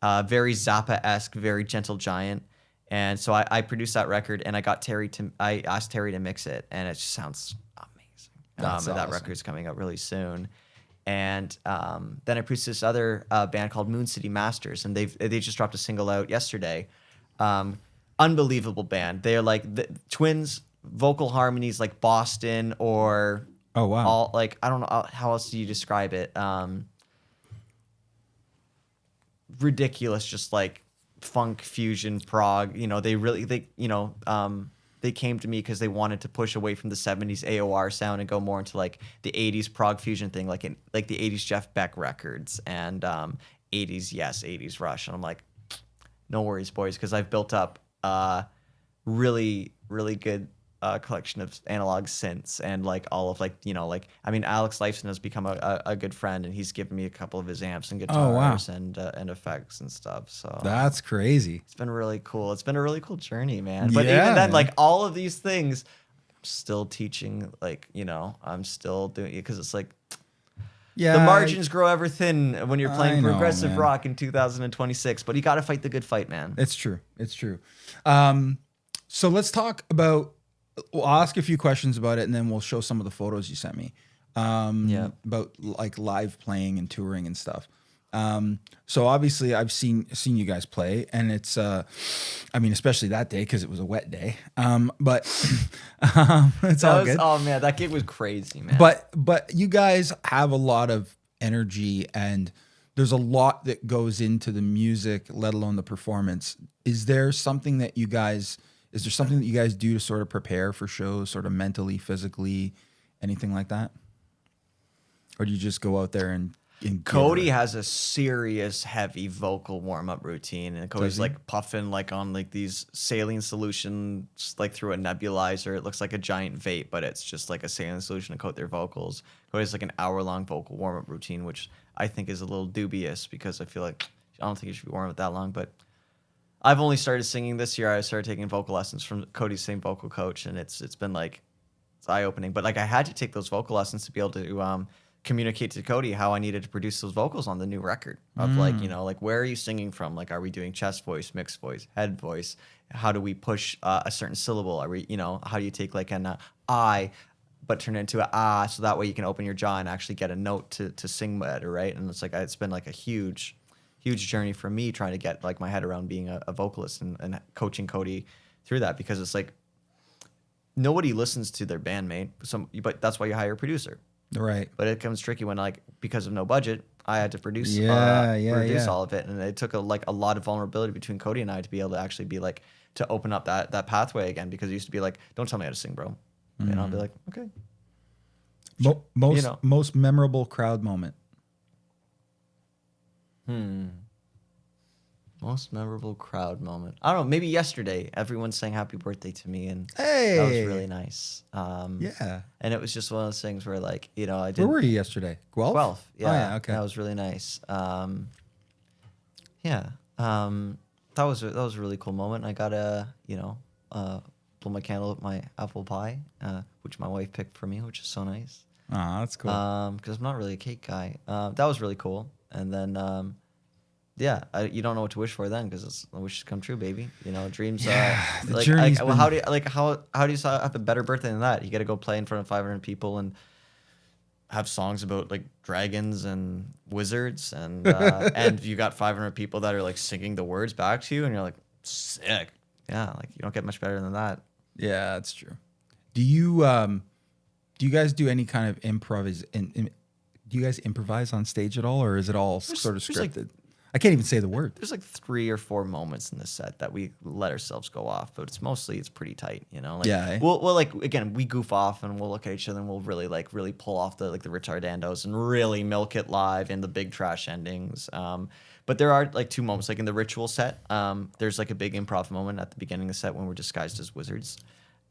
very Zappa-esque, very Gentle Giant. And so I produced that record, and I asked Terry to mix it, and it just sounds amazing. That's awesome. That record's coming out really soon. And then I produced this other band called Moon City Masters, and they just dropped a single out yesterday. Unbelievable band. They're like the twins, vocal harmonies like Boston, or all like, I don't know how else do you describe it. Ridiculous, just like funk fusion prog. They came to me because they wanted to push away from the 70s AOR sound and go more into like the 80s prog fusion thing, like the 80s Jeff Beck records and 80s Rush. And I'm like, no worries, boys, because I've built up really, really good collection of analog synths and like all of like, you know, like, I mean, Alex Lifeson has become a good friend, and he's given me a couple of his amps and guitars and effects and stuff. So that's crazy. It's been really cool. It's been a really cool journey, man. But even then, like all of these things, I'm still teaching, like, you know, I'm still doing it because it's like, the margins grow ever thin when you're playing progressive rock in 2026, but you got to fight the good fight, man. It's true. It's true. So let's talk about, I'll ask a few questions about it, and then we'll show some of the photos you sent me about like live playing and touring and stuff. So obviously I've seen you guys play, and it's, I mean, especially that day, cause it was a wet day. But, it's all good. Oh man, that gig was crazy, man. But you guys have a lot of energy, and there's a lot that goes into the music, let alone the performance. Is there something that you guys do to sort of prepare for shows, sort of mentally, physically, anything like that? Or do you just go out there and Cody has a serious heavy vocal warm-up routine, and Cody's like puffing like on like these saline solutions like through a nebulizer. It looks like a giant vape, but it's just like a saline solution to coat their vocals. Cody's like an hour-long vocal warm-up routine, which I think is a little dubious because I feel like I don't think you should be warm up that long. But I've only started singing this year. I started taking vocal lessons from Cody's same vocal coach, and it's been like, it's eye-opening. But like I had to take those vocal lessons to be able to communicate to Cody how I needed to produce those vocals on the new record of like, you know, like, where are you singing from? Like, are we doing chest voice, mixed voice, head voice? How do we push a certain syllable? Are we, you know, how do you take like an I but turn it into a ah, so that way you can open your jaw and actually get a note to sing better, right? And it's like, it's been like a huge journey for me trying to get like my head around being a vocalist and coaching Cody through that, because it's like nobody listens to their bandmate, but that's why you hire a producer. Right. But it comes tricky when, like, because of no budget, I had to produce all of it, and it took a lot of vulnerability between Cody and I to be able to actually be like, to open up that pathway again, because it used to be like, don't tell me how to sing, bro. And I'll be like, okay. Most memorable crowd moment. Most memorable crowd moment. I don't know. Maybe yesterday, everyone sang "Happy Birthday" to me, and hey, that was really nice. Yeah. And it was just one of those things where, like, you know, I did. Where were you yesterday? Guelph. Guelph. Yeah. Oh, yeah. Okay. That was really nice. Yeah. That was a really cool moment. I got to, blow my candle with my apple pie, which my wife picked for me, which is so nice. Oh, that's cool. Because I'm not really a cake guy. That was really cool. And then. You don't know what to wish for then, because wishes come true, baby. You know, dreams. How do you have a better birthday than that? You got to go play in front of 500 people and have songs about like dragons and wizards, and and you got 500 people that are like singing the words back to you, and you're like, sick. Yeah, like you don't get much better than that. Yeah, that's true. Do you guys do any kind of improv? Do you guys improvise on stage at all, or is it all sort of scripted? I can't even say the word. There's like 3 or 4 moments in the set that we let ourselves go off, but it's pretty tight, you know. Like, yeah. We'll like, again, we goof off and we'll look at each other and we'll really pull off the retardandos and really milk it live in the big trash endings. But there are like 2 moments, like in the ritual set. There's like a big improv moment at the beginning of the set when we're disguised as wizards.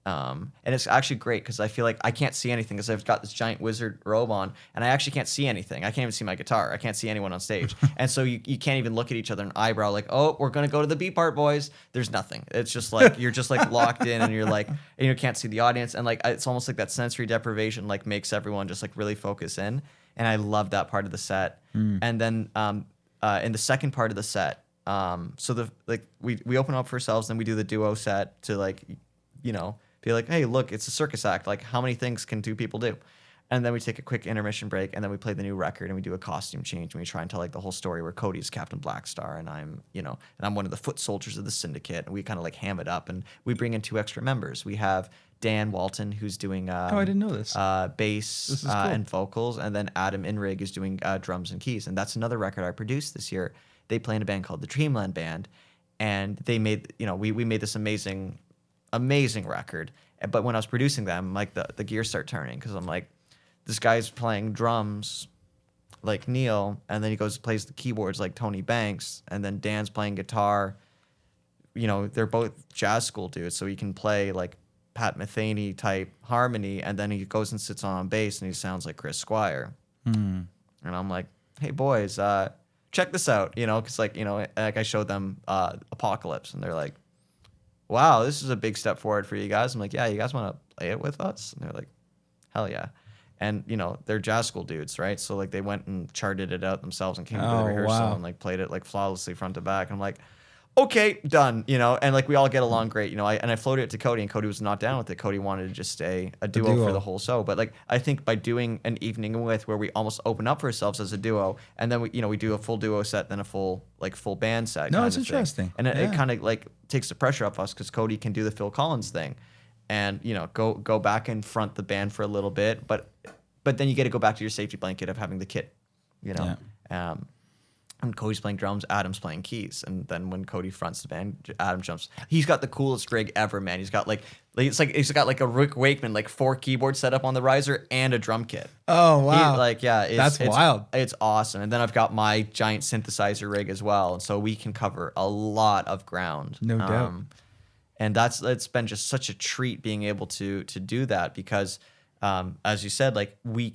And it's actually great because I feel like I can't see anything because I've got this giant wizard robe on, and I actually can't see anything. I can't even see my guitar. I can't see anyone on stage. And so you can't even look at each other and eyebrow like, oh, we're going to go to the B part, boys. There's nothing. It's just like, you're just like locked in, and you're like, and you can't see the audience. And like, it's almost like that sensory deprivation like makes everyone just like really focus in. And I love that part of the set. And then in the second part of the set, so we open up for ourselves, then we do the duo set to like, you know, be like, hey, look, it's a circus act. Like, how many things can 2 people do? And then we take a quick intermission break, and then we play the new record, and we do a costume change, and we try and tell like the whole story where Cody's Captain Blackstar, and I'm one of the foot soldiers of the Syndicate, and we kind of like ham it up, and we bring in 2 extra members. We have Dan Walton, who's doing I didn't know this. Bass cool. And vocals, and then Adam Inrig is doing drums and keys, and that's another record I produced this year. They play in a band called the Dreamland Band, and they made we made this amazing record. But when I was producing them, like the gears start turning, because I'm like, this guy's playing drums like Neil, and then he goes and plays the keyboards like Tony Banks, and then Dan's playing guitar. You know, they're both jazz school dudes, so he can play like Pat Metheny type harmony, and then he goes and sits on bass and he sounds like Chris Squire. And I'm like, hey boys, check this out, because like I showed them Apocalypse, and they're like, wow, this is a big step forward for you guys. I'm like, yeah, you guys want to play it with us? And they're like, hell yeah. And they're jazz school dudes, right? So like they went and charted it out themselves and came to the rehearsal and like played it like flawlessly front to back. And I'm like, okay, done, and like we all get along great, I floated it to Cody, and Cody was not down with it. Cody wanted to just stay a duo for the whole show. But like I think by doing an evening with where we almost open up for ourselves as a duo, and then we do a full duo set, then a full band set. No, it's interesting. And it kind of like takes the pressure off us, because Cody can do the Phil Collins thing, and go back and front the band for a little bit, but then you get to go back to your safety blanket of having the kit, and Cody's playing drums, Adam's playing keys, and then when Cody fronts the band, Adam jumps. He's got the coolest rig ever, man. He's got he's got like a Rick Wakeman, like 4 keyboards set up on the riser and a drum kit. Oh wow! It's wild. It's awesome. And then I've got my giant synthesizer rig as well, and so we can cover a lot of ground. No doubt. And it's been just such a treat being able to do that, because as you said, like we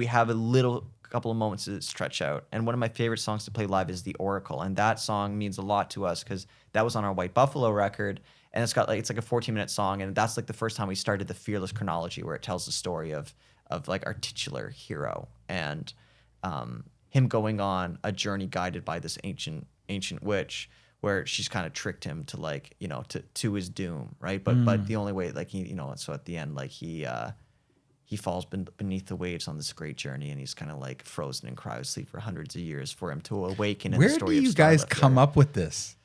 have a couple of moments to stretch out. And one of my favorite songs to play live is The Oracle, and that song means a lot to us because that was on our White Buffalo record, and it's like a 14-minute song, and that's like the first time we started the Fearless chronology, where it tells the story of like our titular hero and him going on a journey guided by this ancient witch, where she's kind of tricked him to like to his doom, right? But the only way, like so at the end, like he falls beneath the waves on this great journey, and he's kind of like frozen in cryosleep for hundreds of years for him to awaken. Where do you guys come up with this?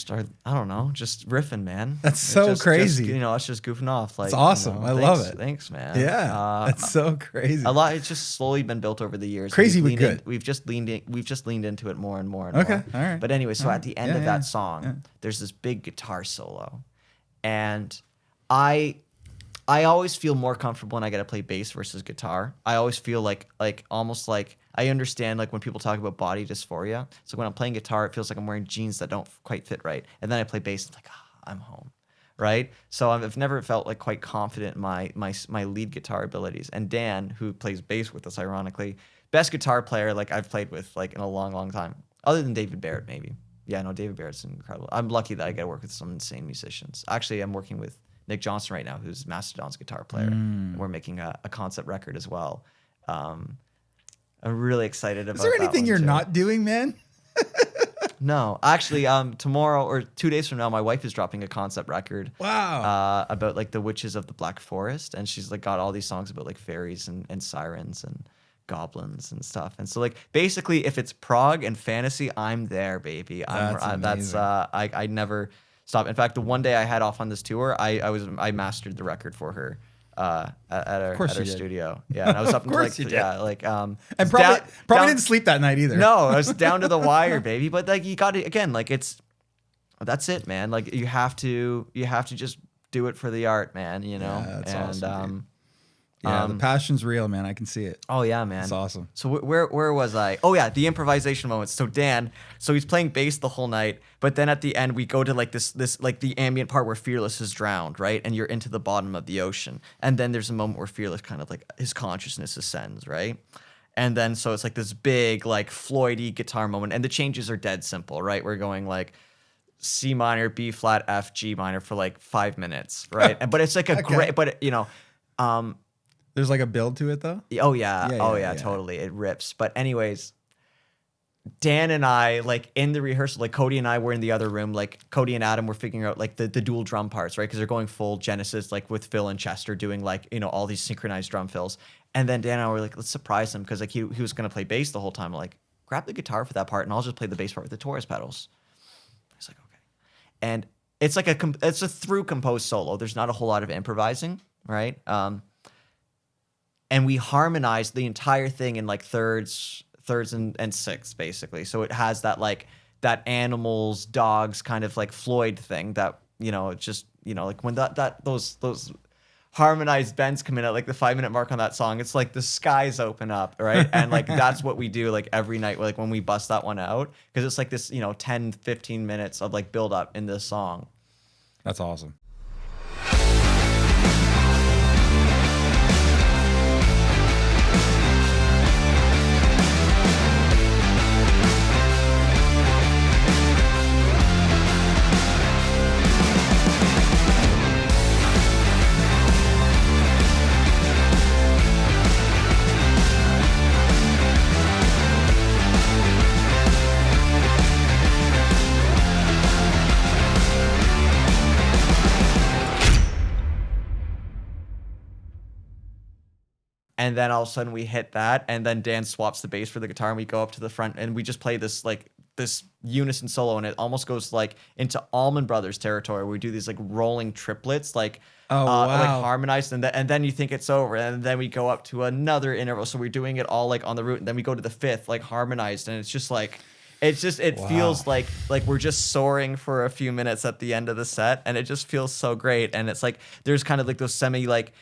I don't know, just riffing, man. That's so crazy. It's just goofing off. Like, it's awesome. I love it. Thanks, man. Yeah, that's so crazy. A lot. It's just slowly been built over the years. Crazy but good. We've just leaned into it more and more and more. All right. But anyway, so at the end of that song, there's this big guitar solo, and I always feel more comfortable when I get to play bass versus guitar. I always feel like almost like I understand like when people talk about body dysphoria. So when I'm playing guitar, it feels like I'm wearing jeans that don't quite fit right. And then I play bass, it's like, I'm home, right? So I've never felt like quite confident in my lead guitar abilities. And Dan, who plays bass with us, ironically, best guitar player like I've played with like in a long, long time, other than David Barrett maybe. Yeah, no, David Barrett's incredible. I'm lucky that I get to work with some insane musicians. Actually, I'm working with Nick Johnson right now, who's Mastodon's guitar player. And we're making a concept record as well. I'm really excited about that. Is there anything you're not doing, man? No. Actually, tomorrow or 2 days from now, my wife is dropping a concept record. Wow. About like the witches of the Black Forest. And she's like got all these songs about like fairies and sirens and goblins and stuff. And so like basically if it's prog and fantasy, I'm there, baby. I never stop. In fact, the one day I had off on this tour, I mastered the record for her at our studio. Yeah, and I was up until and probably didn't sleep that night either. No, I was down to the wire, baby. But like you got to again, like that's it, man. Like you have to just do it for the art, man. Yeah, that's awesome. Yeah, the passion's real, man. I can see it. Oh yeah, man. It's awesome. So where was I? Oh yeah, the improvisation moments. So Dan, he's playing bass the whole night, but then at the end we go to like this like the ambient part where Fearless is drowned, right? And you're into the bottom of the ocean. And then there's a moment where Fearless kind of like his consciousness ascends, right? And then so it's like this big like Floyd-y guitar moment, and the changes are dead simple, right? We're going like C minor, B flat, F, G minor for like 5 minutes, right? But it's like a great, but there's like a build to it though? Oh yeah, totally. It rips. But anyways, Dan and I, like in the rehearsal, like Cody and I were in the other room, like Cody and Adam were figuring out like the dual drum parts, right? Because they're going full Genesis, like with Phil and Chester doing like, all these synchronized drum fills. And then Dan and I were like, let's surprise him, because like he was going to play bass the whole time. Like, grab the guitar for that part and I'll just play the bass part with the Taurus pedals. He's like, okay. And it's like it's a through composed solo. There's not a whole lot of improvising, right? And we harmonized the entire thing in like thirds and sixths, basically. So it has that like that animals, dogs kind of like Floyd thing that, just, like when those harmonized bends come in at like the 5-minute mark on that song, it's like the skies open up, right? And like that's what we do like every night, like when we bust that one out, because it's like this, 10, 15 minutes of like build up in this song. That's awesome. And then all of a sudden we hit that, and then Dan swaps the bass for the guitar, and we go up to the front, and we just play this unison solo, and it almost goes like into Allman Brothers territory. Where we do these like rolling triplets, like like harmonized, and then you think it's over, and then we go up to another interval. So we're doing it all like on the root, and then we go to the fifth, like harmonized, and it's just like. It feels like we're just soaring for a few minutes at the end of the set, and it just feels so great. And it's like there's kind of like those semi like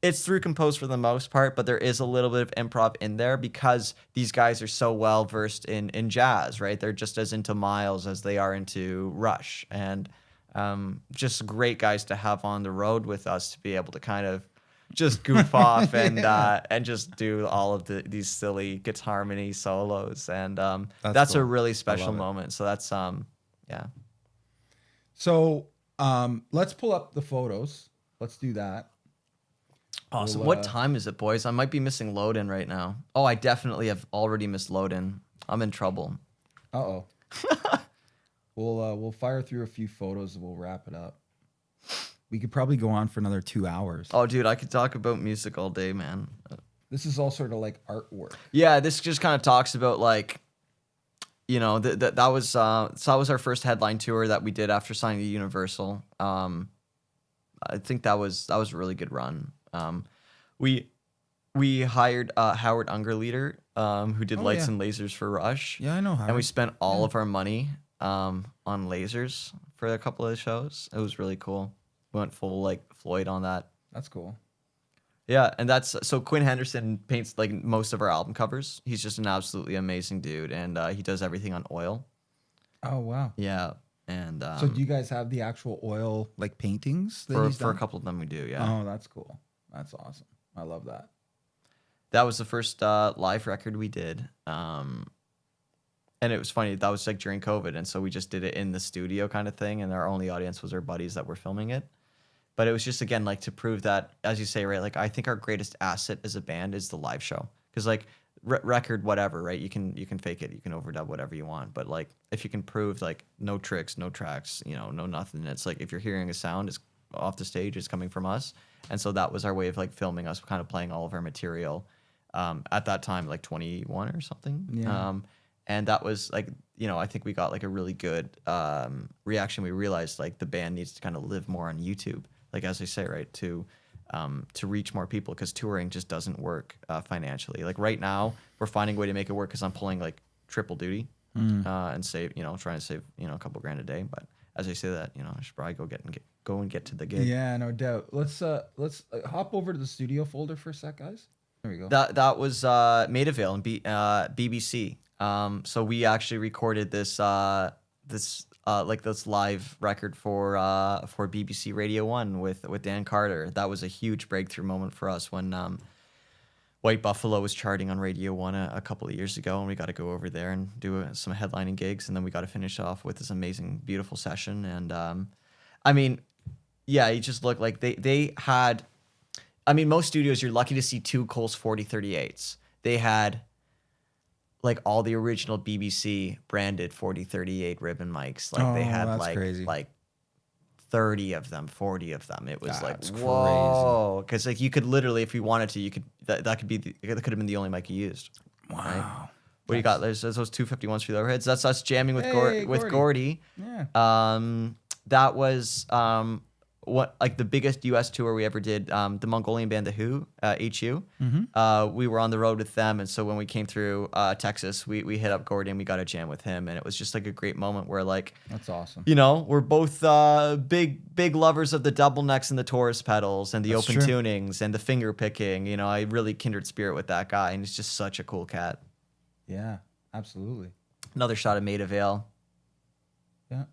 it's through composed for the most part, but there is a little bit of improv in there because these guys are so well versed in jazz, right? They're just as into Miles as they are into Rush, and just great guys to have on the road with us to be able to kind of just goof off and just do all of these silly guitar harmony solos, and that's cool. A really special moment. So that's yeah. So let's pull up the photos. Let's do that. Awesome. What time is it, boys? I might be missing load in right now. Oh, I definitely have already missed load in. I'm in trouble. Uh-oh. We'll fire through a few photos and we'll wrap it up. We could probably go on for another 2 hours. Oh, dude, I could talk about music all day, man. This is all sort of like artwork. Yeah, this just kind of talks about like, you know, that was our first headline tour that we did after signing to Universal. I think that was a really good run. We hired Howard Ungerleider, who did Lights and Lasers for Rush. Yeah, I know Howard. And we spent all of our money on lasers for a couple of shows. It was really cool. We went full like Floyd on that. That's cool. Yeah, and so Quinn Henderson paints like most of our album covers. He's just an absolutely amazing dude, and he does everything on oil. Oh wow. Yeah, and so do you guys have the actual oil like paintings for a couple of them? We do. Yeah. Oh, that's cool. That's awesome. I love that. That was the first live record we did. And it was funny. That was like during COVID, and so we just did it in the studio kind of thing, and our only audience was our buddies that were filming it. But it was just, again, like to prove that, as you say, right, like I think our greatest asset as a band is the live show. Because like record, whatever, right, you can fake it, you can overdub whatever you want. But like if you can prove like no tricks, no tracks, you know, no nothing, it's like if you're hearing a sound, it's off the stage, it's coming from us. And so that was our way of like filming us, kind of playing all of our material at that time, like 21 or something. Yeah. And that was like, you know, I think we got like a really good reaction. We realized like the band needs to kind of live more on YouTube. Like, as I say, right, to reach more people, because touring just doesn't work financially. Like right now, we're finding a way to make it work because I'm pulling like triple duty and save, you know, trying to save, you know, a couple grand a day. But as I say that, you know, I should probably go and get to the gig. Yeah, no doubt. Let's hop over to the studio folder for a sec, guys. There we go. That was Maidavale and BBC. So we actually recorded this live record for BBC Radio 1 with Dan Carter. That was a huge breakthrough moment for us when White Buffalo was charting on Radio 1 a couple of years ago, and we got to go over there and do some headlining gigs, and then we got to finish off with this amazing, beautiful session. And I mean, yeah, you just look like they had. I mean, most studios, you're lucky to see two Coles 4038s. They had like all the original BBC branded 4038 ribbon mics. Like they had like 30 of them, 40 of them. It was like, whoa. Because like you could literally, if you wanted to, you could that could have been the only mic you used. Wow. Right? What do you got? There's those 251s for the overheads. That's us jamming with Gordy. Yeah. That was what like the biggest U.S. tour we ever did. The Mongolian band, the HU. Mm-hmm. We were on the road with them, and so when we came through Texas, we hit up Gordy and we got a jam with him, and it was just like a great moment where like that's awesome. You know, we're both big lovers of the double necks and the Taurus pedals and the open tunings and the finger picking. You know, I really kindred spirit with that guy, and he's just such a cool cat. Yeah, absolutely. Another shot of Maidavale. Yeah.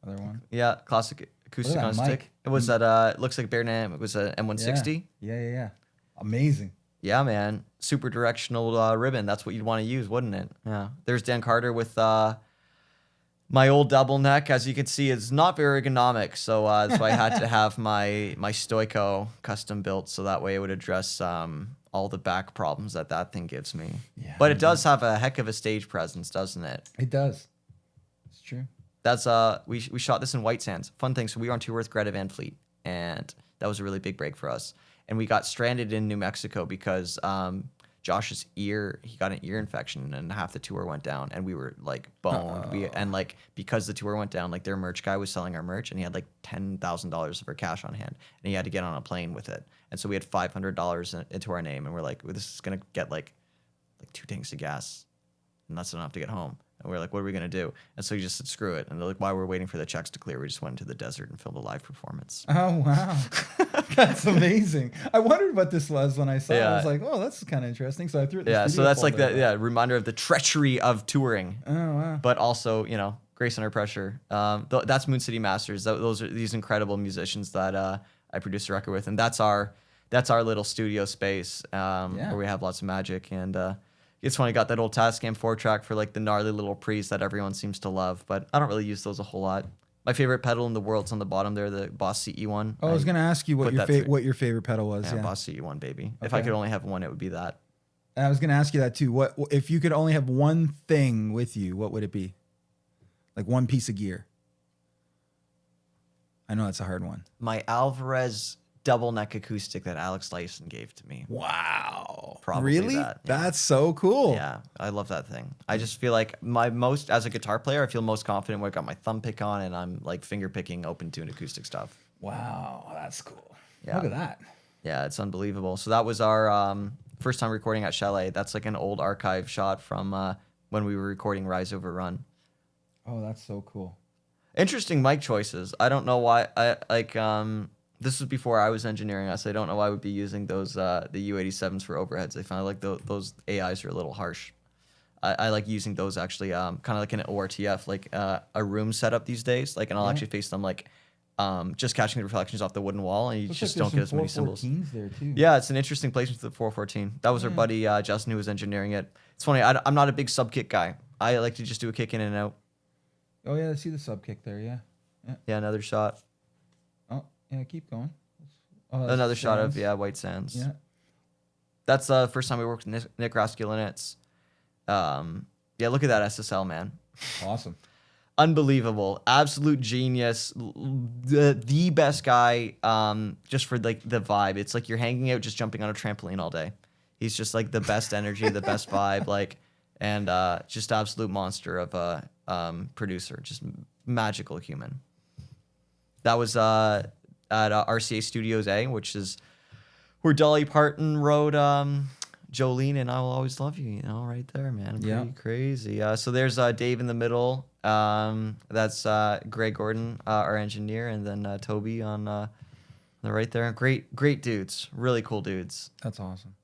Other one. Yeah, classic acoustic on stick. mic. It was that looks like Bear Nam. It was a M160. Yeah. Amazing. Yeah, man. Super directional ribbon. That's what you'd want to use, wouldn't it? Yeah. There's Dan Carter with my old double neck. As you can see, it's not very ergonomic, so that's why I had to have my Stoico custom built, so that way it would address all the back problems that thing gives me. Yeah, but it does have a heck of a stage presence, doesn't it? It does. It's true. That's we shot this in White Sands. Fun thing. So we were on tour with Greta Van Fleet, and That was a really big break for us. And we got stranded in New Mexico because Josh's ear, he got an ear infection and half the tour went down and we were like boned. And like because the tour went down, like their merch guy was selling our merch and he had like $10,000 of our cash on hand and he had to get on a plane with it. And so we had $500 into our name and we're like, well, this is gonna get like 2 tanks of gas and that's enough to get home. And we're like, what are we going to do? And so he just said, screw it. And they're like, while we're waiting for the checks to clear, we just went into the desert and filmed a live performance. Oh, wow. That's amazing. I wondered what this was when I saw it. I was like, oh, that's kind of interesting. So I threw it in the so that's folder. like the reminder of the treachery of touring. Oh, wow. But also, you know, grace under pressure. That's Moon City Masters. Those are these incredible musicians that I produced a record with. And that's our little studio space where we have lots of magic. And it's funny, got that old Tascam 4-track for like the gnarly little pre's that everyone seems to love, but I don't really use those a whole lot. My favorite pedal in the world's on the bottom there, the Boss CE1. Oh, I was going to ask you what your favorite pedal was. Yeah, Boss CE1, baby. Okay. If I could only have one, it would be that. And I was going to ask you that too. What if you could only have one thing with you, what would it be? Like one piece of gear. I know that's a hard one. My Alvarez double neck acoustic that Alex Lyson gave to me. Wow. Probably really? that. Yeah. That's so cool. Yeah, I love that thing. I just feel like as a guitar player, I feel most confident when I got my thumb pick on and I'm like finger picking open tune acoustic stuff. Wow, that's cool. Yeah. Look at that. Yeah, it's unbelievable. So that was our first time recording at Chalet. That's like an old archive shot from when we were recording Rise Over Run. Oh, that's so cool. Interesting mic choices. I don't know why. This was before I was engineering us. I don't know why I would be using those the U87s for overheads. I found like those AIs are a little harsh. I like using those actually, kind of like an ORTF, like a room setup these days. Like, and I'll actually face them like just catching the reflections off the wooden wall, and you just don't get as many symbols. There too. Yeah, it's an interesting placement for the 414. That was our buddy Justin who was engineering it. It's funny. I'm not a big sub kick guy. I like to just do a kick in and out. Oh yeah, I see the sub kick there. Yeah. Yeah, another shot. Yeah, keep going. Oh, another shot of White Sands. Yeah, that's the first time we worked with Nick Raskulinitz. Yeah, look at that SSL, man. Awesome, unbelievable, absolute genius, the best guy. Just for like the vibe, it's like you're hanging out, just jumping on a trampoline all day. He's just like the best energy, the best vibe, like, and just absolute monster of a producer, just magical human. That was at RCA Studios A, which is where Dolly Parton wrote Jolene and I Will Always Love You, right there, man. Pretty crazy. So there's Dave in the middle. That's Greg Gordon, our engineer, and then Toby on the right there. Great dudes. Really cool dudes. That's awesome.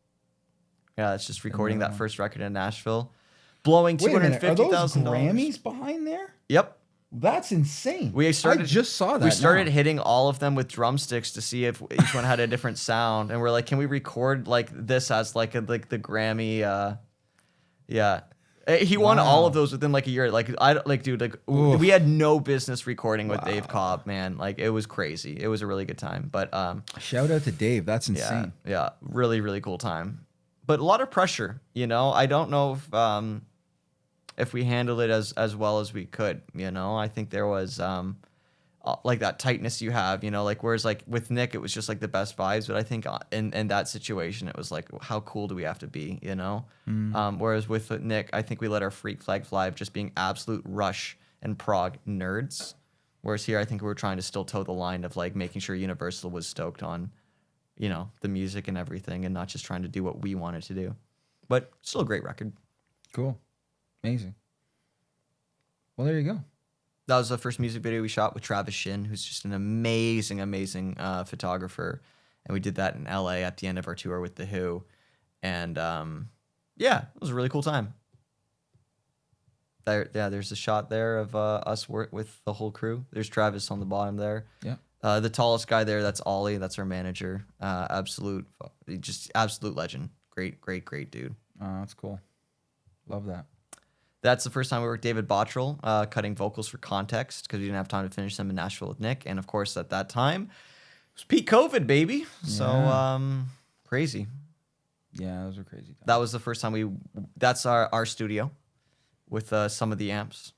Yeah, it's just recording that first record in Nashville. Blowing $250,000. Are those Grammys behind there? Yep. That's insane. I just saw that. We started hitting all of them with drumsticks to see if each one had a different sound, and we're like, "Can we record like this as like the Grammy?" Yeah, he won all of those within like a year. We had no business recording with Dave Cobb, man. Like it was crazy. It was a really good time. But shout out to Dave. That's insane. Yeah, really really cool time. But a lot of pressure. I don't know if we handled it as well as we could, I think there was like that tightness you have, like whereas like with Nick, it was just like the best vibes. But I think in that situation, it was like, how cool do we have to be, Whereas with Nick, I think we let our freak flag fly of just being absolute Rush and prog nerds. Whereas here, I think we were trying to still toe the line of like making sure Universal was stoked on, the music and everything and not just trying to do what we wanted to do. But still a great record. Cool. Amazing. Well, there you go. That was the first music video we shot with Travis Shin, who's just an amazing, amazing photographer. And we did that in LA at the end of our tour with The Who. And it was a really cool time. There's a shot there of us with the whole crew. There's Travis on the bottom there. Yeah. The tallest guy there, that's Ollie. That's our manager. Absolute legend. Great dude. Oh, that's cool. Love that. That's the first time we worked with David Bottrell, cutting vocals for Context, because we didn't have time to finish them in Nashville with Nick. And of course, at that time, it was peak COVID, baby. Yeah. So crazy. Yeah, those were crazy times. That was the first time that's our studio with some of the amps,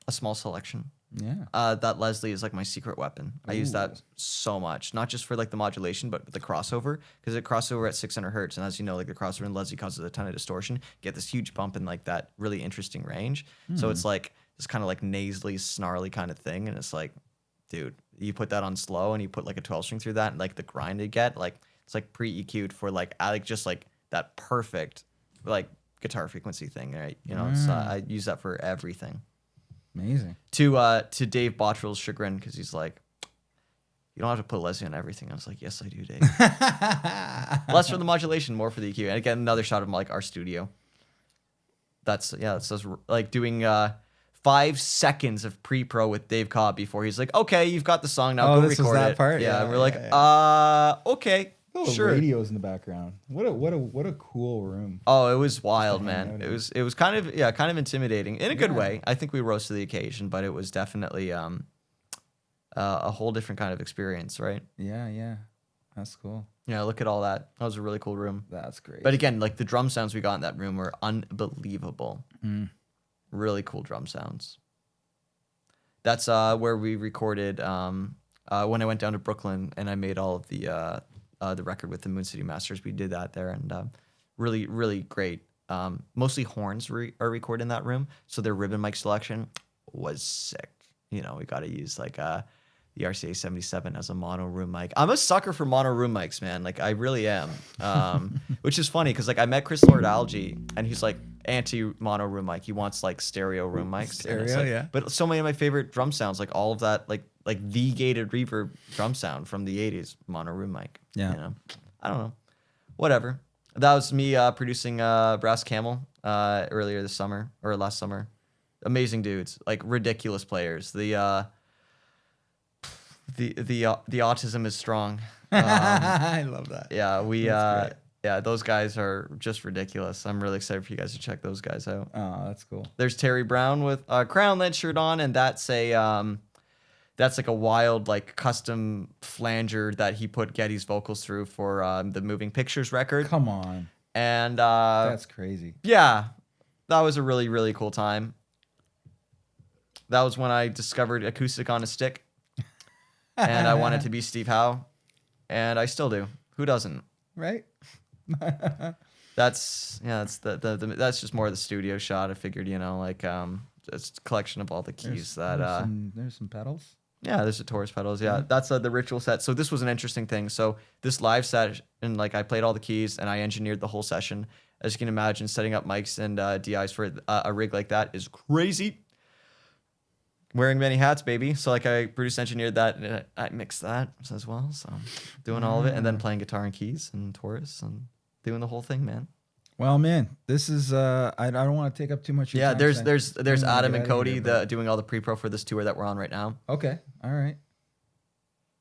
a small selection. Yeah. That Leslie is like my secret weapon. I use that so much, not just for like the modulation, but the crossover, because it crossover at 600 hertz. And as you know, like the crossover in Leslie causes a ton of distortion. Get this huge bump in like that really interesting range. So it's like this kind of like nasally, snarly kind of thing. And it's like, dude, you put that on slow and you put like a 12 string through that, and like the grind you get, like it's like pre-EQ'd for like, I like just like that perfect like guitar frequency thing, right? You know, so I use that for everything. Amazing. To Dave Bottrell's chagrin, because he's like, you don't have to put Leslie on everything. I was like, yes, I do, Dave. Less for the modulation, more for the EQ. And again, another shot of like our studio. That's like doing 5 seconds of pre-pro with Dave Cobb before he's like, okay, you've got the song now. Go this record was that it. part? Yeah, and we're like, okay. Oh, sure. Radios in the background. What a cool room. Oh, it was wild, man. It was kind of intimidating in a good way. I think we rose to the occasion, but it was definitely a whole different kind of experience, right? Yeah. That's cool. Yeah, look at all that. That was a really cool room. That's great. But again, like the drum sounds we got in that room were unbelievable. Really cool drum sounds. That's where we recorded when I went down to Brooklyn and I made all of the record with the Moon City Masters. We did that there, and really, really great. Mostly horns are recorded in that room, so their ribbon mic selection was sick. You know, we got to use like the RCA 77 as a mono room mic. I'm a sucker for mono room mics, man. Like I really am. Which is funny because like I met Chris Lord Algie, and he's like anti mono room mic. He wants like stereo room mics. Stereo, like, yeah. But so many of my favorite drum sounds, like all of that, like the gated reverb drum sound from the 80s, mono room mic. Yeah. You know? I don't know. Whatever. That was me producing Brass Camel earlier this summer or last summer. Amazing dudes, like ridiculous players. The autism is strong. I love that. Yeah, those guys are just ridiculous. I'm really excited for you guys to check those guys out. Oh, that's cool. There's Terry Brown with a Crown Lent shirt on, and that's like a wild like custom flanger that he put Getty's vocals through for the Moving Pictures record. Come on. And that's crazy. Yeah, that was a really, really cool time. That was when I discovered acoustic on a stick, and I wanted to be Steve Howe, and I still do. Who doesn't? Right. That's that's just more of the studio shot. I figured, you know, like it's a collection of all the keys there's some pedals. Yeah, there's the Taurus pedals. Yeah, that's the ritual set. So this was an interesting thing. So this live set, and like I played all the keys and I engineered the whole session. As you can imagine, setting up mics and DIs for a rig like that is crazy. Wearing many hats, baby. So like I produced, engineered that, and I mixed that as well. So doing all of it, and then playing guitar and keys and Taurus and doing the whole thing, man. Well, man, this is I don't want to take up too much of your time. There's Adam and Cody doing all the pre-pro for this tour that we're on right now. Okay. All right.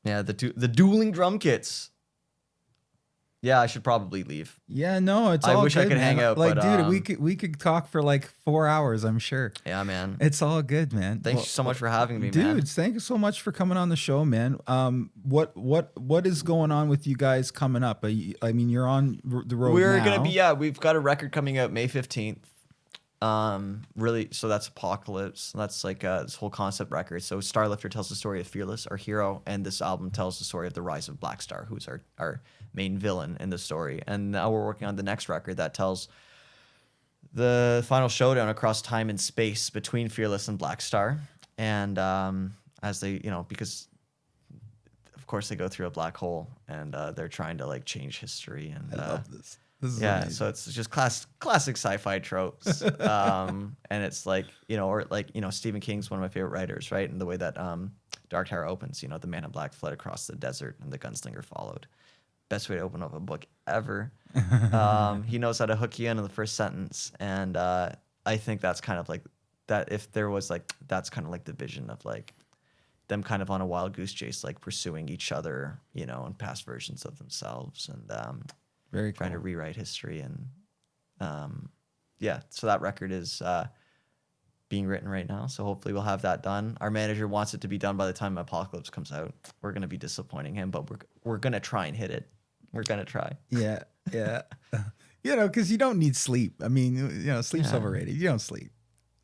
Yeah, the dueling drum kits. Yeah, I should probably leave. Yeah, no, it's all good. I wish I could hang out, like, but, dude, we could talk for like 4 hours, I'm sure. Yeah, man. It's all good, man. Thanks so much for having me, man. Dudes, thank you so much for coming on the show, man. What is going on with you guys coming up? I mean, you're on the road We're now. gonna be, we've got a record coming out May 15th. Really, so that's Apocalypse. That's like this whole concept record. So Starlifter tells the story of Fearless, our hero, and this album tells the story of the rise of Black Star, who's our main villain in the story. And now we're working on the next record that tells the final showdown across time and space between Fearless and Black Star. And as they, you know, because of course they go through a black hole and they're trying to like change history. And I love this. This is yeah, amazing. so it's just classic sci-fi tropes, and it's like, you know, or like, you know, Stephen King's one of my favorite writers, right? And the way that Dark Tower opens, you know, the man in black fled across the desert and the gunslinger followed. Best way to open up a book ever. He knows how to hook you in the first sentence, and I think that's kind of like that. If there was like, that's kind of like the vision of like them kind of on a wild goose chase, like pursuing each other, you know, and past versions of themselves, and very cool. Trying to rewrite history. And yeah, so that record is being written right now, so hopefully we'll have that done. Our manager wants it to be done by the time Apocalypse comes out. We're going to be disappointing him, but we're going to try and hit it. We're going to try. Yeah. You know, because you don't need sleep. I mean, you know, sleep's overrated. You don't sleep.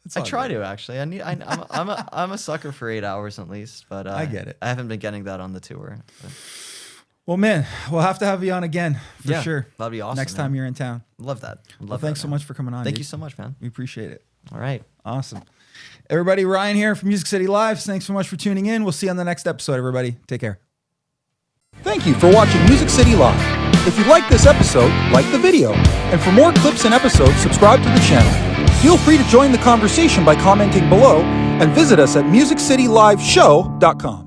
It's I all try good. to actually. I'm a sucker for 8 hours at least, but I get it. I haven't been getting that on the tour. But. Well, man, we'll have to have you on again for sure. That'd be awesome. Next time you're in town. Love that. Well, thanks so much for coming on. Thank dude. you so much, man. We appreciate it. All right. Awesome. Everybody, Ryan here from Music City Live. Thanks so much for tuning in. We'll see you on the next episode, everybody. Take care. Thank you for watching Music City Live. If you liked this episode, like the video. And for more clips and episodes, subscribe to the channel. Feel free to join the conversation by commenting below and visit us at musiccityliveshow.com.